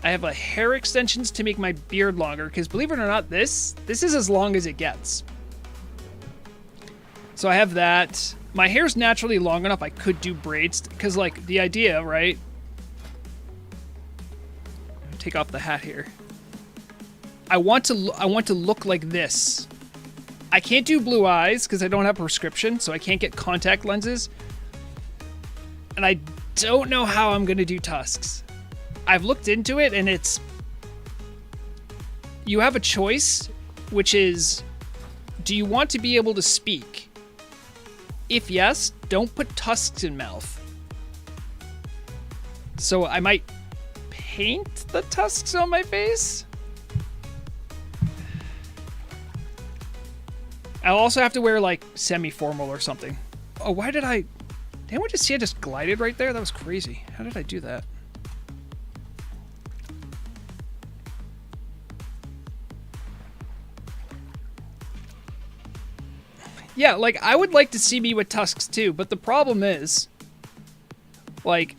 I have a hair extensions to make my beard longer, because believe it or not, this is as long as it gets. So I have that. My hair's naturally long enough I could do braids, because like the idea, right? Take off the hat here. I want to look like this. I can't do blue eyes because I don't have a prescription, so I can't get contact lenses. And I don't know how I'm going to do tusks. I've looked into it, and it's... You have a choice, which is, do you want to be able to speak? If yes, don't put tusks in mouth. So I might paint the tusks on my face? I'll also have to wear like semi-formal or something. Oh, why did I... Did anyone just see I just glided right there? That was crazy. How did I do that? Yeah, like, I would like to see me with tusks too, but the problem is, like,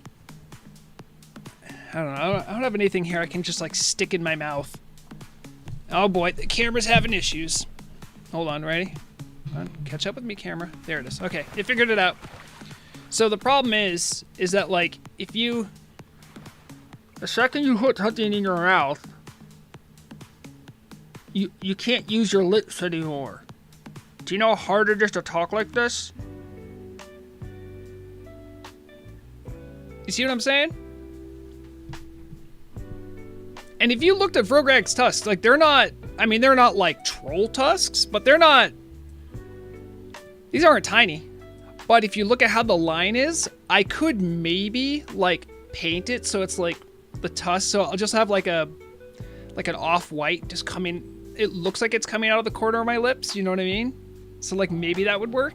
I don't know, I don't have anything here I can just, like, stick in my mouth. Oh boy, the camera's having issues. Hold on, ready? Hold on, catch up with me, camera. There it is. Okay, it figured it out. So the problem is that, like, if you... The second you put something in your mouth, you can't use your lips anymore. Do you know how hard it is to talk like this? You see what I'm saying? And if you looked at Vrograg's tusks, like, they're not... I mean, they're not, like, troll tusks, but they're not... These aren't tiny. But if you look at how the line is, I could maybe, like, paint it so it's, like, the tusk. So I'll just have, like, an off-white just coming... It looks like it's coming out of the corner of my lips, you know what I mean? So, like, maybe that would work.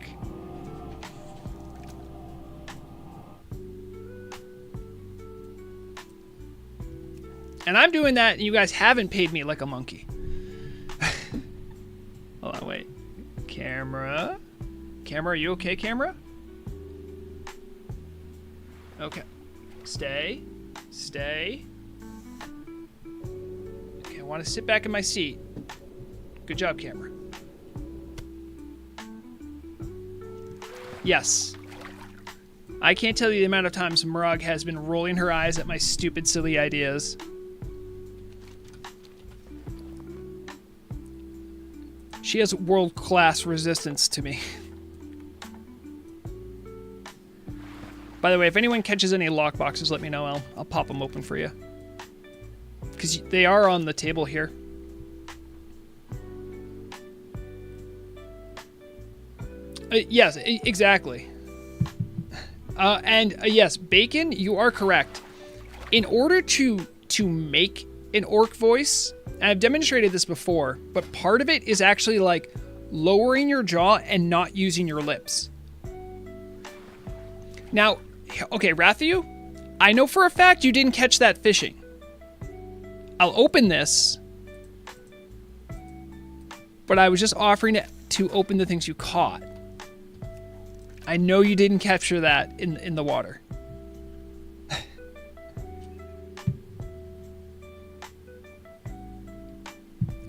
And I'm doing that, and you guys haven't paid me like a monkey. Hold on, wait. Camera? Camera, are you okay, camera? Okay. Stay. Stay. Okay, I want to sit back in my seat. Good job, camera. Yes. I can't tell you the amount of times Murag has been rolling her eyes at my stupid, silly ideas. She has world-class resistance to me. By the way, if anyone catches any lockboxes, let me know. I'll pop them open for you. Because they are on the table here. Yes, exactly. And yes, Bacon, you are correct. In order to make an orc voice, and I've demonstrated this before, but part of it is actually like lowering your jaw and not using your lips. Now, okay, Rathiu, I know for a fact you didn't catch that fishing. I'll open this, but I was just offering to open the things you caught. I know you didn't capture that in the water.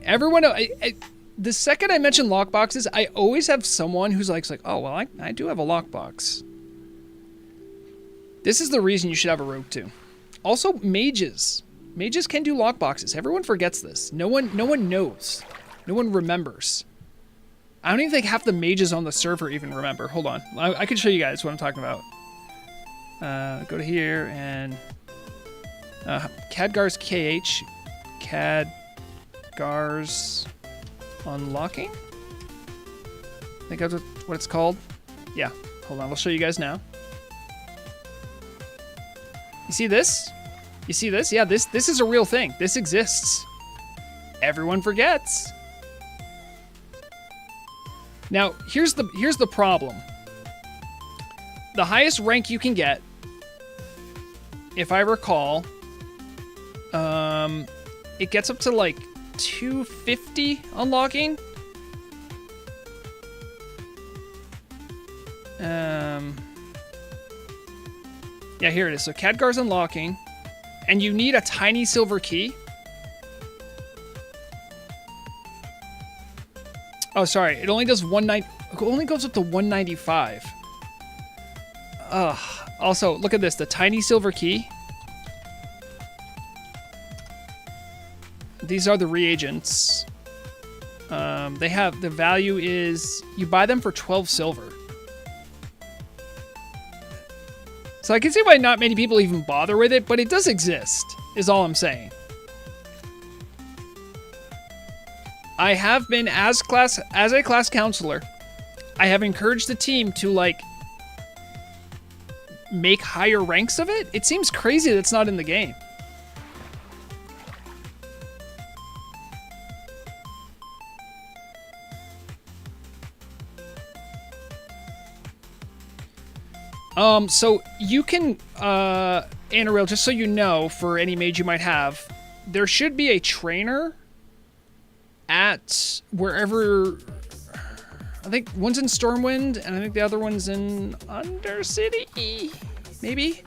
Everyone, the second I mention lockboxes, I always have someone who's like, oh, well, I do have a lockbox. This is the reason you should have a rogue too. Also, mages. Mages can do lockboxes. Everyone forgets this. No one knows. No one remembers. I don't even think half the mages on the server even remember. Hold on. I can show you guys what I'm talking about. Go to here and... Khadgar's KH. Khadgar's unlocking? I think that's what it's called. Yeah. Hold on. I'll show you guys now. You see this? You see this? Yeah, this is a real thing. This exists. Everyone forgets. Now, here's the problem. The highest rank you can get, if I recall, it gets up to like 250 unlocking. Yeah, here it is. So Khadgar's unlocking, and you need a tiny silver key. Oh, sorry. It only does it only goes up to 195. Ugh. Also, look at this. The tiny silver key. These are the reagents. They have... The value is... You buy them for 12 silver. So I can see why not many people even bother with it, but it does exist, is all I'm saying. I have been, as a class counselor, I have encouraged the team to, like, make higher ranks of it. It seems crazy that it's not in the game. So you can, Anaril, just so you know, for any mage you might have, there should be a trainer at wherever, I think one's in Stormwind, and I think the other one's in Undercity, maybe?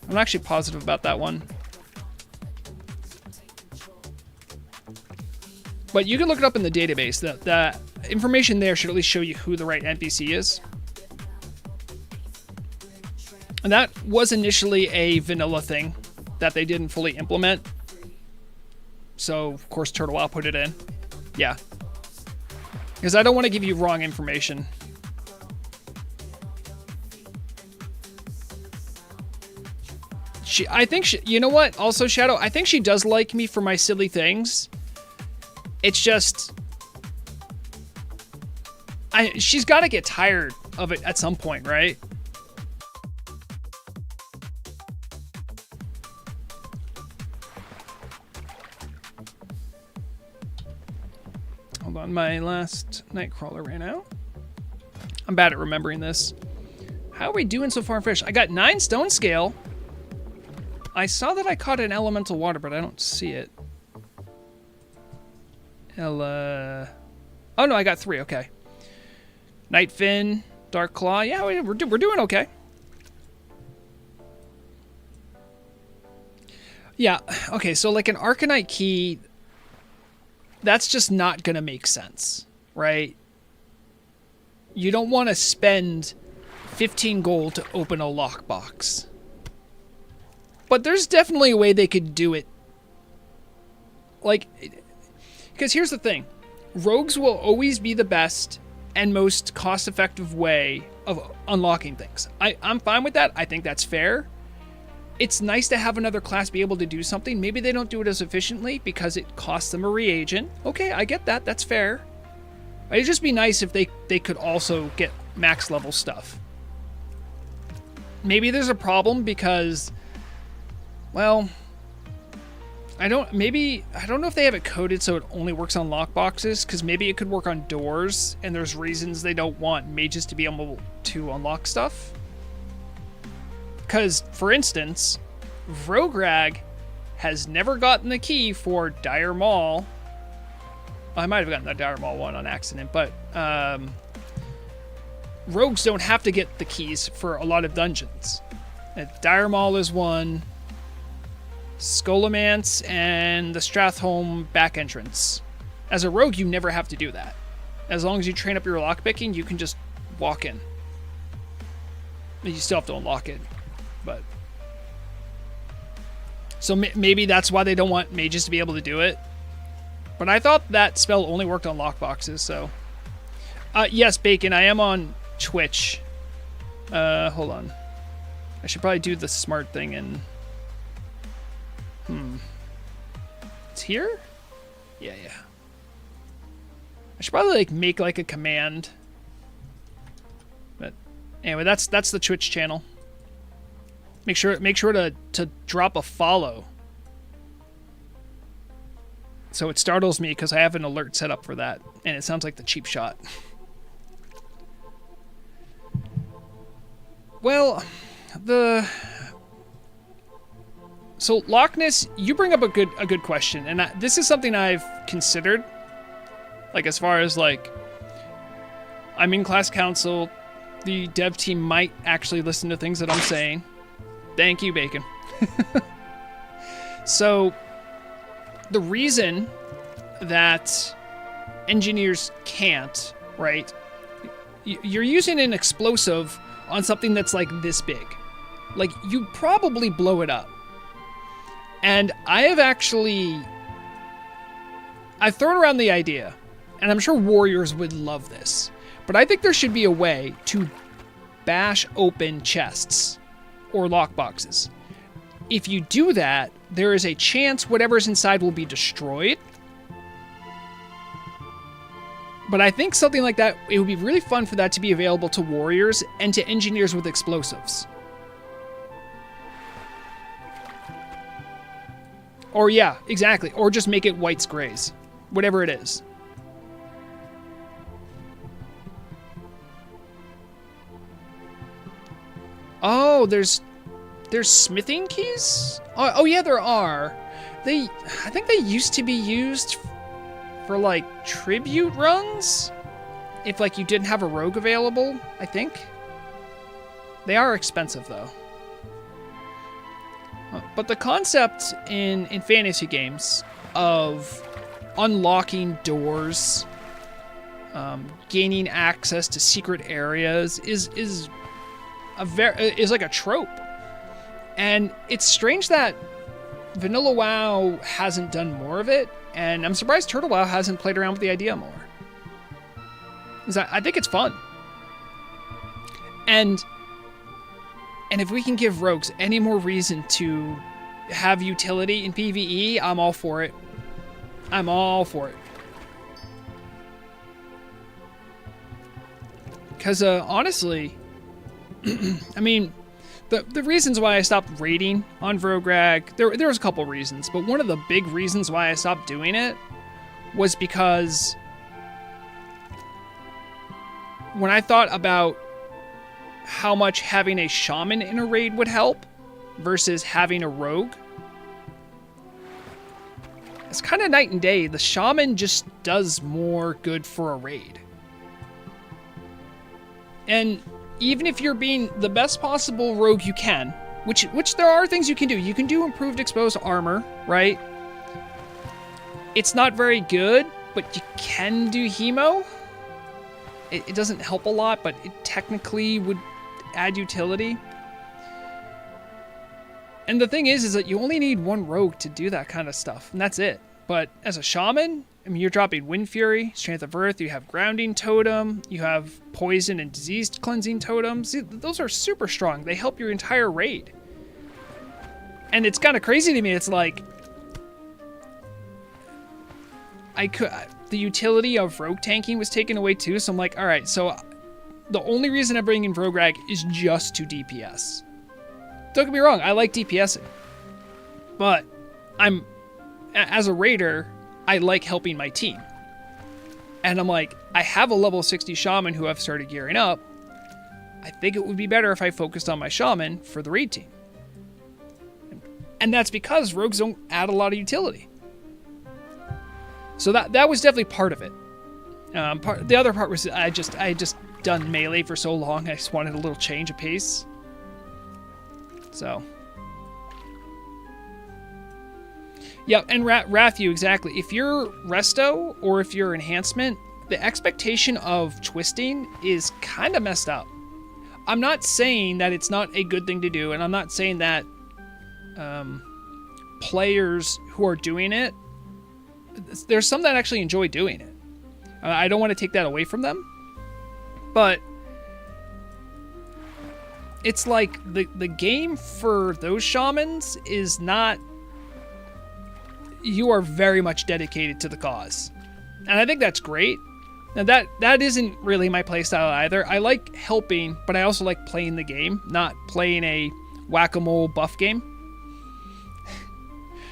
I'm not actually positive about that one. But you can look it up in the database. The information there should at least show you who the right NPC is. And that was initially a vanilla thing that they didn't fully implement. So, of course, TurtleOwl put it in. Yeah. Because I don't want to give you wrong information. I think you know what? Also, Shadow, I think she does like me for my silly things. It's just... she's got to get tired of it at some point, right? Hold on, my last Nightcrawler ran out. I'm bad at remembering this. How are we doing so far in fish? I got 9 stone scale. I saw that I caught an elemental water, but I don't see it. Oh no, I got 3. Okay. Nightfin, Dark Claw. Yeah, we're doing okay. Yeah. Okay. So like an Arcanite key, that's just not gonna make sense, right? You don't want to spend 15 gold to open a lockbox. But there's definitely a way they could do it. Like, because here's the thing. Rogues will always be the best and most cost-effective way of unlocking things. I'm fine with that. I think that's fair. It's nice to have another class be able to do something. Maybe they don't do it as efficiently because it costs them a reagent. Okay, I get that. That's fair. It'd just be nice if they could also get max level stuff. Maybe there's a problem because... Well, I don't know if they have it coded so it only works on lockboxes, because maybe it could work on doors, and there's reasons they don't want mages to be able to unlock stuff. Because, for instance, Vrograg has never gotten the key for Dire Maul. I might have gotten the Dire Maul one on accident, but rogues don't have to get the keys for a lot of dungeons. Dire Maul is one. Scholomance and the Strathholm back entrance. As a rogue, you never have to do that. As long as you train up your lockpicking, you can just walk in. You still have to unlock it, but... So maybe that's why they don't want mages to be able to do it. But I thought that spell only worked on lockboxes, so... yes, Bacon, I am on Twitch. Hold on. I should probably do the smart thing and... It's here? Yeah. I should probably like make like a command. But anyway, that's the Twitch channel. Make sure to drop a follow. So it startles me because I have an alert set up for that, and it sounds like the cheap shot. Well, So Loch Ness, you bring up a good question, and this is something I've considered. Like as far as like, I'm in class council, the dev team might actually listen to things that I'm saying. Thank you, Bacon. So the reason that engineers can't, right? You're using an explosive on something that's like this big. Like you'd probably blow it up. And I've thrown around the idea, and I'm sure warriors would love this, but I think there should be a way to bash open chests or lockboxes. If you do that, there is a chance whatever's inside will be destroyed. But I think something like that, it would be really fun for that to be available to warriors and to engineers with explosives. Or yeah, exactly. Or just make it whites grays. Whatever it is. Oh, there's smithing keys? Oh yeah, there are. I think they used to be used for like tribute runs. If like you didn't have a rogue available, I think. They are expensive though. But the concept in fantasy games of unlocking doors, gaining access to secret areas is like a trope. And it's strange that Vanilla WoW hasn't done more of it, and I'm surprised Turtle WoW hasn't played around with the idea more. Because I think it's fun. And if we can give rogues any more reason to have utility in PvE, I'm all for it. I'm all for it. Because honestly, I mean, the reasons why I stopped raiding on Vrograg, there was a couple reasons, but one of the big reasons why I stopped doing it was because when I thought about how much having a shaman in a raid would help versus having a rogue, it's kind of night and day. The shaman just does more good for a raid. And even if you're being the best possible rogue you can, which there are things you can do. You can do improved exposed armor, right? It's not very good, but you can do hemo. It doesn't help a lot, but it technically would add utility. And the thing is that you only need one rogue to do that kind of stuff, and that's it. But as a shaman, I mean, you're dropping Wind Fury, Strength of Earth, you have Grounding Totem, you have Poison and Disease Cleansing Totems. Those are super strong. They help your entire raid. And it's kind of crazy to me. It's like, the utility of rogue tanking was taken away too, so I'm like, all right, so the only reason I'm bringing Vrograg is just to DPS. Don't get me wrong, I like DPSing. But as a raider, I like helping my team. And I'm like, I have a level 60 shaman who I've started gearing up. I think it would be better if I focused on my shaman for the raid team. And that's because rogues don't add a lot of utility. So that was definitely part of it. The other part was I had just done melee for so long, I just wanted a little change of pace. So. Yeah, and Rathu, exactly. If you're Resto or if you're Enhancement, the expectation of twisting is kind of messed up. I'm not saying that it's not a good thing to do, and I'm not saying that players who are doing it, there's some that actually enjoy doing it. I don't want to take that away from them, but it's like the game for those shamans is not. You are very much dedicated to the cause, and I think that's great. Now that isn't really my playstyle either. I like helping, but I also like playing the game, not playing a whack-a-mole buff game.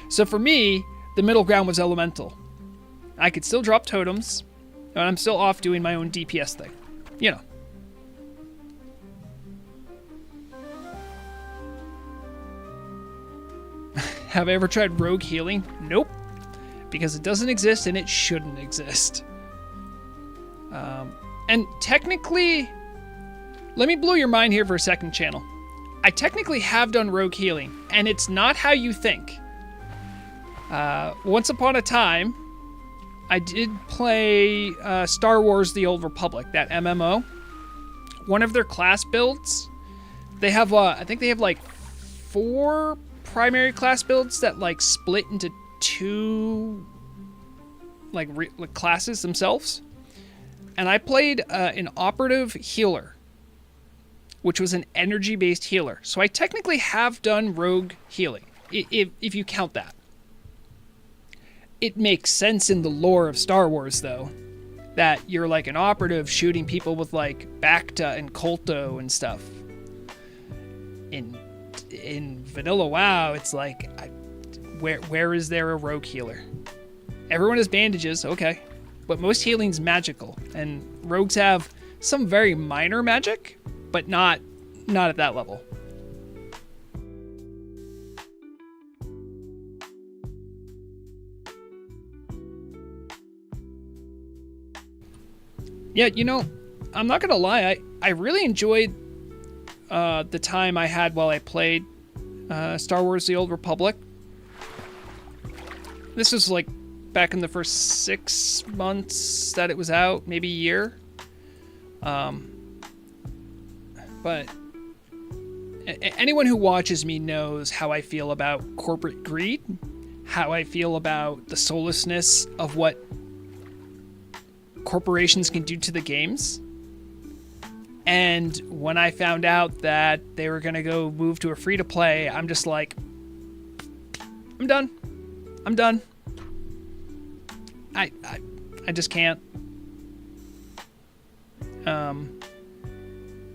So for me, the middle ground was elemental. I could still drop totems, and I'm still off doing my own DPS thing. You know. Have I ever tried rogue healing? Nope. Because it doesn't exist and it shouldn't exist. And technically, let me blow your mind here for a second, channel. I technically have done rogue healing, and it's not how you think. Once upon a time, I did play Star Wars The Old Republic, that MMO. One of their class builds, they have, I think they have like 4 primary class builds that like split into 2 like classes themselves. And I played an operative healer, which was an energy-based healer. So I technically have done rogue healing, if you count that. It makes sense in the lore of Star Wars, though, that you're like an operative shooting people with like Bacta and Kolto and stuff. In Vanilla WoW, it's like, where is there a rogue healer? Everyone has bandages, okay, but most healing's magical, and rogues have some very minor magic, but not at that level. Yeah, you know, I'm not gonna lie. I really enjoyed the time I had while I played Star Wars: The Old Republic. This was like back in the first 6 months that it was out, maybe a year. But anyone who watches me knows how I feel about corporate greed, how I feel about the soullessness of what corporations can do to the games. And when I found out that they were going to go move to a free-to-play, I'm just like, I'm done. I'm done. I just can't.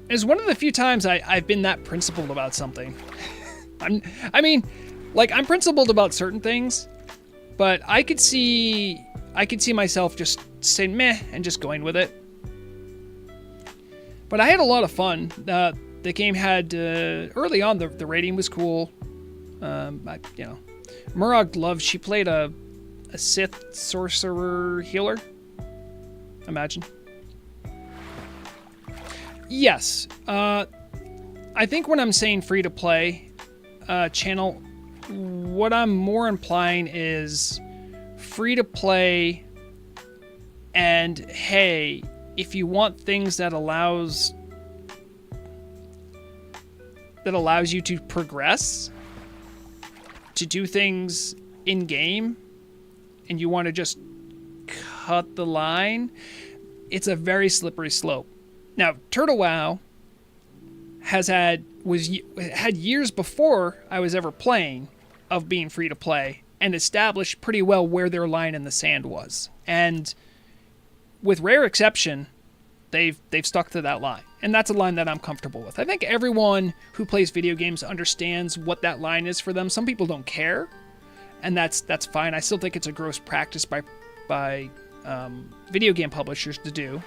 It's one of the few times I've been that principled about something. I'm principled about certain things, but I could see myself just saying meh and just going with it. But I had a lot of fun. The game had early on the rating was cool. Murad loved. She played a Sith sorcerer healer. Imagine. Yes. I think when I'm saying free to play channel, what I'm more implying is free to play. And hey, if you want things that allows you to progress, to do things in game, and you want to just cut the line, it's a very slippery slope. Now, Turtle WoW had years before I was ever playing of being free to play and established pretty well where their line in the sand was. And with rare exception, they've stuck to that line. And that's a line that I'm comfortable with. I think everyone who plays video games understands what that line is for them. Some people don't care, and that's fine. I still think it's a gross practice by video game publishers to do.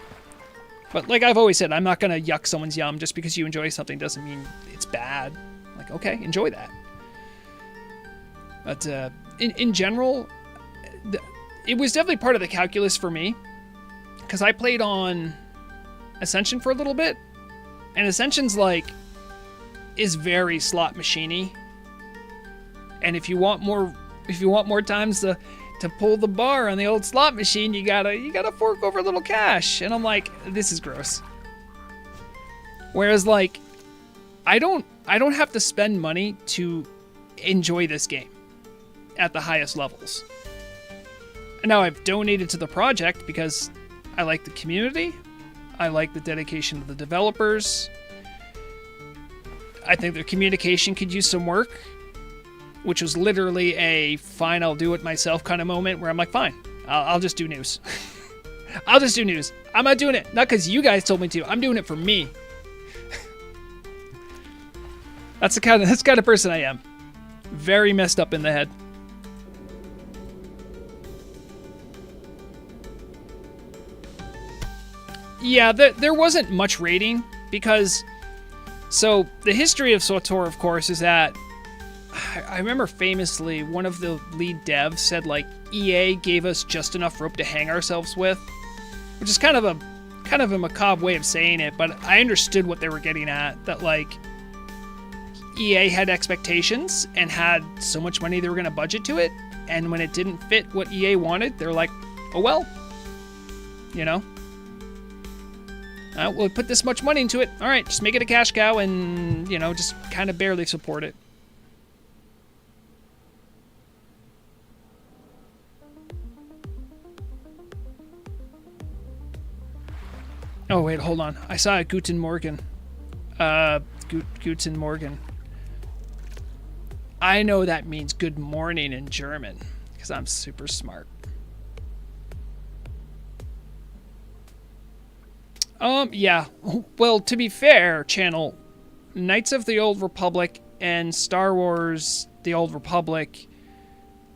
But like I've always said, I'm not going to yuck someone's yum. Just because you enjoy something doesn't mean it's bad. Like, okay, enjoy that. But in general, it was definitely part of the calculus for me, because I played on Ascension for a little bit, and Ascension's is very slot machiney. And if you want more times to pull the bar on the old slot machine, you gotta fork over a little cash. And I'm like, this is gross. Whereas I don't have to spend money to enjoy this game at the highest levels. And now I've donated to the project because I like the community. I like the dedication of the developers. I think their communication could use some work, which was literally a fine, I'll do it myself kind of moment where I'm like, fine, I'll just do news. I'll just do news. I'm not doing it, not because you guys told me to. I'm doing it for me. That's the kind of person I am. Very messed up in the head. Yeah, there wasn't much rating because... So, the history of SWTOR, of course, is that... I remember famously, one of the lead devs said, EA gave us just enough rope to hang ourselves with. Which is kind of a macabre way of saying it, but I understood what they were getting at. That, EA had expectations and had so much money they were going to budget to it. And when it didn't fit what EA wanted, they're like, oh well. You know? We'll put this much money into it. All right, just make it a cash cow and, just kind of barely support it. Oh, wait, hold on. I saw a Guten Morgen. Guten Morgen. I know that means good morning in German, because I'm super smart. Yeah. Well, to be fair, channel, Knights of the Old Republic and Star Wars: The Old Republic,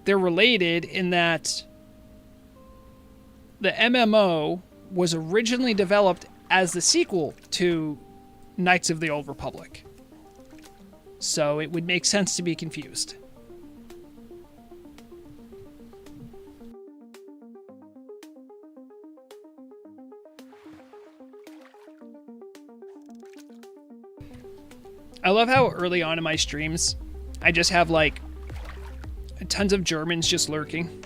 they're related in that the MMO was originally developed as the sequel to Knights of the Old Republic. So it would make sense to be confused. I love how early on in my streams, I just have like tons of Germans just lurking.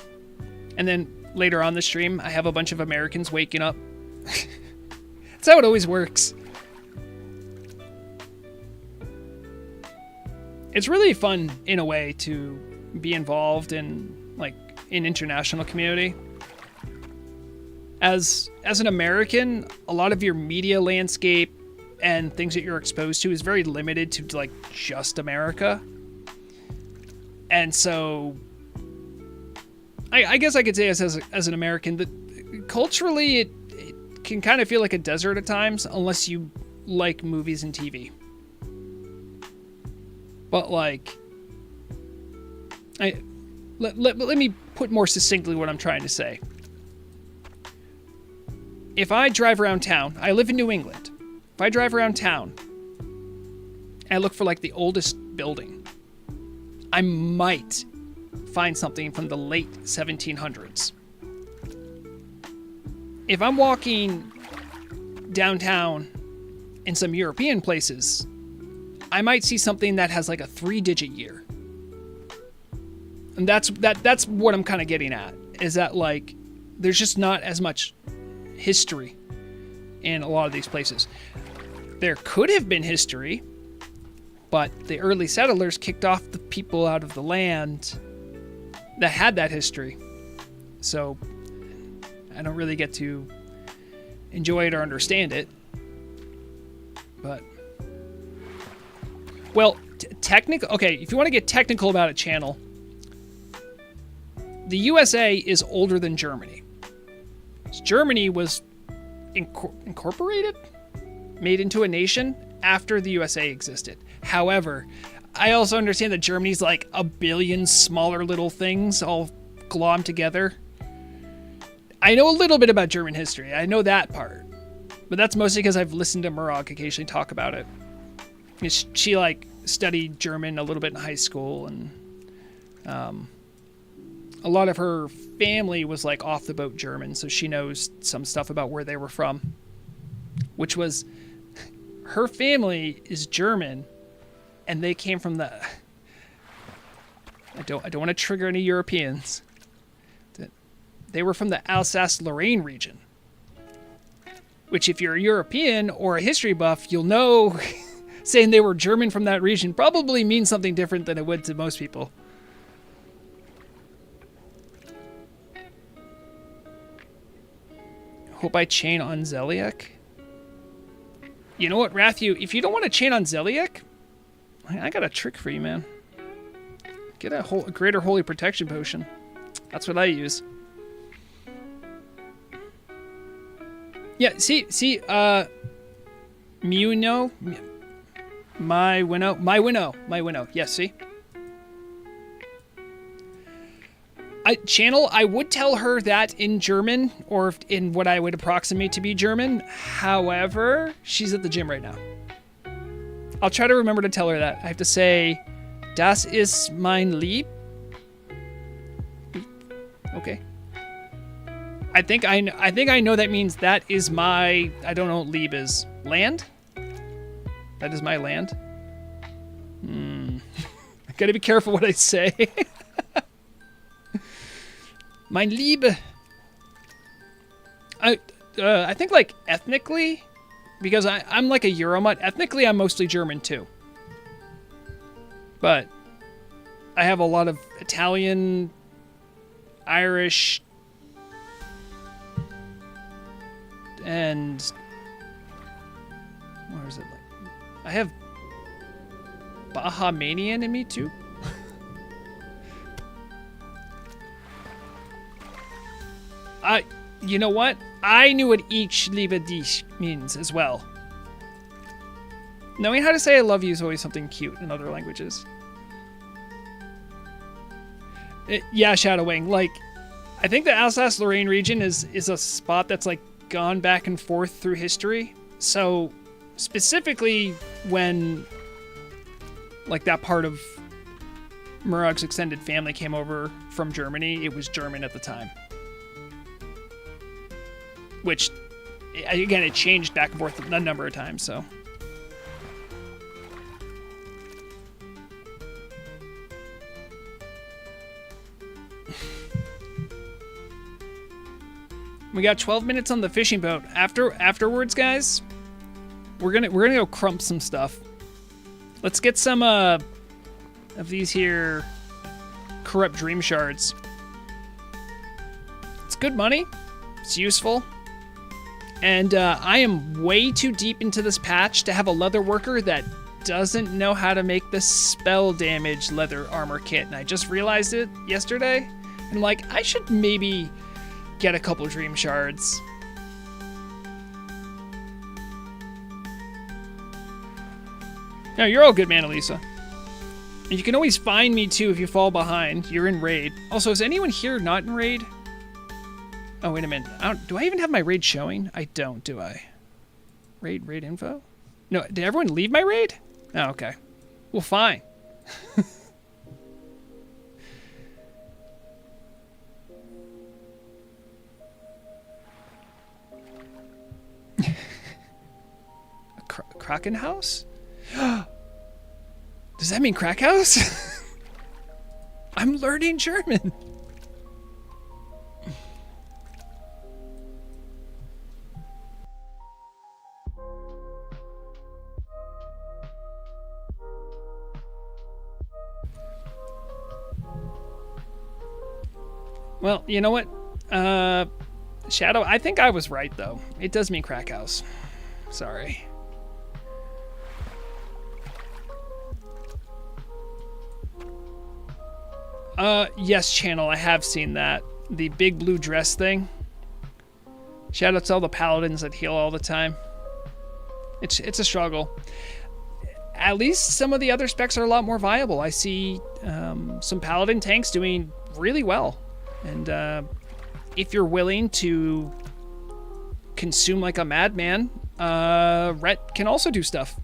And then later on the stream, I have a bunch of Americans waking up. That's how it always works. It's really fun in a way to be involved in like an international community. As an American, a lot of your media landscape and things that you're exposed to is very limited to like just America. And so I guess I could say as an American that culturally it can kind of feel like a desert at times unless you like movies and TV. But like let me put more succinctly what I'm trying to say. If I drive around town, I live in New England. If I drive around town and I look for like the oldest building, I might find something from the late 1700s. If I'm walking downtown in some European places, I might see something that has like a 3-digit year. And that's what I'm kind of getting at, is that like there's just not as much history in a lot of these places. There could have been history, but the early settlers kicked off the people out of the land that had that history. So I don't really get to enjoy it or understand it. But well, technical. Okay, if you want to get technical about a channel, the USA is older than Germany. Germany was incorporated, made into a nation after the USA existed. However, I also understand that Germany's like a billion smaller little things all glommed together. I know a little bit about German history. I know that part. But that's mostly because I've listened to Murag occasionally talk about it. She like studied German a little bit in high school, and a lot of her family was like off the boat German, so she knows some stuff about where they were from. Which was, her family is German, and they came from the, I don't want to trigger any Europeans. They were from the Alsace-Lorraine region. Which, if you're a European or a history buff, you'll know saying they were German from that region probably means something different than it would to most people. Hope I chain on Zeliek. You know what, Rathu? If you don't want to chain on Zeliek, I got a trick for you, man. Get a greater holy protection potion. That's what I use. Yeah, see, Muno, my winnow. Yes, see. I would tell her that in German, or in what I would approximate to be German. However, she's at the gym right now. I'll try to remember to tell her that. I have to say, das ist mein Lieb. Okay. I think I know that means that is my, I don't know what Lieb is. Land? That is my land? I gotta be careful what I say. Mein Liebe. I think like ethnically, because I'm like a Euromutt, ethnically I'm mostly German too. But I have a lot of Italian, Irish, and where is it? Like, I have Bahamian in me too. You know what? I knew what each liebe dich means as well. Knowing how to say I love you is always something cute in other languages. Yeah, Shadowwing. Like, I think the Alsace-Lorraine region is a spot that's like gone back and forth through history. So specifically when like that part of Murag's extended family came over from Germany, it was German at the time. Which, again, it changed back and forth a number of times, so. We got 12 minutes on the fishing boat. Afterwards, guys, we're gonna go crump some stuff. Let's get some of these here corrupt dream shards. It's good money. It's useful. And I am way too deep into this patch to have a leather worker that doesn't know how to make the spell damage leather armor kit. And I just realized it yesterday. And I'm like, I should maybe get a couple dream shards. No, you're all good, Manalisa. And you can always find me too if you fall behind. You're in raid. Also, is anyone here not in raid? Oh, wait a minute. Do I even have my raid showing? I don't, do I? Raid info? No, did everyone leave my raid? Oh, okay. Well, fine. Kraken house? Does that mean crack house? I'm learning German. Well, you know what? Shadow, I think I was right, though. It does mean crack house. Sorry. Yes, channel, I have seen that. The big blue dress thing. Shout out to all the paladins that heal all the time. It's a struggle. At least some of the other specs are a lot more viable. I see some paladin tanks doing really well. And if you're willing to consume like a madman, Rhett can also do stuff.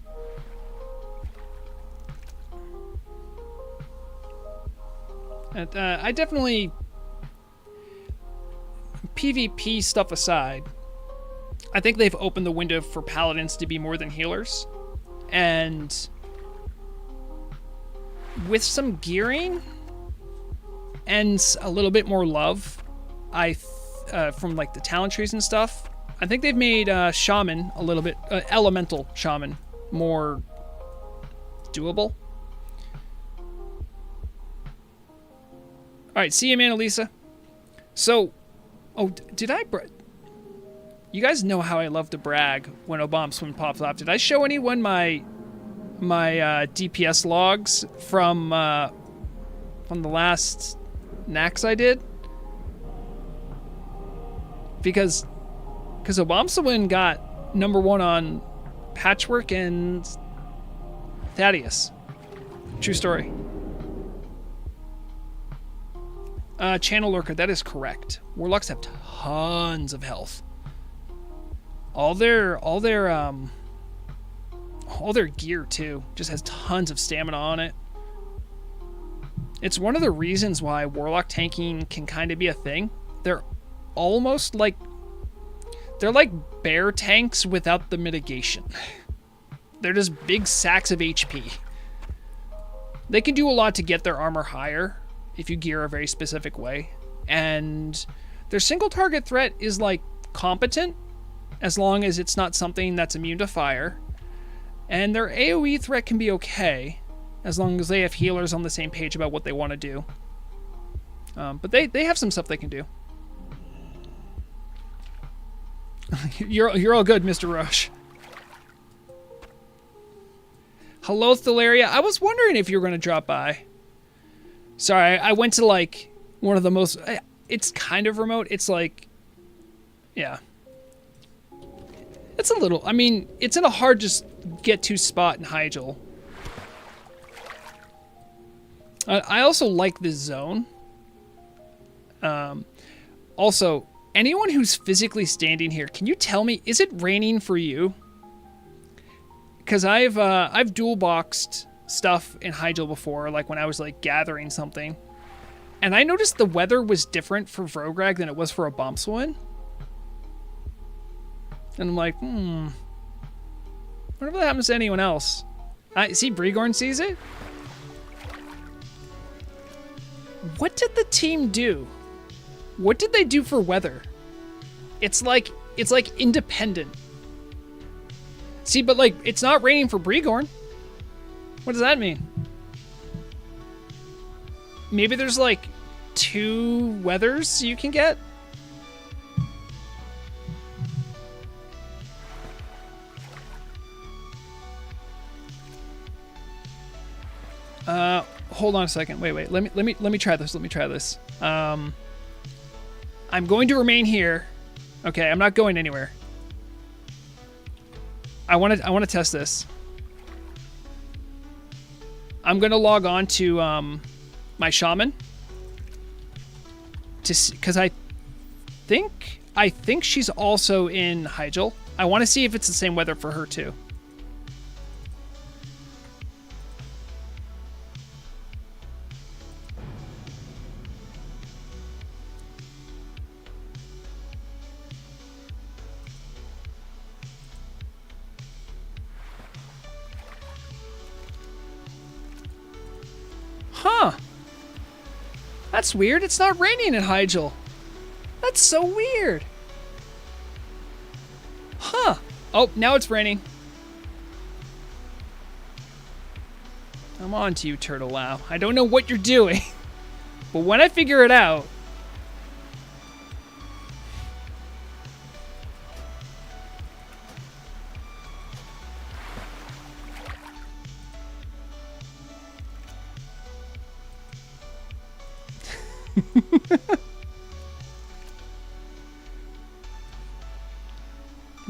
And, I definitely, PvP stuff aside, I think they've opened the window for paladins to be more than healers. And with some gearing and a little bit more love, from like the talent trees and stuff, I think they've made shaman a little bit, elemental shaman, more doable. All right, see you, Manalisa. So, oh, did I? You guys know how I love to brag when Obama Swim pops off. Did I show anyone my DPS logs from the last Nax I did? Because Obama Swim got #1 on Patchwork and Thaddeus. True story. Channel Lurker, that is correct. Warlocks have tons of health. All their gear too just has tons of stamina on it. It's one of the reasons why Warlock tanking can kind of be a thing. They're almost like bear tanks without the mitigation. They're just big sacks of HP. They can do a lot to get their armor higher if you gear a very specific way. And their single target threat is like competent as long as it's not something that's immune to fire. And their AoE threat can be okay as long as they have healers on the same page about what they want to do. But they have some stuff they can do. You're all good, Mr. Rush. Hello, Thalaria. I was wondering if you were going to drop by. Sorry, I went to like one of the most... It's kind of remote. It's like... Yeah. It's a little... I mean, it's in a hard just get to spot in Hyjal. I also like this zone. Also, anyone who's physically standing here, can you tell me, is it raining for you? Because I've dual boxed stuff in Hyjal before, like when I was like gathering something, and I noticed the weather was different for Vrograg than it was for a Bombswin. And I'm like, wonder if that happens to anyone else. I see Brigorn sees it. What did the team do? What did they do for weather? It's like independent. See, but like it's not raining for Bregorn. What does that mean? Maybe there's like 2 weathers you can get. Hold on a second. Wait. Let me try this. I'm going to remain here. Okay, I'm not going anywhere. I want to test this. I'm going to log on to my shaman cuz I think she's also in Hyjal. I want to see if it's the same weather for her too. Huh. That's weird. It's not raining in Hyjal. That's so weird. Huh. Oh, now it's raining. I'm on to you, Turtle Wow. I don't know what you're doing, but when I figure it out...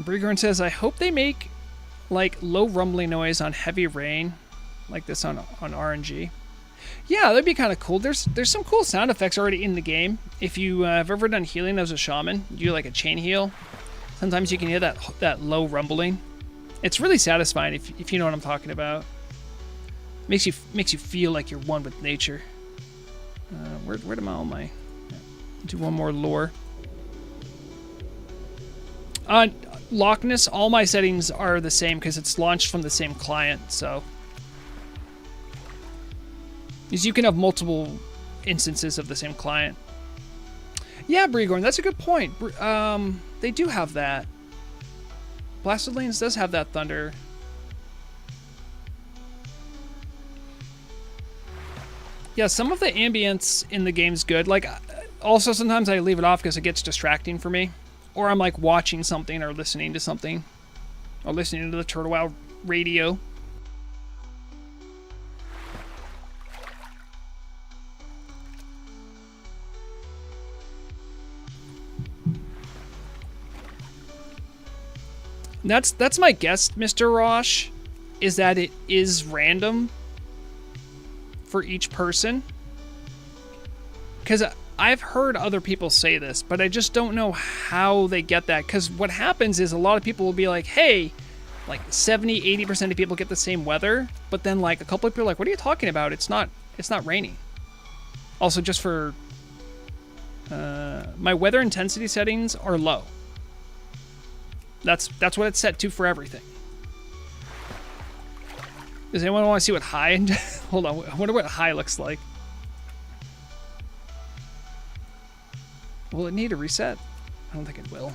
Bregorn says, I hope they make like low rumbling noise on heavy rain like this on RNG. Yeah, that'd be kind of cool. There's some cool sound effects already in the game. If you have ever done healing as a shaman, you do like a chain heal. Sometimes you can hear that low rumbling. It's really satisfying if you know what I'm talking about. Makes you feel like you're one with nature. Where am I all my... Do one more lore. Lockness, all my settings are the same because it's launched from the same client, so... Because you can have multiple instances of the same client. Yeah, Bregorn, that's a good point. They do have that. Blasted Lanes does have that thunder. Yeah, some of the ambience in the game's good. Like, also sometimes I leave it off because it gets distracting for me. Or I'm like watching something or listening to something. Or listening to the Turtle Wow radio. That's my guess, Mr. Rosh, is that it is random for each person. Because I've heard other people say this, but I just don't know how they get that. Because what happens is a lot of people will be like, hey, like 70, 80% of people get the same weather. But then like a couple of people are like, what are you talking about? It's not raining. Also, just for my weather intensity settings are low. That's what it's set to for everything. Does anyone want to see what high... Hold on, I wonder what high looks like. Will it need a reset? I don't think it will.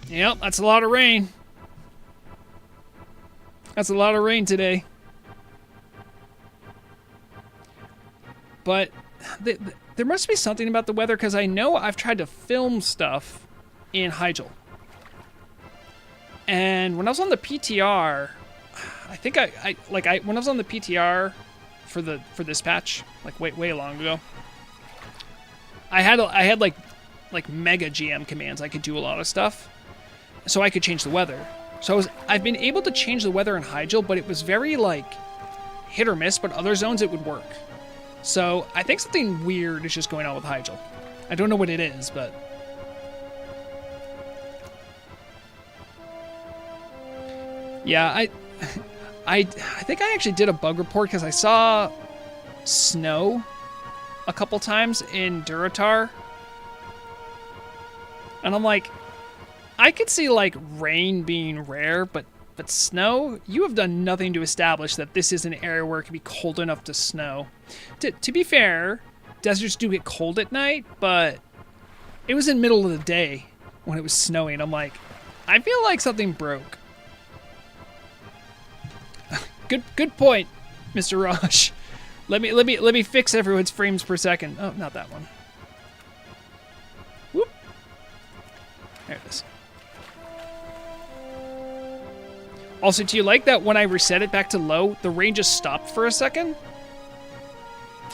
Yep, that's a lot of rain. That's a lot of rain today. But there must be something about the weather, because I know I've tried to film stuff in Hyjal. And when I was on the PTR, I think when I was on the PTR for this patch, like way long ago, I had like mega GM commands. I could do a lot of stuff, so I could change the weather. So I've been able to change the weather in Hyjal, but it was very like hit or miss. But other zones it would work. So I think something weird is just going on with Hyjal. I don't know what it is, but. Yeah, I think I actually did a bug report because I saw snow a couple times in Durotar. And I'm like, I could see like rain being rare, but snow, you have done nothing to establish that this is an area where it can be cold enough to snow. To be fair, deserts do get cold at night, but it was in the middle of the day when it was snowing. I'm like, I feel like something broke. Good point, Mr. Raj. Let me fix everyone's frames per second. Oh, not that one. Whoop. There it is. Also, do you like that when I reset it back to low, the rain just stopped for a second?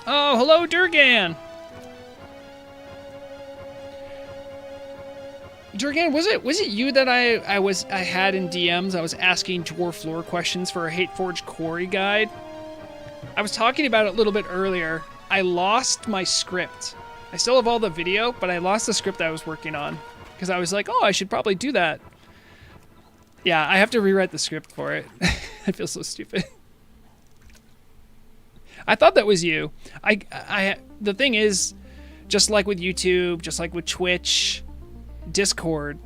Oh, hello, Durgan. Durgan, was it you that I had in DMs? I was asking dwarf lore questions for a Hateforge Quarry guide. I was talking about it a little bit earlier. I lost my script. I still have all the video, but I lost the script I was working on because I was like, oh, I should probably do that. Yeah, I have to rewrite the script for it. I feel so stupid. I thought that was you. The thing is, just like with YouTube, just like with Twitch, Discord,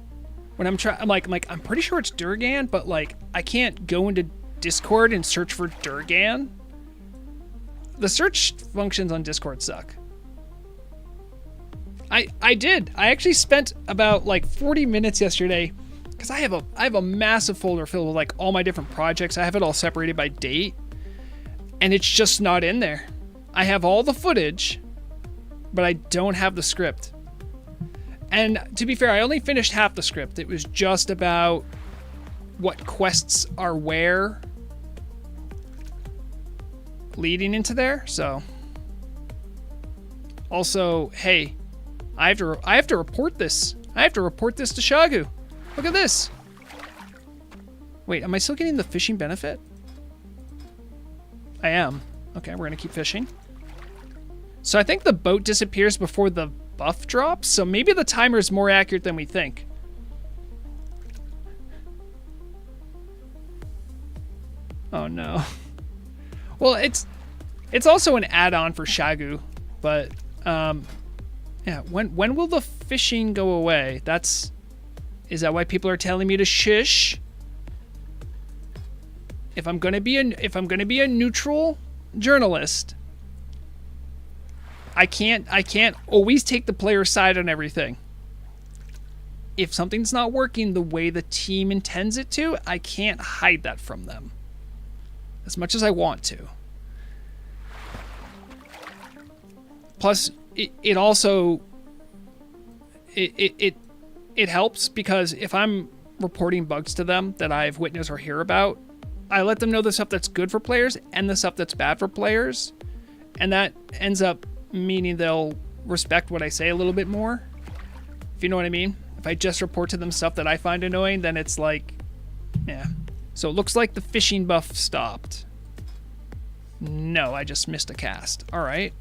when I'm like, I'm pretty sure it's Durgan, but like, I can't go into Discord and search for Durgan. The search functions on Discord suck. I actually spent about like 40 minutes yesterday because I have a massive folder filled with like all my different projects. I have it all separated by date, and it's just not in there. I have all the footage, but I don't have the script. And to be fair, I only finished half the script. It was just about what quests are where leading into there. So also, hey, I have to report this. I have to report this to Shagu. Look at this. Wait, am I still getting the fishing benefit? I am. Okay, we're gonna keep fishing. So I think the boat disappears before the buff drops, so maybe the timer is more accurate than we think. Oh no. Well, it's also an add-on for Shagu, but yeah, when will the fishing go away? Is that why people are telling me to shush? If I'm gonna be a neutral journalist, I can't always take the player's side on everything. If something's not working the way the team intends it to, I can't hide that from them as much as I want to. Plus, it also helps because if I'm reporting bugs to them that I've witnessed or hear about, I let them know the stuff that's good for players and the stuff that's bad for players, and that ends up meaning they'll respect what I say a little bit more, if you know what I mean. If I just report to them stuff that I find annoying, then it's like, yeah. So it looks like the fishing buff stopped. No, I just missed a cast. All right.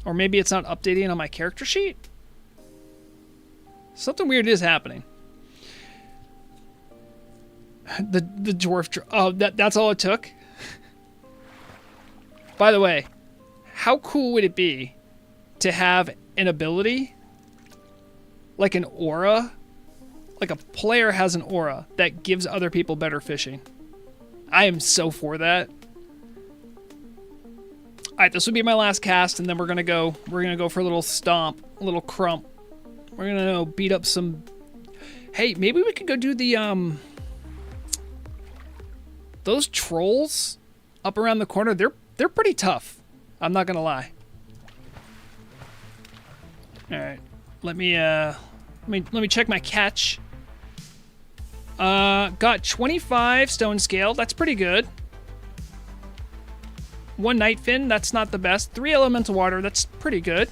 Or maybe it's not updating on my character sheet. Something weird is happening. The dwarf. Oh, that's all it took. By the way, how cool would it be to have an ability like an aura, like a player has an aura that gives other people better fishing? I am so for that. All right, this will be my last cast, and then we're gonna go for a little stomp, a little crump. We're gonna go beat up some. Hey, maybe we could go do the those trolls up around the corner. They're pretty tough. I'm not gonna lie. All right, let me check my catch. Got 25 stone scale. That's pretty good. 1 night fin, that's not the best. 3 elemental water, that's pretty good.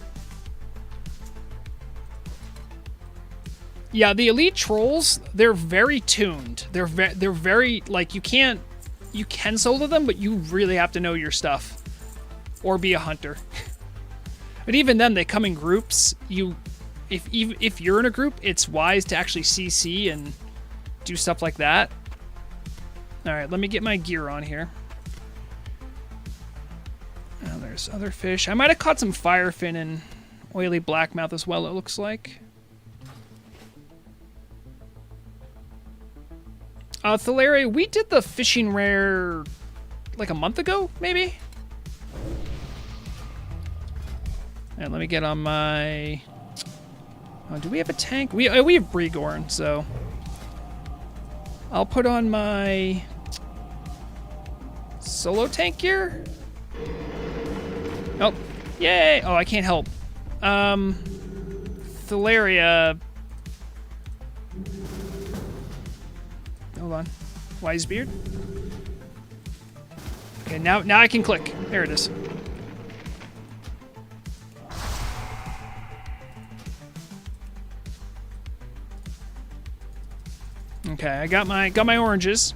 Yeah, the elite trolls, they're very tuned. They're very like you can solo them, but you really have to know your stuff or be a hunter. But even then, they come in groups. If you're in a group, it's wise to actually CC and do stuff like that. All right, let me get my gear on here. Oh, there's other fish. I might have caught some firefin and oily blackmouth as well, it looks like. Thalere, we did the fishing rare like a month ago, maybe? And let me get on my... Oh, do we have a tank? We have Brigorn, so... I'll put on my... solo tank gear? Oh, yay! Oh, I can't help. Thalaria... Hold on. Wisebeard? Okay, now I can click. There it is. Okay, I got my oranges.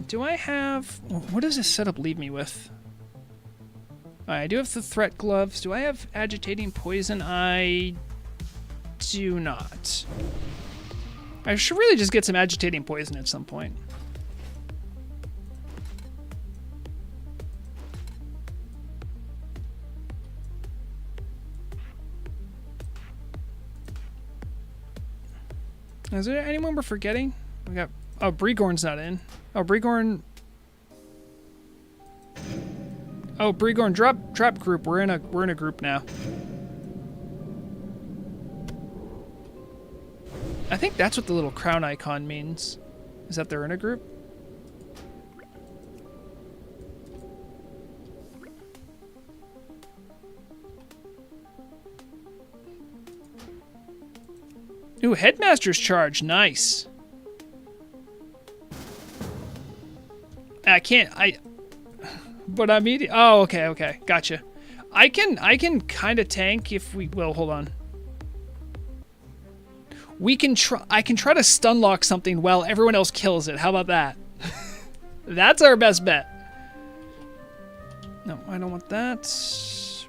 Do I have... What does this setup leave me with? I do have the threat gloves. Do I have agitating poison? I do not. I should really just get some agitating poison at some point. Is there anyone we're forgetting? We got... Oh, Brigorn's not in. Oh, Brigorn... Oh, Brigorn, drop group. We're in a group now. I think that's what the little crown icon means. Is that they're in a group? Ooh, Headmaster's Charge. Nice. But I'm eating... Oh, okay. Gotcha. I can kind of tank if we... Well, hold on. I can try to stun lock something while everyone else kills it. How about that? That's our best bet. No, I don't want that.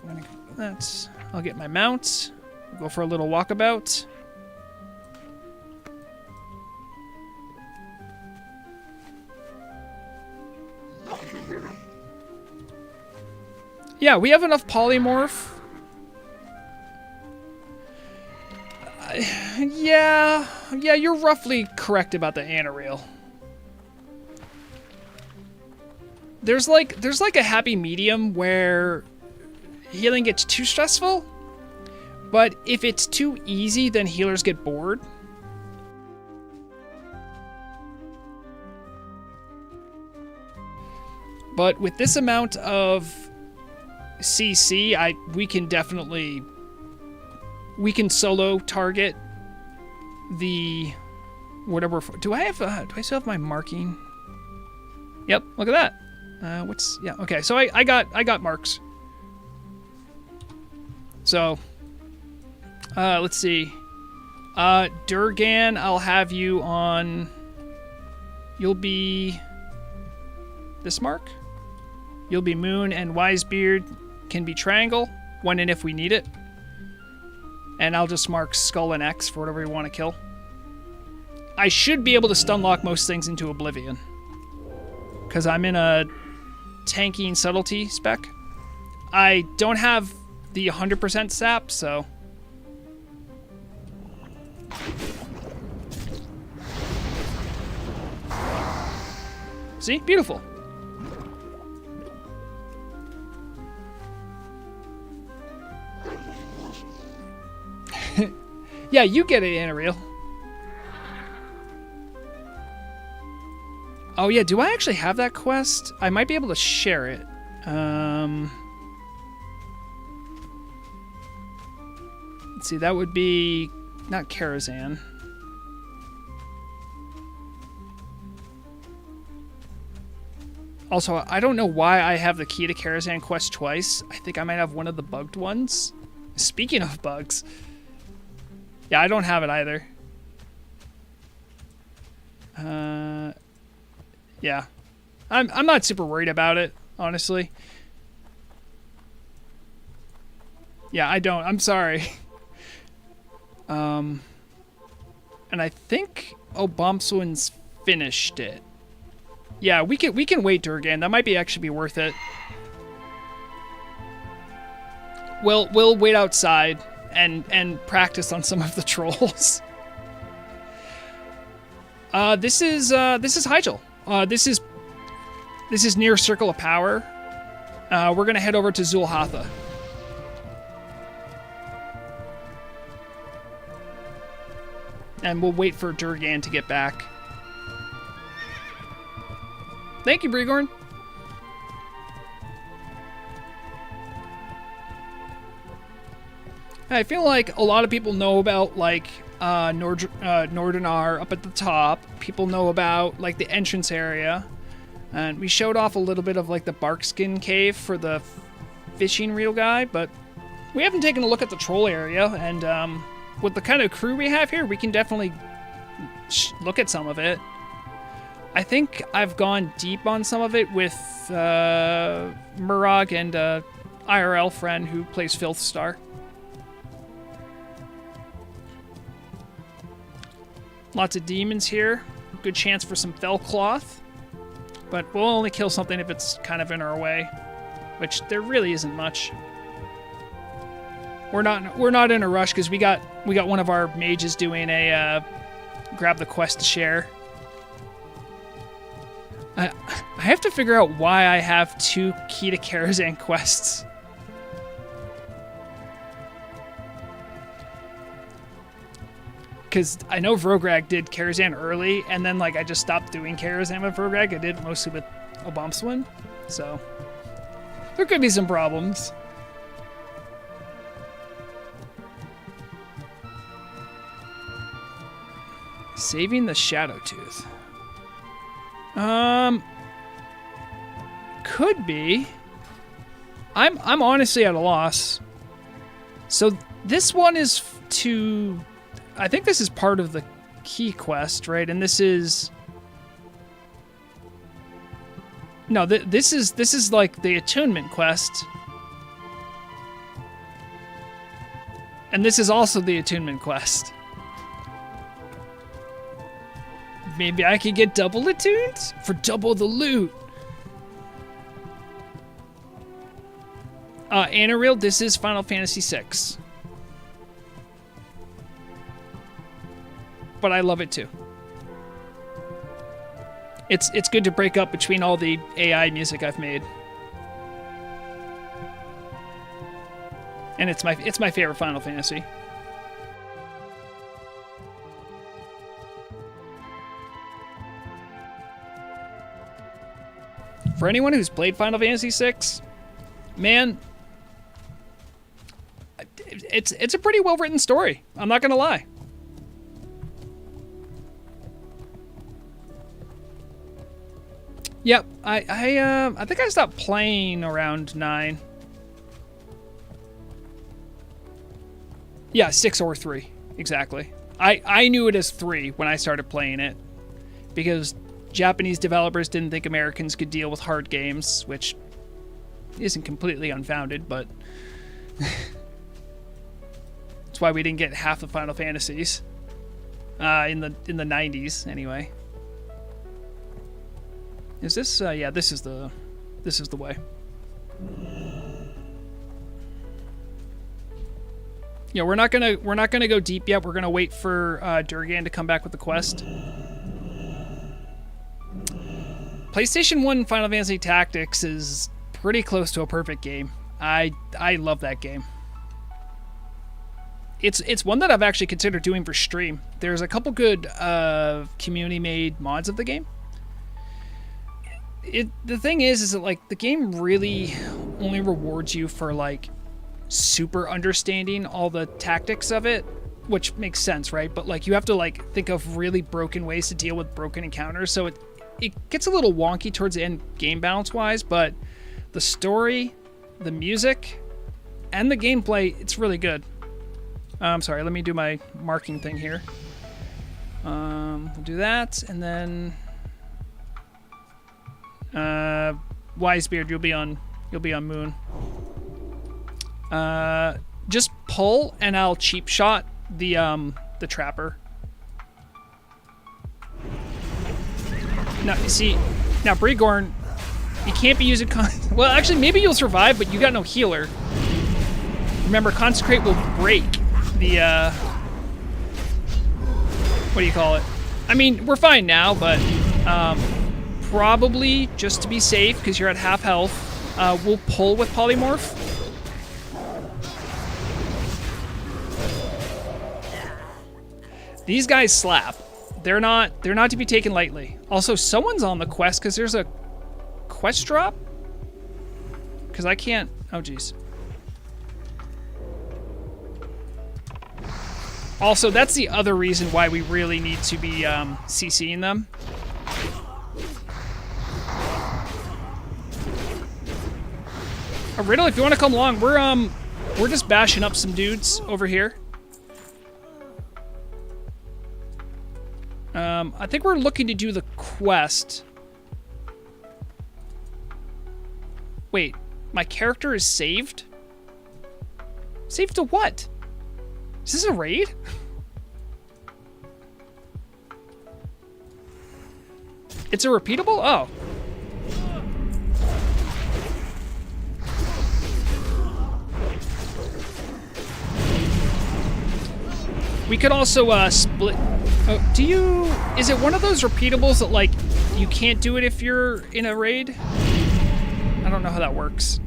I'm gonna go with that. I'll get my mount. Go for a little walkabout. Yeah, we have enough polymorph. Yeah, you're roughly correct about the Anarail. There's like a happy medium where healing gets too stressful, but if it's too easy, then healers get bored. But with this amount of CC, we can solo target the whatever. Do I still have my marking? Yep, look at that. Yeah, okay. So I got marks. So let's see. Durgan, I'll have you on. You'll be this mark. You'll be Moon, and Wisebeard can be Triangle, when and if we need it. And I'll just mark Skull and X for whatever we want to kill. I should be able to stun lock most things into Oblivion, because I'm in a tanking subtlety spec. I don't have the 100% sap, so... See? Beautiful. Yeah, you get it, Anarail. Oh yeah, do I actually have that quest? I might be able to share it. Let's see, that would be not Karazhan. Also, I don't know why I have the key to Karazhan quest twice. I think I might have one of the bugged ones. Speaking of bugs. Yeah, I don't have it either. Yeah. I'm not super worried about it, honestly. Yeah, I don't. I'm sorry. And I think Bombswin's finished it. Yeah, we can wait, Durgan. That might actually be worth it. We'll wait outside and practice on some of the trolls. This is Hyjal. This is This is near Circle of Power. We're going to head over to Zulhatha. And we'll wait for Durgan to get back. Thank you, Brigorn. I feel like a lot of people know about, like, Nordinar up at the top. People know about, like, the entrance area. And we showed off a little bit of, like, the Barkskin Cave for the fishing reel guy, but we haven't taken a look at the troll area, and with the kind of crew we have here, we can definitely look at some of it. I think I've gone deep on some of it with Murag and IRL friend who plays Filth Star. Lots of demons here. Good chance for some Fellcloth. But we'll only kill something if it's kind of in our way, which there really isn't much. We're not in a rush because we got one of our mages doing a grab the quest to share. I have to figure out why I have 2 Key to Karazhan quests. Because I know Vrograg did Karazhan early, and then like I just stopped doing Karazhan with Vrograg. I did it mostly with Obomswin, so there could be some problems. Saving the Shadow Tooth. Could be. I'm honestly at a loss. So this one is to, I think this is part of the key quest, right? And this is, no, this is like the attunement quest. And this is also the attunement quest. Maybe I could get double attuned for double the loot. Anaril, this is Final Fantasy VI. But I love it too. It's good to break up between all the AI music I've made. And it's my favorite Final Fantasy. For anyone who's played Final Fantasy VI, man, it's a pretty well-written story. I'm not gonna lie. Yep, I think I stopped playing around 9. Yeah, 6 or 3, exactly. I knew it as 3 when I started playing it, because Japanese developers didn't think Americans could deal with hard games, which isn't completely unfounded, but that's why we didn't get half the Final Fantasies in the 90s anyway. Is this yeah, this is the way. Yeah, we're not gonna go deep yet. We're gonna wait for Durgan to come back with the quest. PlayStation 1 Final Fantasy Tactics is pretty close to a perfect game. I love that game. It's one that I've actually considered doing for stream. There's a couple good community-made mods of the game. The thing is that like the game really only rewards you for like super understanding all the tactics of it, which makes sense, right? But like you have to like think of really broken ways to deal with broken encounters, so it gets a little wonky towards the end game balance wise, but the story, the music, and the gameplay, it's really good. I'm sorry, let me do my marking thing here. We'll do that, and then Wisebeard, you'll be on Moon. Just pull and I'll cheap shot the trapper. Now, see, now Brigorn, you can't be using well, actually, maybe you'll survive, but you got no healer. Remember, Consecrate will break the, what do you call it? I mean, we're fine now, but, probably, just to be safe, because you're at half health, we'll pull with Polymorph. These guys slap. They're not to be taken lightly. Also, someone's on the quest because there's a quest drop? Because I can't... Oh, geez. Also, that's the other reason why we really need to be CCing them. Riddle, if you want to come along, we're just bashing up some dudes over here. I think we're looking to do the quest. Wait, my character is saved? Saved to what? Is this a raid? It's a repeatable? Oh. We could also split. Oh, do you? Is it one of those repeatables that like you can't do it if you're in a raid? I don't know how that works.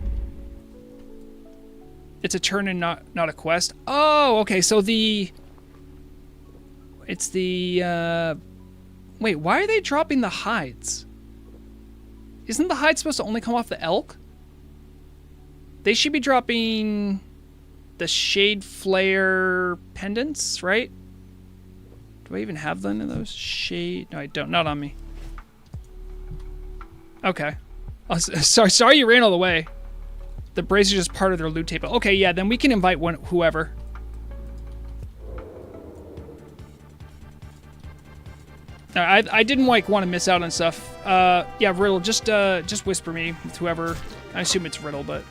It's a turn and not a quest. Oh, okay. So it's the wait. Why are they dropping the hides? Isn't the hide supposed to only come off the elk? They should be dropping the Shade Flare pendants, right? Do I even have them in those? Shade... No, I don't. Not on me. Okay. Oh, sorry you ran all the way. The brace is just part of their loot table. Okay, yeah, then we can invite whoever. I didn't like want to miss out on stuff. Yeah, Riddle, just whisper me with whoever. I assume it's Riddle, but...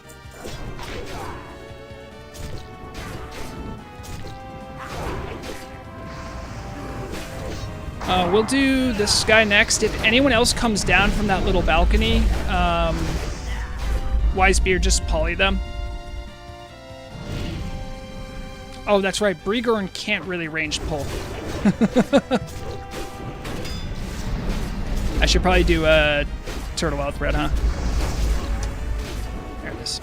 We'll do this guy next. If anyone else comes down from that little balcony, Wisebeard, just poly them. Oh, that's right. Brigorn can't really ranged pull. I should probably do a Turtle Wild Thread, huh? There it is.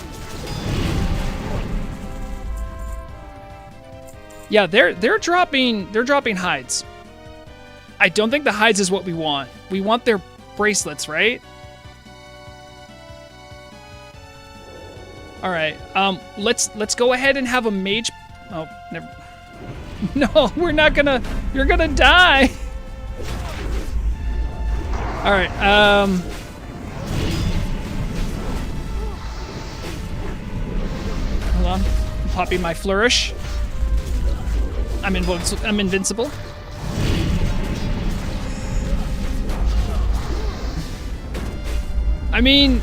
Yeah, they're dropping hides. I don't think the hides is what we want. We want their bracelets, right? All right. Let's go ahead and have a mage. Oh, never. No, we're not gonna. You're gonna die. All right. Hold on. I'm popping my flourish. I'm invincible. I mean,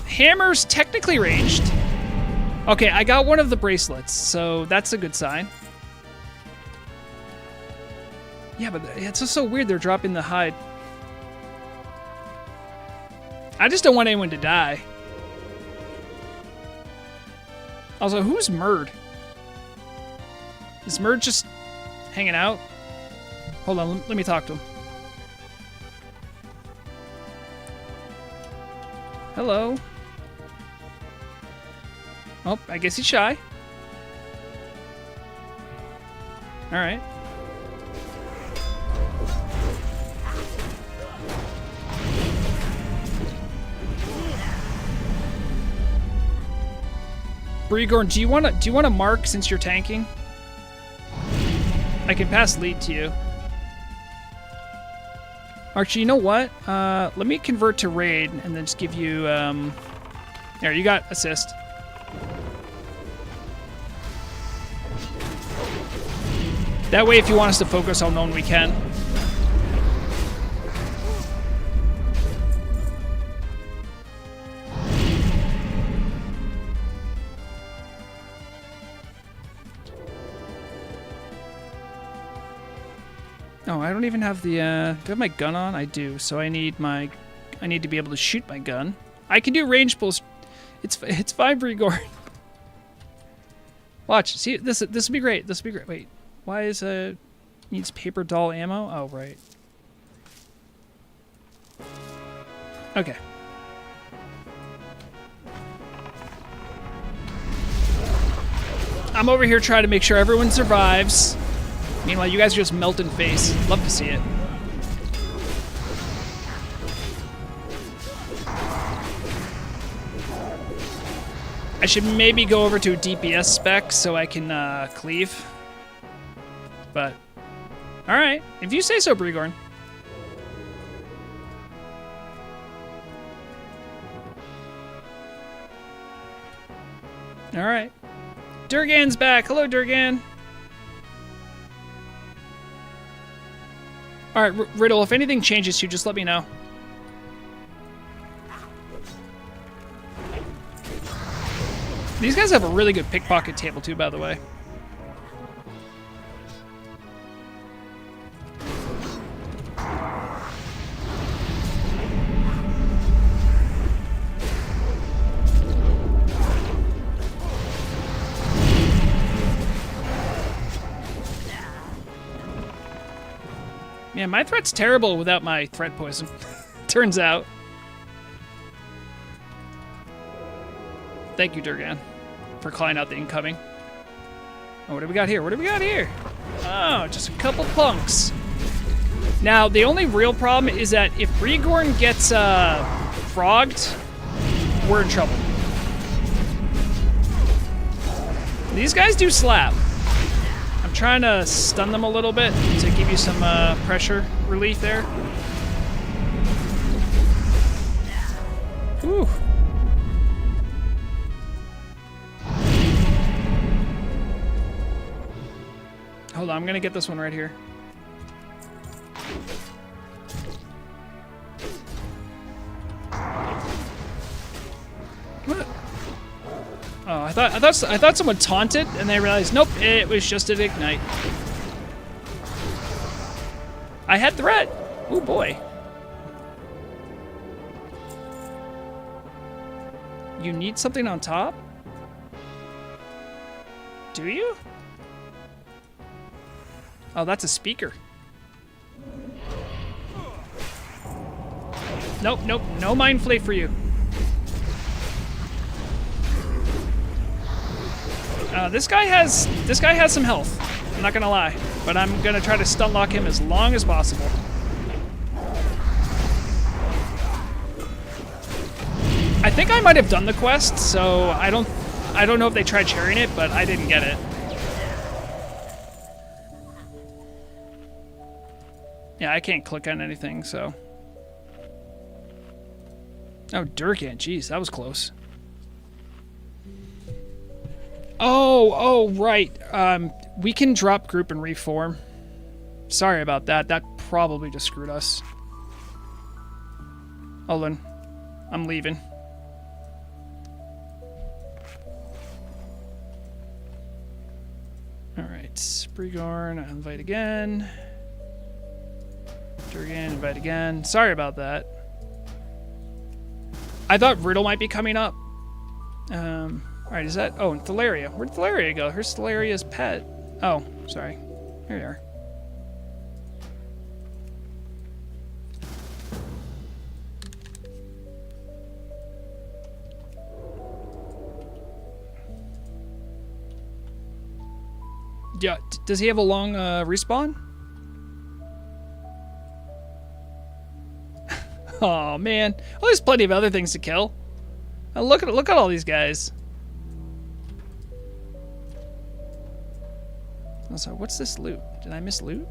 hammer's technically ranged. Okay, I got one of the bracelets, so that's a good sign. Yeah, but it's just so weird they're dropping the hide. I just don't want anyone to die. Also, who's Murd? Is Murd just hanging out? Hold on, let me talk to him. Hello. Oh, I guess he's shy. All right. Brigorn, do you want to mark since you're tanking? I can pass lead to you. Archie, you know what? Let me convert to raid and then just give you, there, you got assist. That way, if you want us to focus on one, we can. Oh, I don't even have the, do I have my gun on? I do, so I need to be able to shoot my gun. I can do range pulls. It's fine, Brigor. Watch, see, this will be great, this will be great. Wait, why is, needs paper doll ammo? Oh, right. Okay. I'm over here trying to make sure everyone survives. Meanwhile, you guys are just melting face. Love to see it. I should maybe go over to a DPS spec so I can cleave. But, alright. If you say so, Brigorn. Alright. Durgan's back. Hello, Durgan. Alright, Riddle, if anything changes, you just let me know. These guys have a really good pickpocket table, too, by the way. Yeah, my threat's terrible without my threat poison. Turns out. Thank you, Durgan, for calling out the incoming. Oh, what do we got here? What do we got here? Oh, just a couple punks. Now, the only real problem is that if Brigorn gets frogged, we're in trouble. These guys do slap. I'm trying to stun them a little bit to give you some pressure relief there. Whew. Hold on, I'm gonna get this one right here. What? Oh, I thought someone taunted, and they realized, nope, it was just an ignite. I had threat. Oh boy. You need something on top? Do you? Oh, that's a speaker. Nope, nope, no mind flay for you. This guy has some health. I'm not gonna lie, but I'm gonna try to stun lock him as long as possible. I think I might have done the quest, so I don't know if they tried sharing it, but I didn't get it. Yeah, I can't click on anything, so. Oh, Durgan, jeez, that was close. Oh, right. We can drop group and reform. Sorry about that. That probably just screwed us. Hold on. I'm leaving. Alright, Brigorn, I'll invite again. Durgan, invite again. Sorry about that. I thought Riddle might be coming up. Alright, is that... Oh, Thalaria. Where'd Thalaria go? Here's Thalaria's pet. Oh, sorry. Here you are. Yeah, does he have a long respawn? Oh man, well, there's plenty of other things to kill. Look at all these guys. Oh, sorry, what's this loot? Did I miss loot?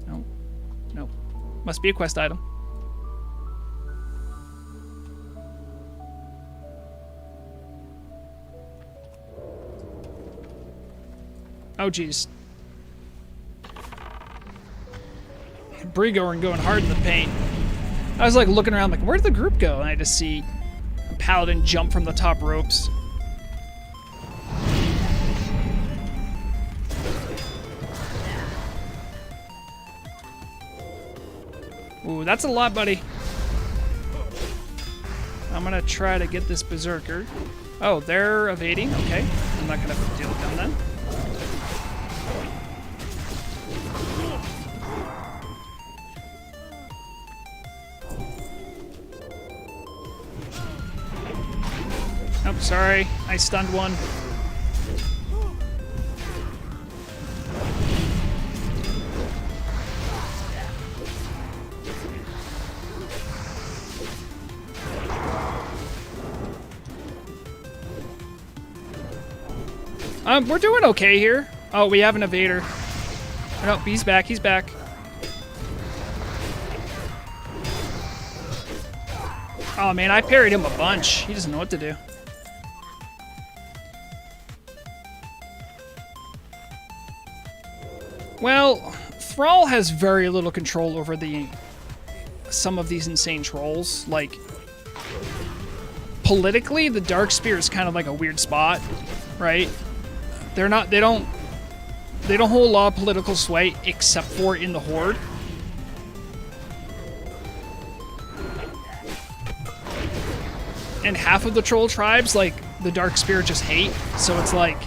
No, nope. Must be a quest item. Oh geez. Brigorn going hard in the paint. I was like looking around like, where'd the group go? And I just see a paladin jump from the top ropes. Ooh, that's a lot, buddy. I'm gonna try to get this berserker. Oh, they're evading? Okay. I'm not gonna deal with them then. Sorry, I stunned one. We're doing okay here. Oh, we have an evader. No, he's back, he's back. Oh man, I parried him a bunch. He doesn't know what to do. Well, Thrall has very little control over some of these insane trolls. Like, politically, the Darkspear is kind of like a weird spot, right? They don't hold a lot of political sway except for in the Horde. And half of the troll tribes, like, the Darkspear just hate. So it's like,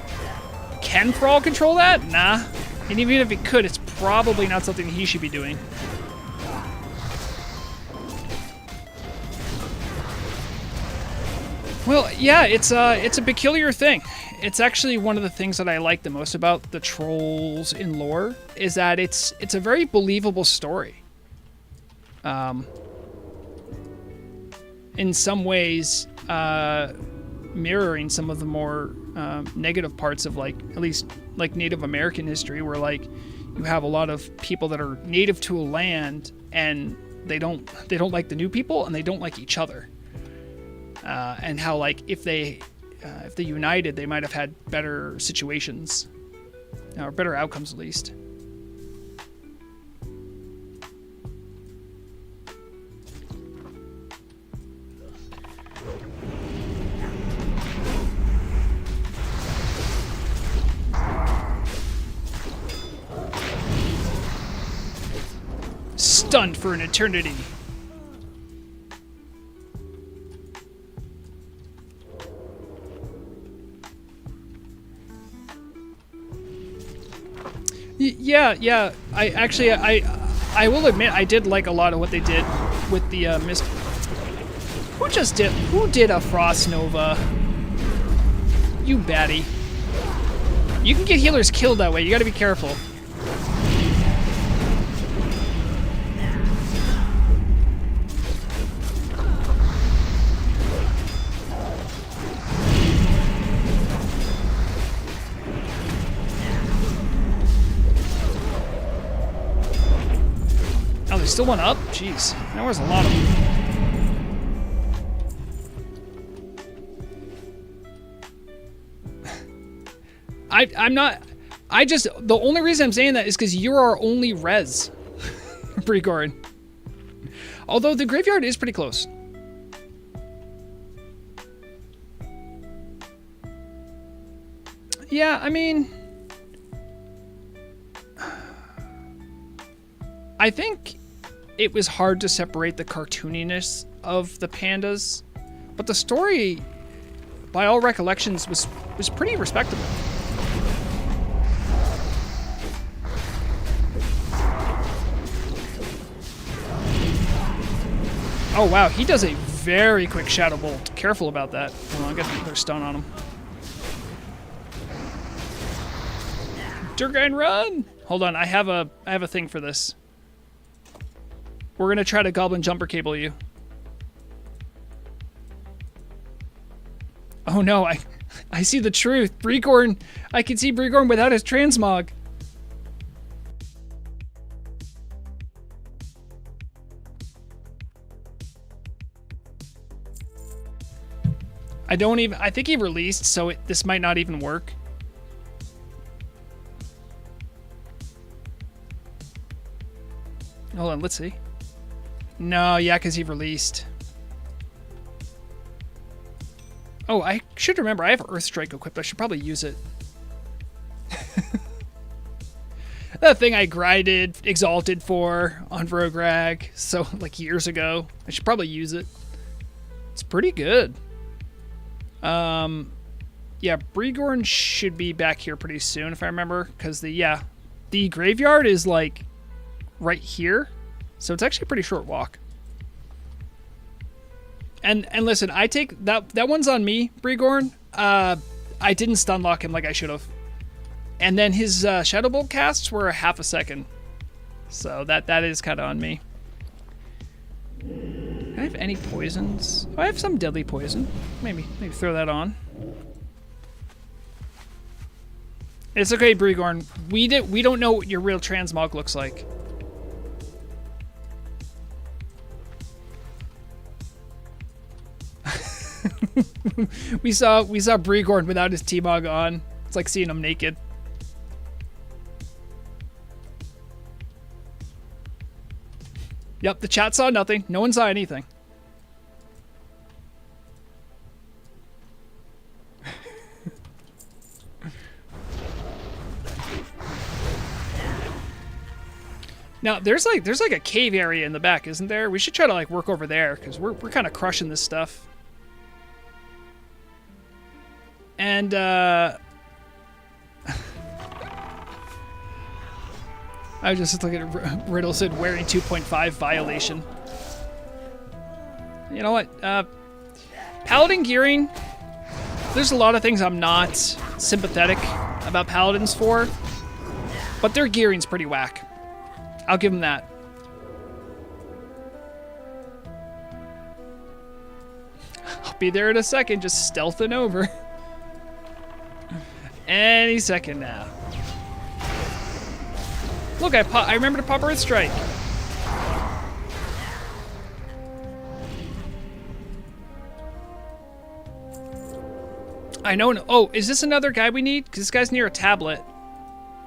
can Thrall control that? Nah. And even if he could, it's probably not something he should be doing. Well, yeah, it's a peculiar thing. It's actually one of the things that I like the most about the trolls in lore, is that it's a very believable story. In some ways, mirroring some of the more negative parts of, like, at least like Native American history, where like you have a lot of people that are native to a land and they don't like the new people and they don't like each other, and how, like, if they united, they might have had better situations, or better outcomes at least. Stunned for an eternity. Yeah. I will admit I did like a lot of what they did with the mist. Who did a Frost Nova? You baddie. You can get healers killed that way. You got to be careful. Still one up? Jeez. There was a lot of them. I'm not... the only reason I'm saying that is because you're our only res. Pregorn. Although the graveyard is pretty close. Yeah, I mean... I think it was hard to separate the cartooniness of the pandas, but the story, by all recollections, was pretty respectable. Oh wow, he does a very quick Shadow Bolt. Careful about that. Hold on, I got another stun on him. Durgain, run! Hold on, I have a thing for this. We're gonna try to Goblin Jumper Cable you. Oh no, I see the truth. Pregorn, I can see Pregorn without his transmog. I think he released, so this might not even work. Hold on, let's see. No, yeah, because he released. Oh, I should remember, I have Earth Strike equipped. I should probably use it. That thing I grinded Exalted for on Vrograg, so, like, years ago. I should probably use it. It's pretty good. Yeah, Pregorn should be back here pretty soon, if I remember, because the graveyard is, like, right here. So it's actually a pretty short walk. And listen, I take that one's on me, Brigorn. I didn't stun lock him like I should have. And then his Shadow Bolt casts were a half a second. So that is kind of on me. Do I have any poisons? Oh, I have some deadly poison. Maybe throw that on. It's okay, Brigorn. We don't know what your real transmog looks like. we saw Brigorn without his T-Mog on. It's like seeing him naked. Yep, the chat saw nothing. No one saw anything. Now, there's like a cave area in the back, isn't there? We should try to like work over there because we're kind of crushing this stuff. And I was just looking at Riddle said wearing 2.5 violation. You know what? Paladin gearing. There's a lot of things I'm not sympathetic about paladins for, but their gearing's pretty whack. I'll give them that. I'll be there in a second, just stealthing over. Any second now. Look, I remember to pop Earth Strike. I know. Oh, is this another guy we need? Because this guy's near a tablet.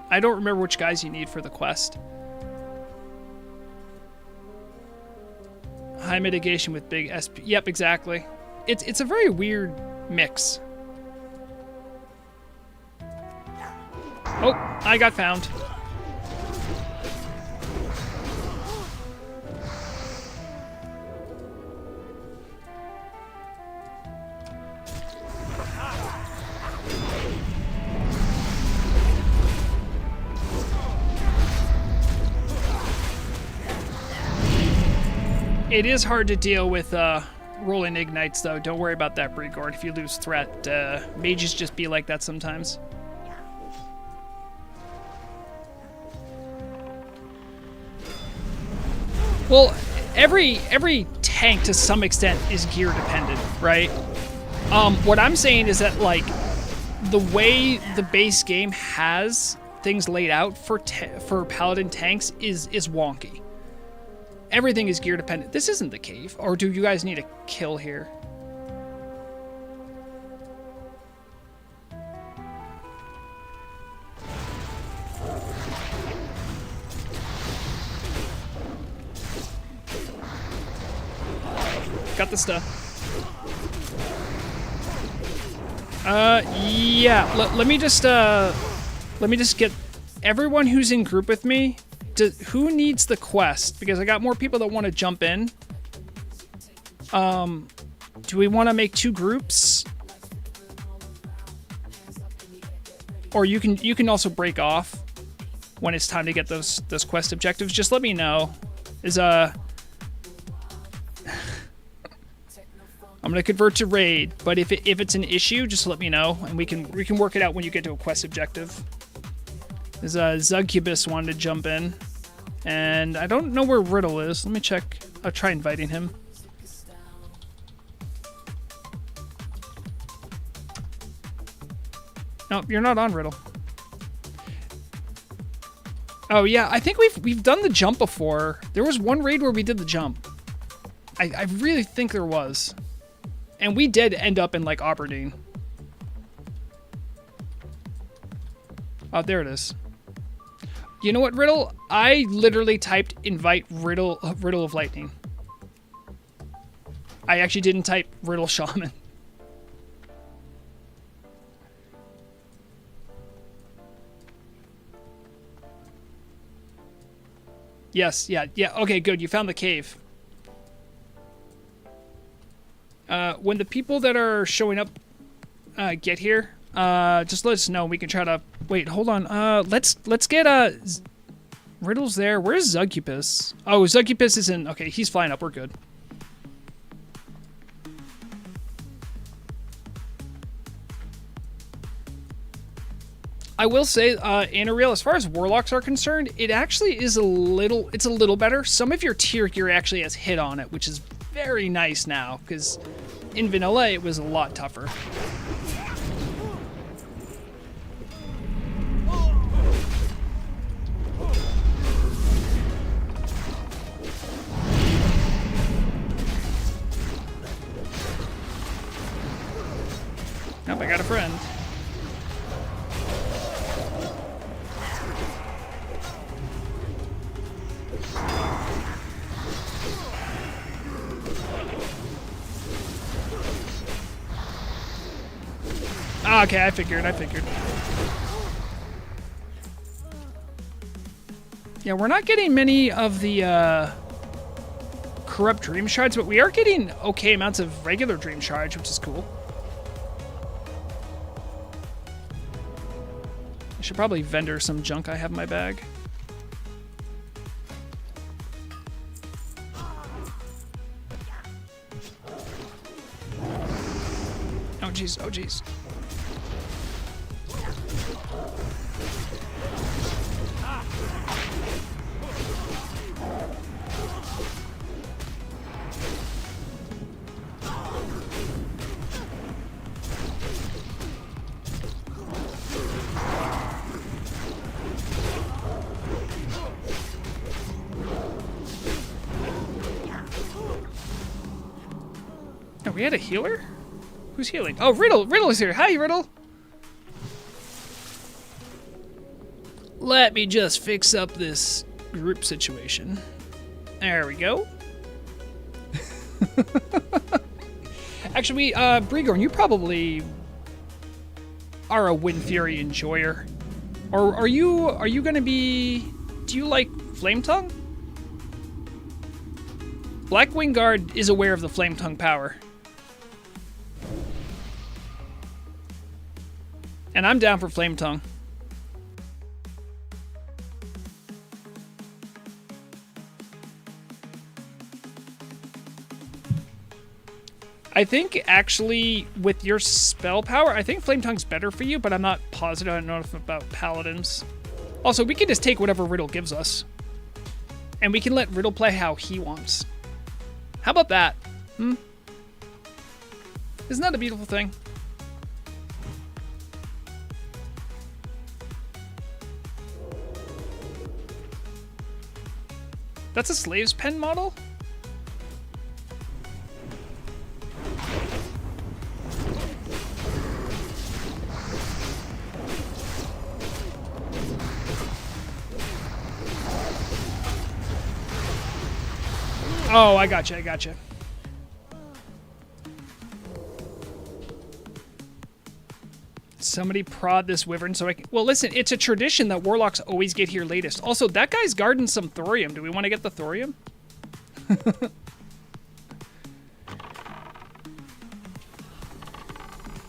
I don't remember which guys you need for the quest. High mitigation with big SP. Yep, exactly. It's a very weird mix. Oh, I got found. It is hard to deal with rolling ignites, though. Don't worry about that, Brigord. If you lose threat, mages just be like that sometimes. Well, every tank to some extent is gear dependent, right? What I'm saying is that like the way the base game has things laid out for paladin tanks is wonky. Everything is gear dependent. This isn't the cave. Or do you guys need a kill here? Got the stuff. Yeah. Let me just get everyone who's in group with me. Who needs the quest? Because I got more people that want to jump in. Do we want to make 2 groups? Or you can also break off when it's time to get those quest objectives. Just let me know. I'm gonna convert to raid, but if it's an issue, just let me know and we can work it out when you get to a quest objective. There's Zugcubus wanted to jump in, and I don't know where Riddle is. Let me check. I'll try inviting him. No, you're not on, Riddle. Oh yeah, I think we've done the jump before. There was one raid where we did the jump. I really think there was, and we did end up in like Aberdeen. Oh, there it is. You know what, Riddle? I literally typed invite Riddle of Lightning. I actually didn't type Riddle Shaman. Yes, yeah. Okay, good. You found the cave. When the people that are showing up get here, just let us know. We can try to wait. Hold on. Let's get Riddle's there. Where's Zugcubus? Oh, Zugcubus is in. Okay, he's flying up. We're good. I will say, Anareal, as far as Warlocks are concerned, it actually is a little better. Some of your tier gear actually has hit on it, which is very nice now, because in vanilla it was a lot tougher. Nope, I got a friend. Oh, okay, I figured. Yeah, we're not getting many of the corrupt dream shards, but we are getting okay amounts of regular dream shards, which is cool. I should probably vendor some junk I have in my bag. Oh jeez, oh jeez. Oh, we had a healer? Who's healing? Oh, Riddle! Riddle is here! Hi, Riddle! Let me just fix up this group situation. There we go. Actually, Brigorn, you probably are a Wind Fury enjoyer. Or are you gonna be... Do you like Flame Tongue? Blackwing Guard is aware of the Flame Tongue power. And I'm down for Flame Tongue. I think, actually, with your spell power, I think Flame Tongue's better for you, but I'm not positive. I don't know enough about Paladins. Also, we can just take whatever Riddle gives us. And we can let Riddle play how he wants. How about that? Hmm? Isn't that a beautiful thing? That's a Slave's Pen model? Oh, I gotcha, I gotcha. Somebody prod this wyvern so I can... Well, listen, it's a tradition that warlocks always get here latest. Also, that guy's guarding some thorium. Do we want to get the thorium?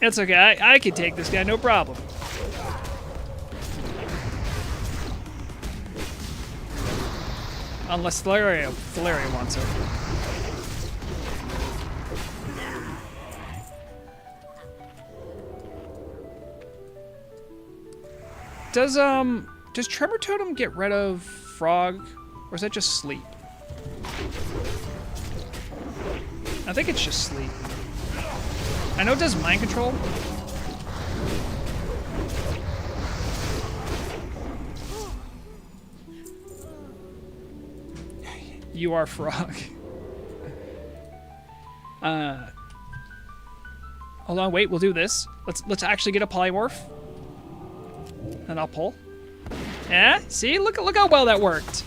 It's okay. I can take this guy, no problem. Unless Thalaria wants it. Does Tremor Totem get rid of Frog, or is that just sleep? I think it's just sleep. I know it does mind control. You are Frog. Hold on, wait, we'll do this. Let's actually get a polymorph. And I'll pull. Yeah, see? Look how well that worked.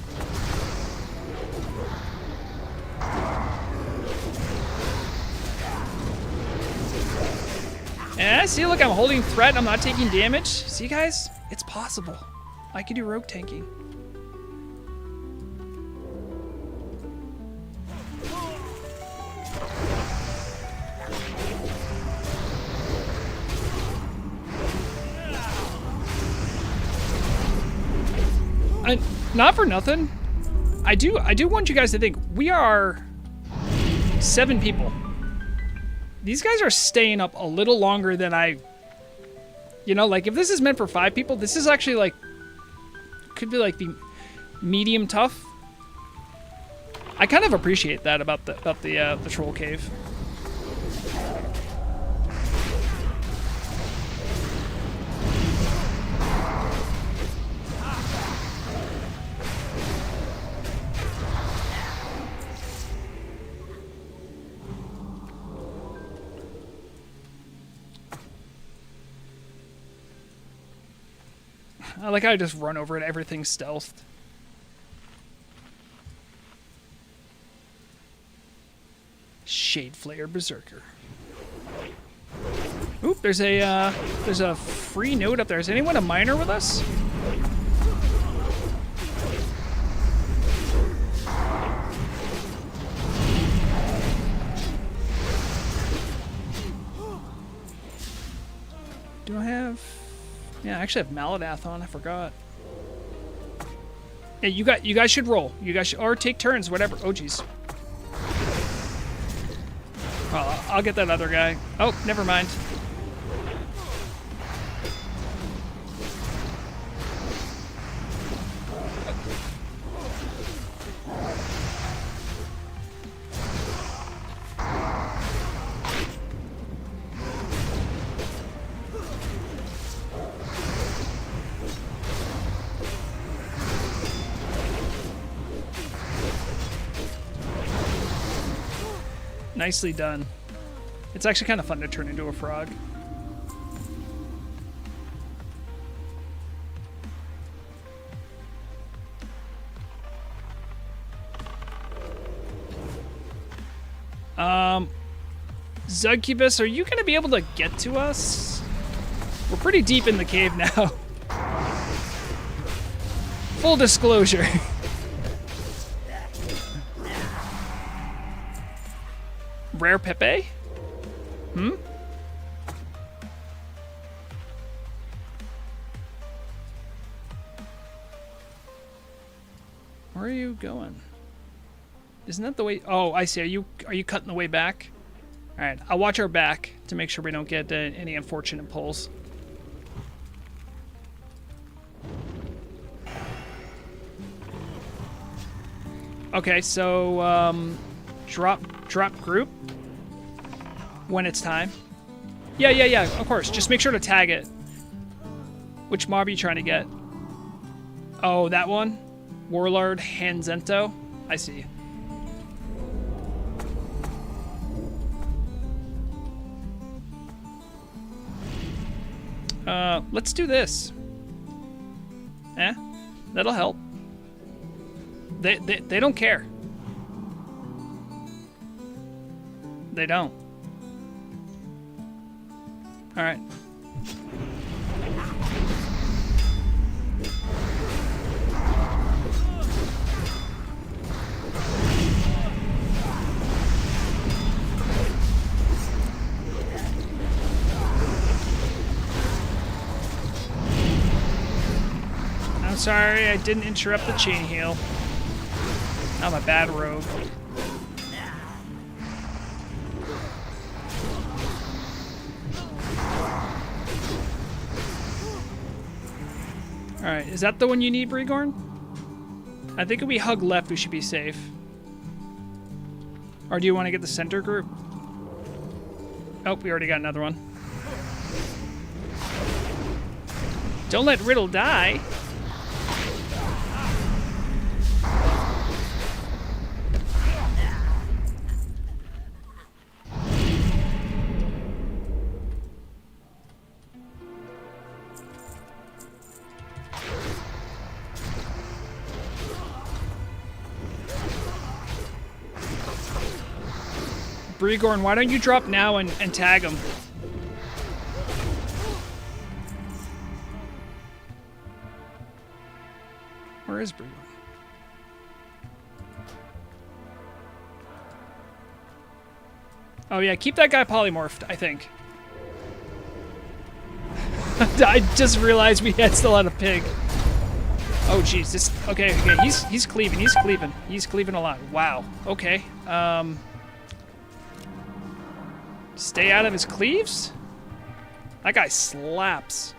Yeah, see? Look, I'm holding threat. I'm not taking damage. See, guys? It's possible. I can do rogue tanking. Not for nothing. I do want you guys to think we are 7 people. These guys are staying up a little longer than I You know, like if this is meant for 5 people, this is actually like could be like the medium tough. I kind of appreciate that about the troll cave. I like how I just run over it, everything's stealthed. Shade Flare Berserker. Oop, there's a free node up there. Is anyone a miner with us? Do I have... Yeah, I actually have Maladath on. I forgot. Yeah, you guys should roll. You guys should, or take turns, whatever. Oh, jeez. Well, I'll get that other guy. Oh, never mind. Nicely done. It's actually kind of fun to turn into a frog. Zugcubus, are you going to be able to get to us? We're pretty deep in the cave now. Full disclosure. Rare Pepe? Hmm? Where are you going? Isn't that the way? Oh, I see. Are you cutting the way back? All right, I'll watch our back to make sure we don't get any unfortunate pulls. Okay, so drop group when it's time. Yeah, of course. Just make sure to tag it. Which mob are you trying to get? Oh, that one? Warlord Hanzento? I see. Let's do this. That'll help. They don't care. They don't. All right. I'm sorry, I didn't interrupt the chain heal. I'm a bad rogue. Alright, is that the one you need, Brigorn? I think if we hug left, we should be safe. Or do you want to get the center group? Oh, we already got another one. Don't let Riddle die. Brigorn, why don't you drop now and tag him? Where is Brigorn? Oh yeah, keep that guy polymorphed, I think. I just realized we still had a pig. Oh jeez, this okay, he's cleaving a lot. Wow. Okay. Stay out of his cleaves? That guy slaps.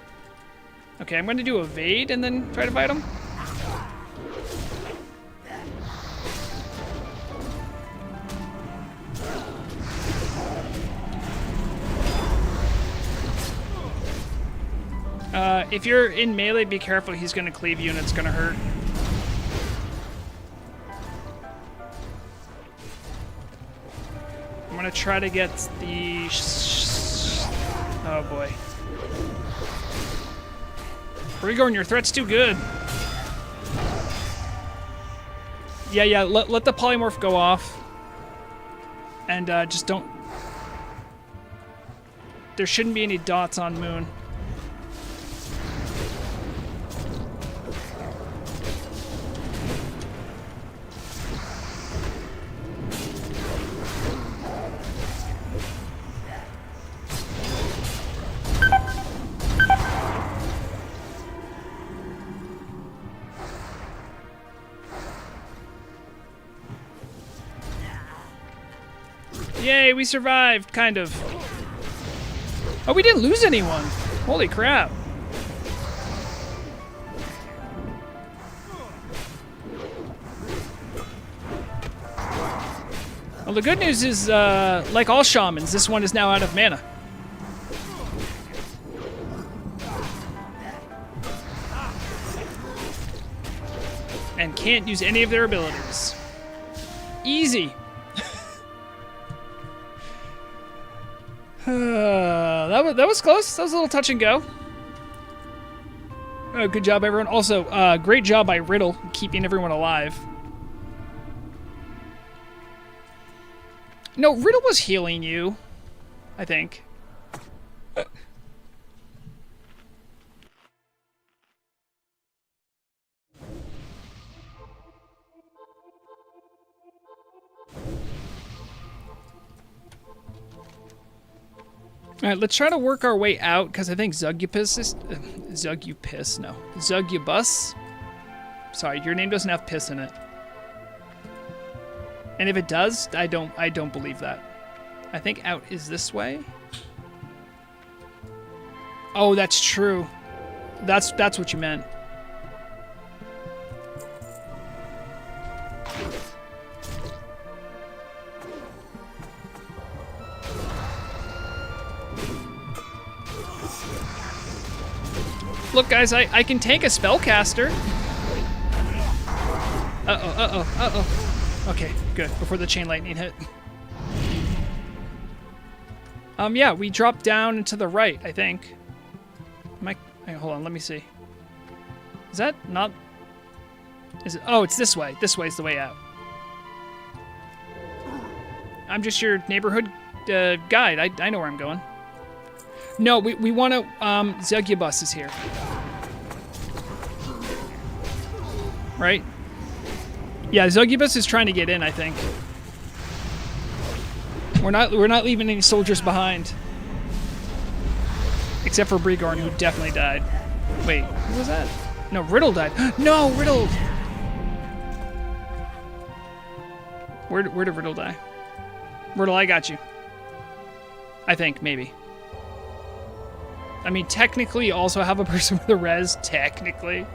Okay, I'm going to do evade and then try to fight him. If you're in melee, be careful. He's going to cleave you and it's going to hurt. I'm going to try to get the... Oh, boy. Brigorn, your threat's too good. Yeah, let the polymorph go off. And just don't... There shouldn't be any dots on Moon. Yay, we survived, kind of. Oh, we didn't lose anyone. Holy crap. Well, the good news is, like all shamans, this one is now out of mana. And can't use any of their abilities. Easy. That was close. That was a little touch and go. Good job, everyone. Also, great job by Riddle keeping everyone alive. No, Riddle was healing you, I think. All right, let's try to work our way out, because I think Zugubus is... Zugubus? Sorry, your name doesn't have piss in it. And if it does, I don't believe that. I think out is this way. Oh, that's true. That's what you meant. Look, guys, I can tank a spellcaster. Okay, good. Before the chain lightning hit. Yeah, we dropped down and to the right, I think. Hold on, let me see. Is that not... Is it... Oh, it's this way. This way's the way out. I'm just your neighborhood guide. I know where I'm going. No, we want to... Zugubus is here. Right? Yeah, Zugubus is trying to get in, I think. We're not leaving any soldiers behind. Except for Brigorn, who definitely died. Wait, who was that? No, Riddle died. No, Riddle! Where did Riddle die? Riddle, I got you. I think, maybe. I mean, technically, you also have a person with a res, technically.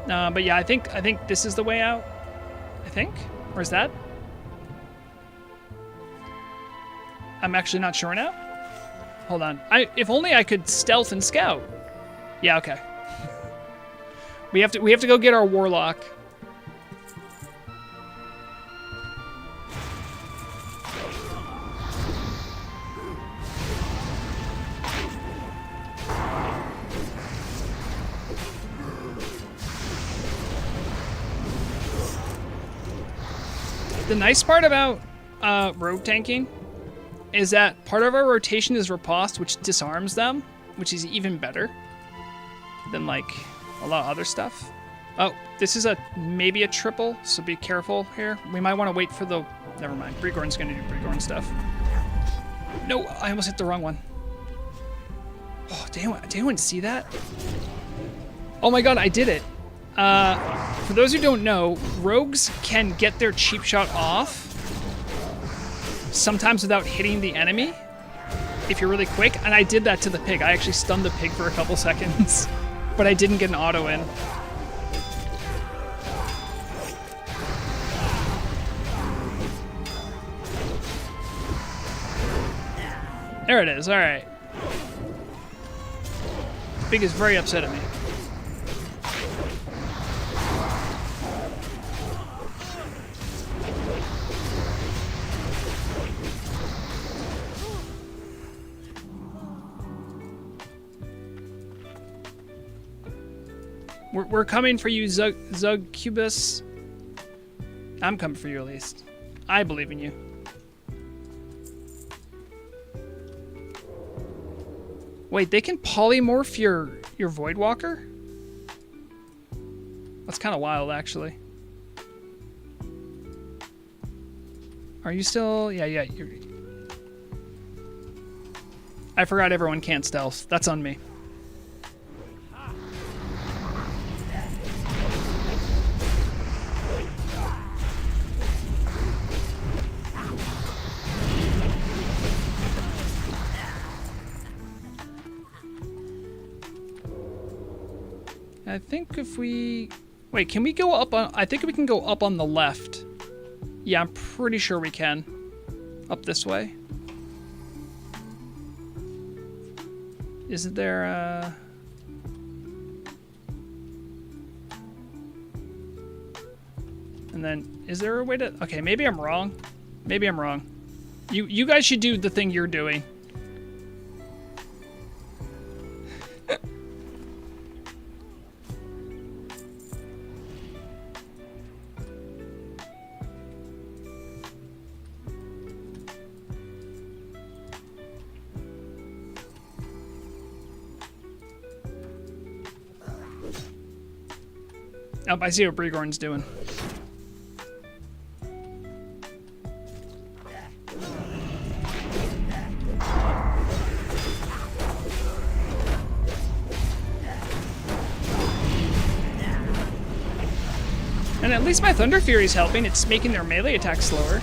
But yeah, I think this is the way out. I think? Or is that? I'm actually not sure now. Hold on. If only I could stealth and scout. Yeah, okay. We have to go get our warlock. The nice part about rogue tanking is that part of our rotation is riposte, which disarms them, which is even better than like a lot of other stuff. Oh, this is maybe a triple, so be careful here. We might want to wait for the... Never mind. Brigorn's going to do Brigorn stuff. No, I almost hit the wrong one. Oh, did anyone see that? Oh my god, I did it. For those who don't know, rogues can get their cheap shot off sometimes without hitting the enemy if you're really quick, and I did that to the pig. I actually stunned the pig for a couple seconds, but I didn't get an auto in. There it is, alright. The pig is very upset at me. We're coming for you, Zugcubus. I'm coming for you, at least. I believe in you. Wait, they can polymorph your Voidwalker? That's kind of wild, actually. Are you still... Yeah, you're... I forgot everyone can't stealth. That's on me. I think if we... Wait, can we go up on... I think we can go up on the left. Yeah, I'm pretty sure we can. Up this way. Is there And then, is there a way to... Okay, maybe I'm wrong. Maybe I'm wrong. You guys should do the thing you're doing. Oh, I see what Brigorn's doing. And at least my Thunder Fury's helping. It's making their melee attack slower.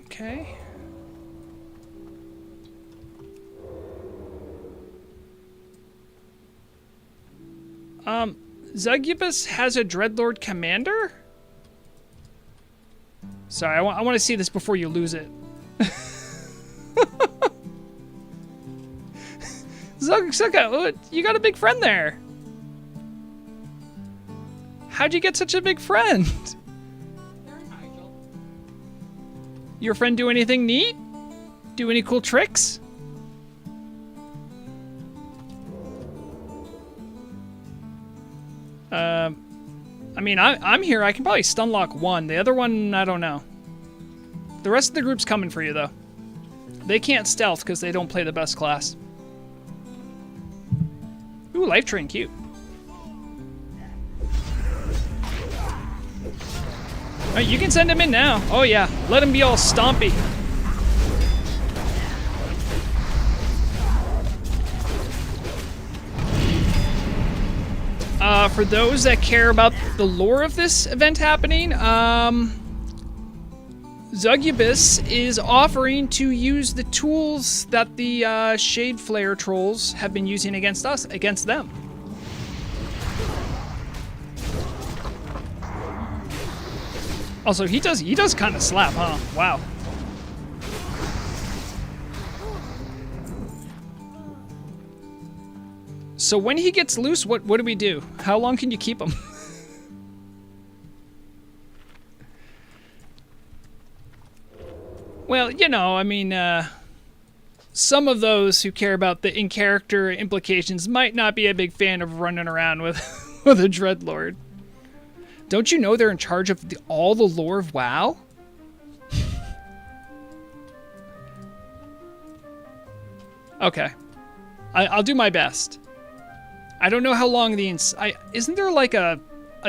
Okay. Zugubus has a Dreadlord commander? Sorry, I want to see this before you lose it. Zuka, you got a big friend there. How'd you get such a big friend? Your friend do anything neat? Do any cool tricks? I mean, I'm here. I can probably stun lock one. The other one, I don't know. The rest of the group's coming for you, though. They can't stealth because they don't play the best class. Ooh, Life Train, cute. Oh, you can send him in now. Oh, yeah. Let him be all stompy. For those that care about the lore of this event happening, Zugubus is offering to use the tools that the Shade Flare trolls have been using against us, against them. Also, he does kind of slap, huh? Wow. So when he gets loose, what do we do? How long can you keep him? Well, you know, I mean, some of those who care about the in-character implications might not be a big fan of running around with, with a Dreadlord. Don't you know they're in charge of all the lore of WoW? Okay. I'll do my best. I don't know how long the... Isn't there like a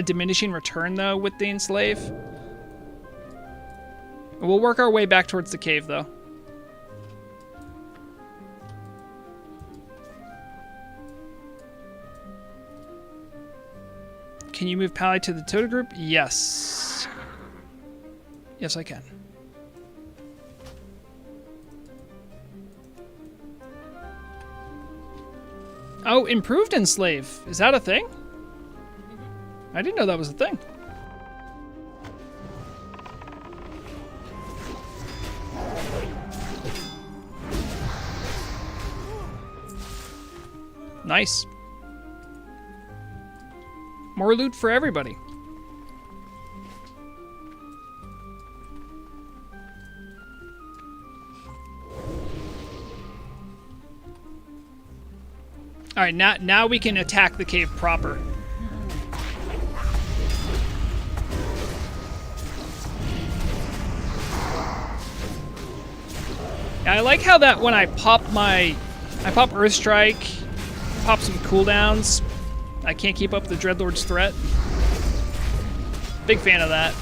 diminishing return, though, with the Enslave? We'll work our way back towards the cave, though. Can you move Pally to the Tota group? Yes. Yes, I can. Oh, improved enslave. Is that a thing? I didn't know that was a thing. Nice. More loot for everybody. All right, now we can attack the cave proper. I like how that when I pop Earth Strike, pop some cooldowns, I can't keep up the Dreadlord's threat. Big fan of that.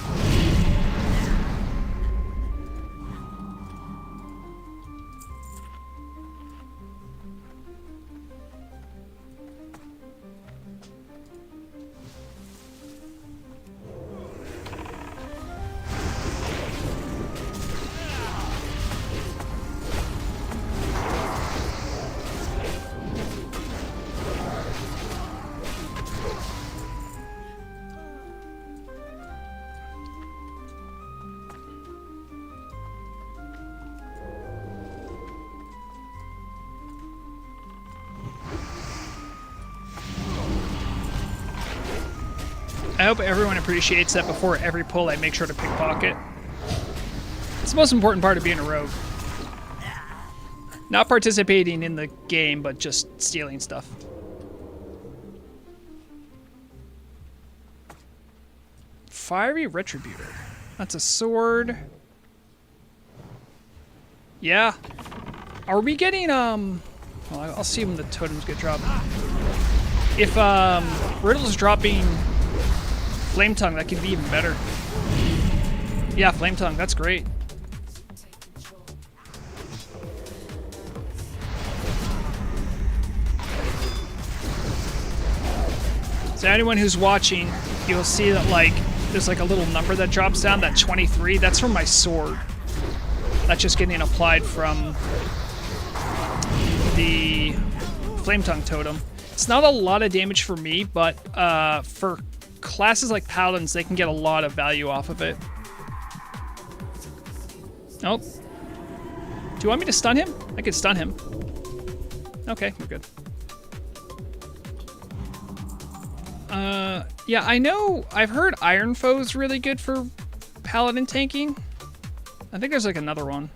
I hope everyone appreciates that before every pull I make sure to pickpocket. It's the most important part of being a rogue. Not participating in the game, but just stealing stuff. Fiery Retributor. That's a sword. Yeah. Are we getting, well, I'll see when the totems get dropped. If, Riddle's dropping Flame Tongue, that could be even better. Yeah, Flame Tongue, that's great. So anyone who's watching, you'll see that like there's like a little number that drops down, that 23, that's from my sword. That's just getting applied from the Flame Tongue totem. It's not a lot of damage for me, but for classes like Paladins, they can get a lot of value off of it. Nope. Do you want me to stun him? I could stun him. Okay, we're good. Yeah, I know, I've heard Iron Foe's really good for Paladin tanking. I think there's like another one.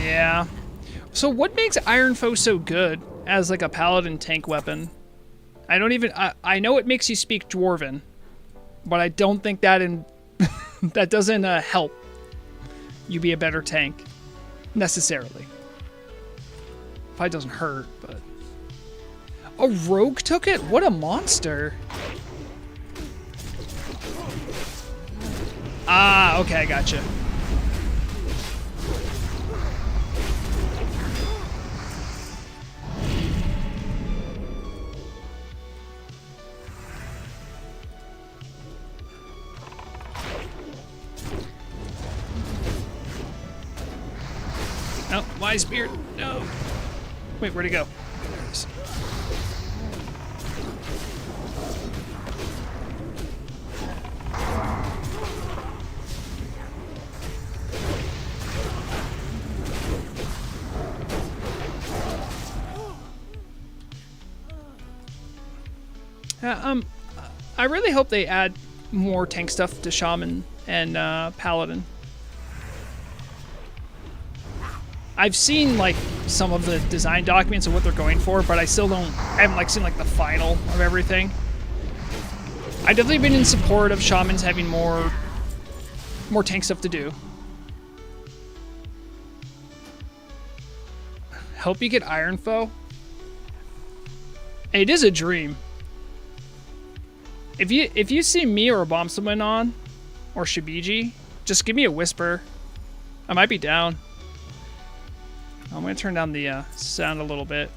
Yeah. So what makes Iron Foe so good as like a paladin tank weapon? I don't even, I know it makes you speak Dwarven, but I don't think that that doesn't help you be a better tank necessarily. Probably doesn't hurt, but a rogue took it? What a monster. Ah, okay, I gotcha. No, Wise Beard, no. Wait, where'd he go? There it is. I really hope they add more tank stuff to Shaman and Paladin. I've seen like some of the design documents of what they're going for, but I haven't like seen like the final of everything. I've definitely been in support of Shamans having more tank stuff to do. Help you get Iron Foe? It is a dream. If you see me or a bomb someone on, or Shibiji, just give me a whisper. I might be down. I'm gonna turn down the sound a little bit.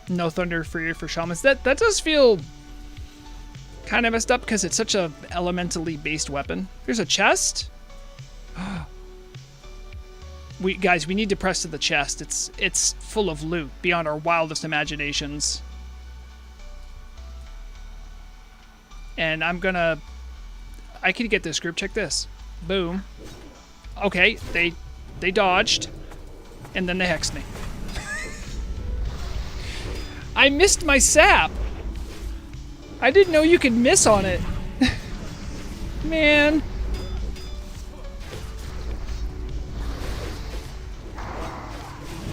No thunder for shamans. That does feel kind of messed up because it's such a elementally based weapon. There's a chest. Guys, we need to press to the chest. It's full of loot beyond our wildest imaginations. And I could get this group. Check this. Boom. Okay, they dodged, and then they hexed me. I missed my sap. I didn't know you could miss on it. Man.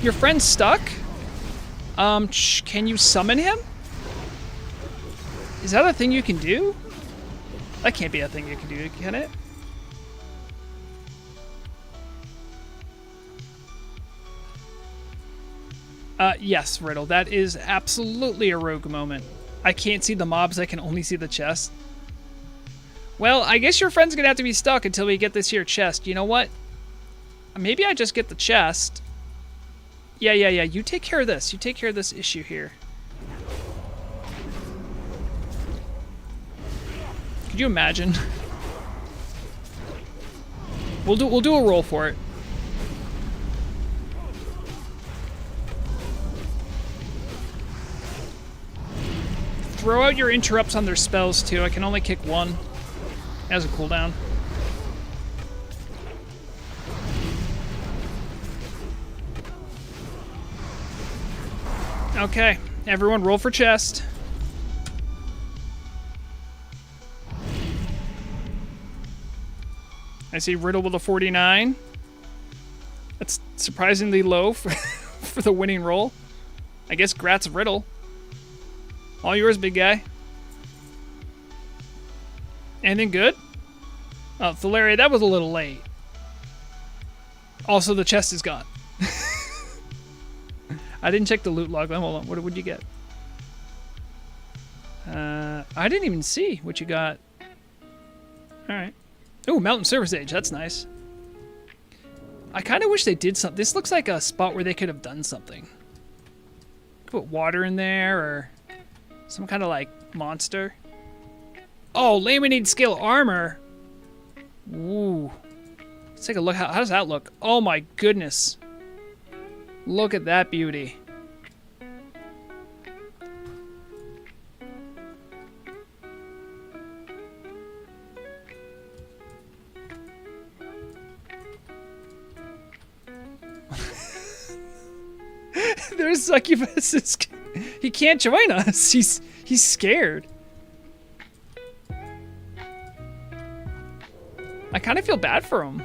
Your friend's stuck? Can you summon him? Is that a thing you can do? That can't be a thing you can do, can it? Yes, Riddle. That is absolutely a rogue moment. I can't see the mobs, I can only see the chest. Well, I guess your friend's gonna have to be stuck until we get this here chest. You know what? Maybe I just get the chest. Yeah. You take care of this. You take care of this issue here. Could you imagine? We'll do a roll for it. Throw out your interrupts on their spells too. I can only kick one. As a cooldown. Okay, everyone roll for chest. I see Riddle with a 49. That's surprisingly low for the winning roll. I guess Grat's Riddle. All yours, big guy. Anything good? Oh, Thalaria, that was a little late. Also, the chest is gone. I didn't check the loot log. Hold on. What would you get? I didn't even see what you got. All right. Ooh, Mountain Service Age. That's nice. I kind of wish they did something. This looks like a spot where they could have done something. Put water in there or some kind of like monster. Oh, laminated scale armor. Ooh. Let's take a look. How does that look? Oh my goodness. Look at that beauty. There's Succubus. He can't join us. He's scared. I kind of feel bad for him.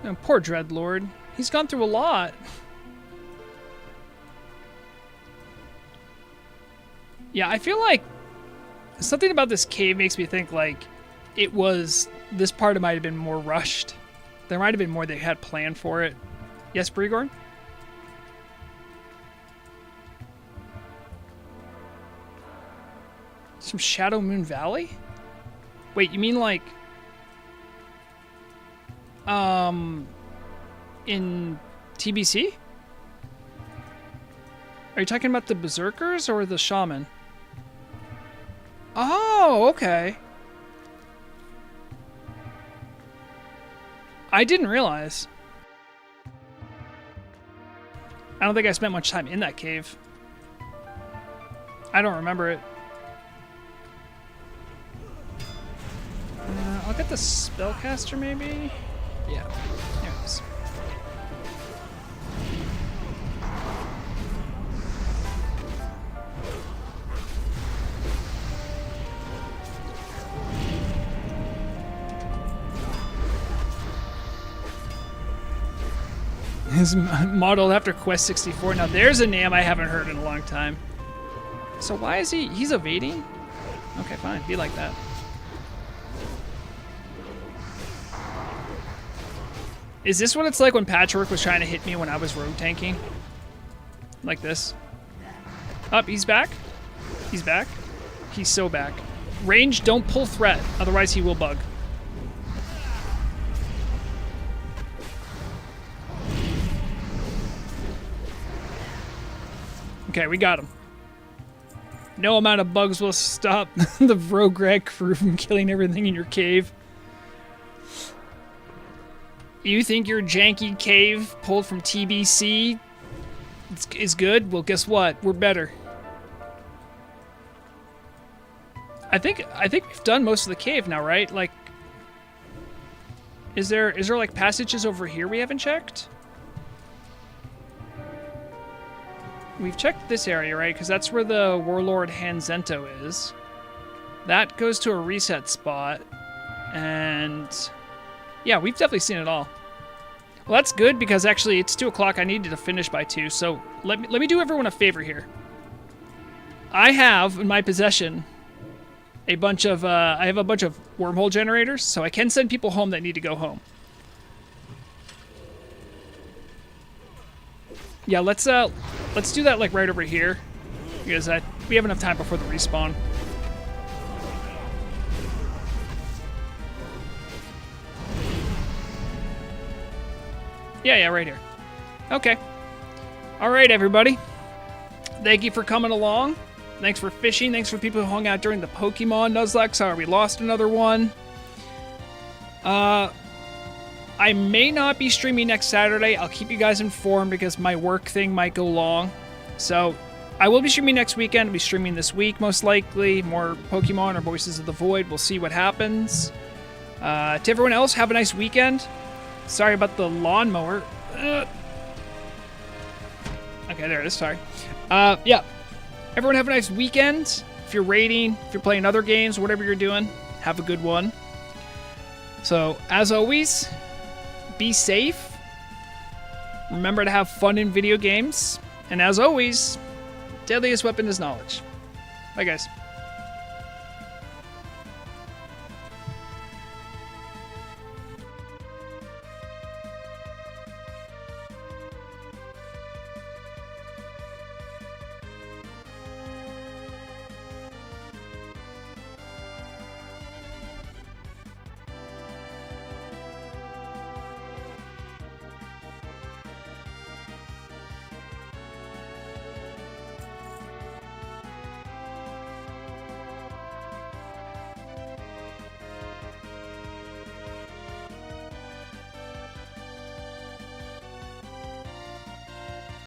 Oh, poor Dreadlord. He's gone through a lot. Yeah, I feel like something about this cave makes me think like this part might have been more rushed. There might have been more they had planned for it. Yes, Brigorn? Some Shadow Moon Valley? Wait, you mean like in TBC? Are you talking about the Berserkers or the Shaman? Oh, okay. I didn't realize. I don't think I spent much time in that cave. I don't remember it. I'll get the spellcaster maybe? Yeah, here it is. is modeled after Quest 64. Now there's a name I haven't heard in a long time. So why is he's evading? Okay, fine, be like that. Is this what it's like when Patchwork was trying to hit me when I was road tanking? Like this. Up, he's back. He's back. He's so back. Range, don't pull threat, otherwise he will bug. Okay, we got him. No amount of bugs will stop the Vrogreg crew from killing everything in your cave. You think your janky cave pulled from TBC is good? Well, guess what? We're better. I think we've done most of the cave now, right? Like, is there like passages over here we haven't checked? We've checked this area, right? Because that's where the Warlord Hanzento is. That goes to a reset spot. And yeah, we've definitely seen it all. Well, that's good because actually it's 2 o'clock. I needed to finish by 2. So let me do everyone a favor here. I have in my possession a bunch of I have a bunch of wormhole generators, so I can send people home that need to go home. Yeah, let's do that like right over here, because we have enough time before the respawn. Yeah, right here. Okay. All right, everybody. Thank you for coming along. Thanks for fishing. Thanks for people who hung out during the Pokemon Nuzlocke. Sorry, we lost another one. I may not be streaming next Saturday. I'll keep you guys informed because my work thing might go long. So I will be streaming next weekend. I'll be streaming this week, most likely. More Pokemon or Voices of the Void. We'll see what happens. To everyone else, have a nice weekend. Sorry about the lawnmower. Okay, there it is. Sorry. Yeah. Everyone have a nice weekend. If you're raiding, if you're playing other games, whatever you're doing, have a good one. So, as always, be safe. Remember to have fun in video games. And as always, deadliest weapon is knowledge. Bye, guys.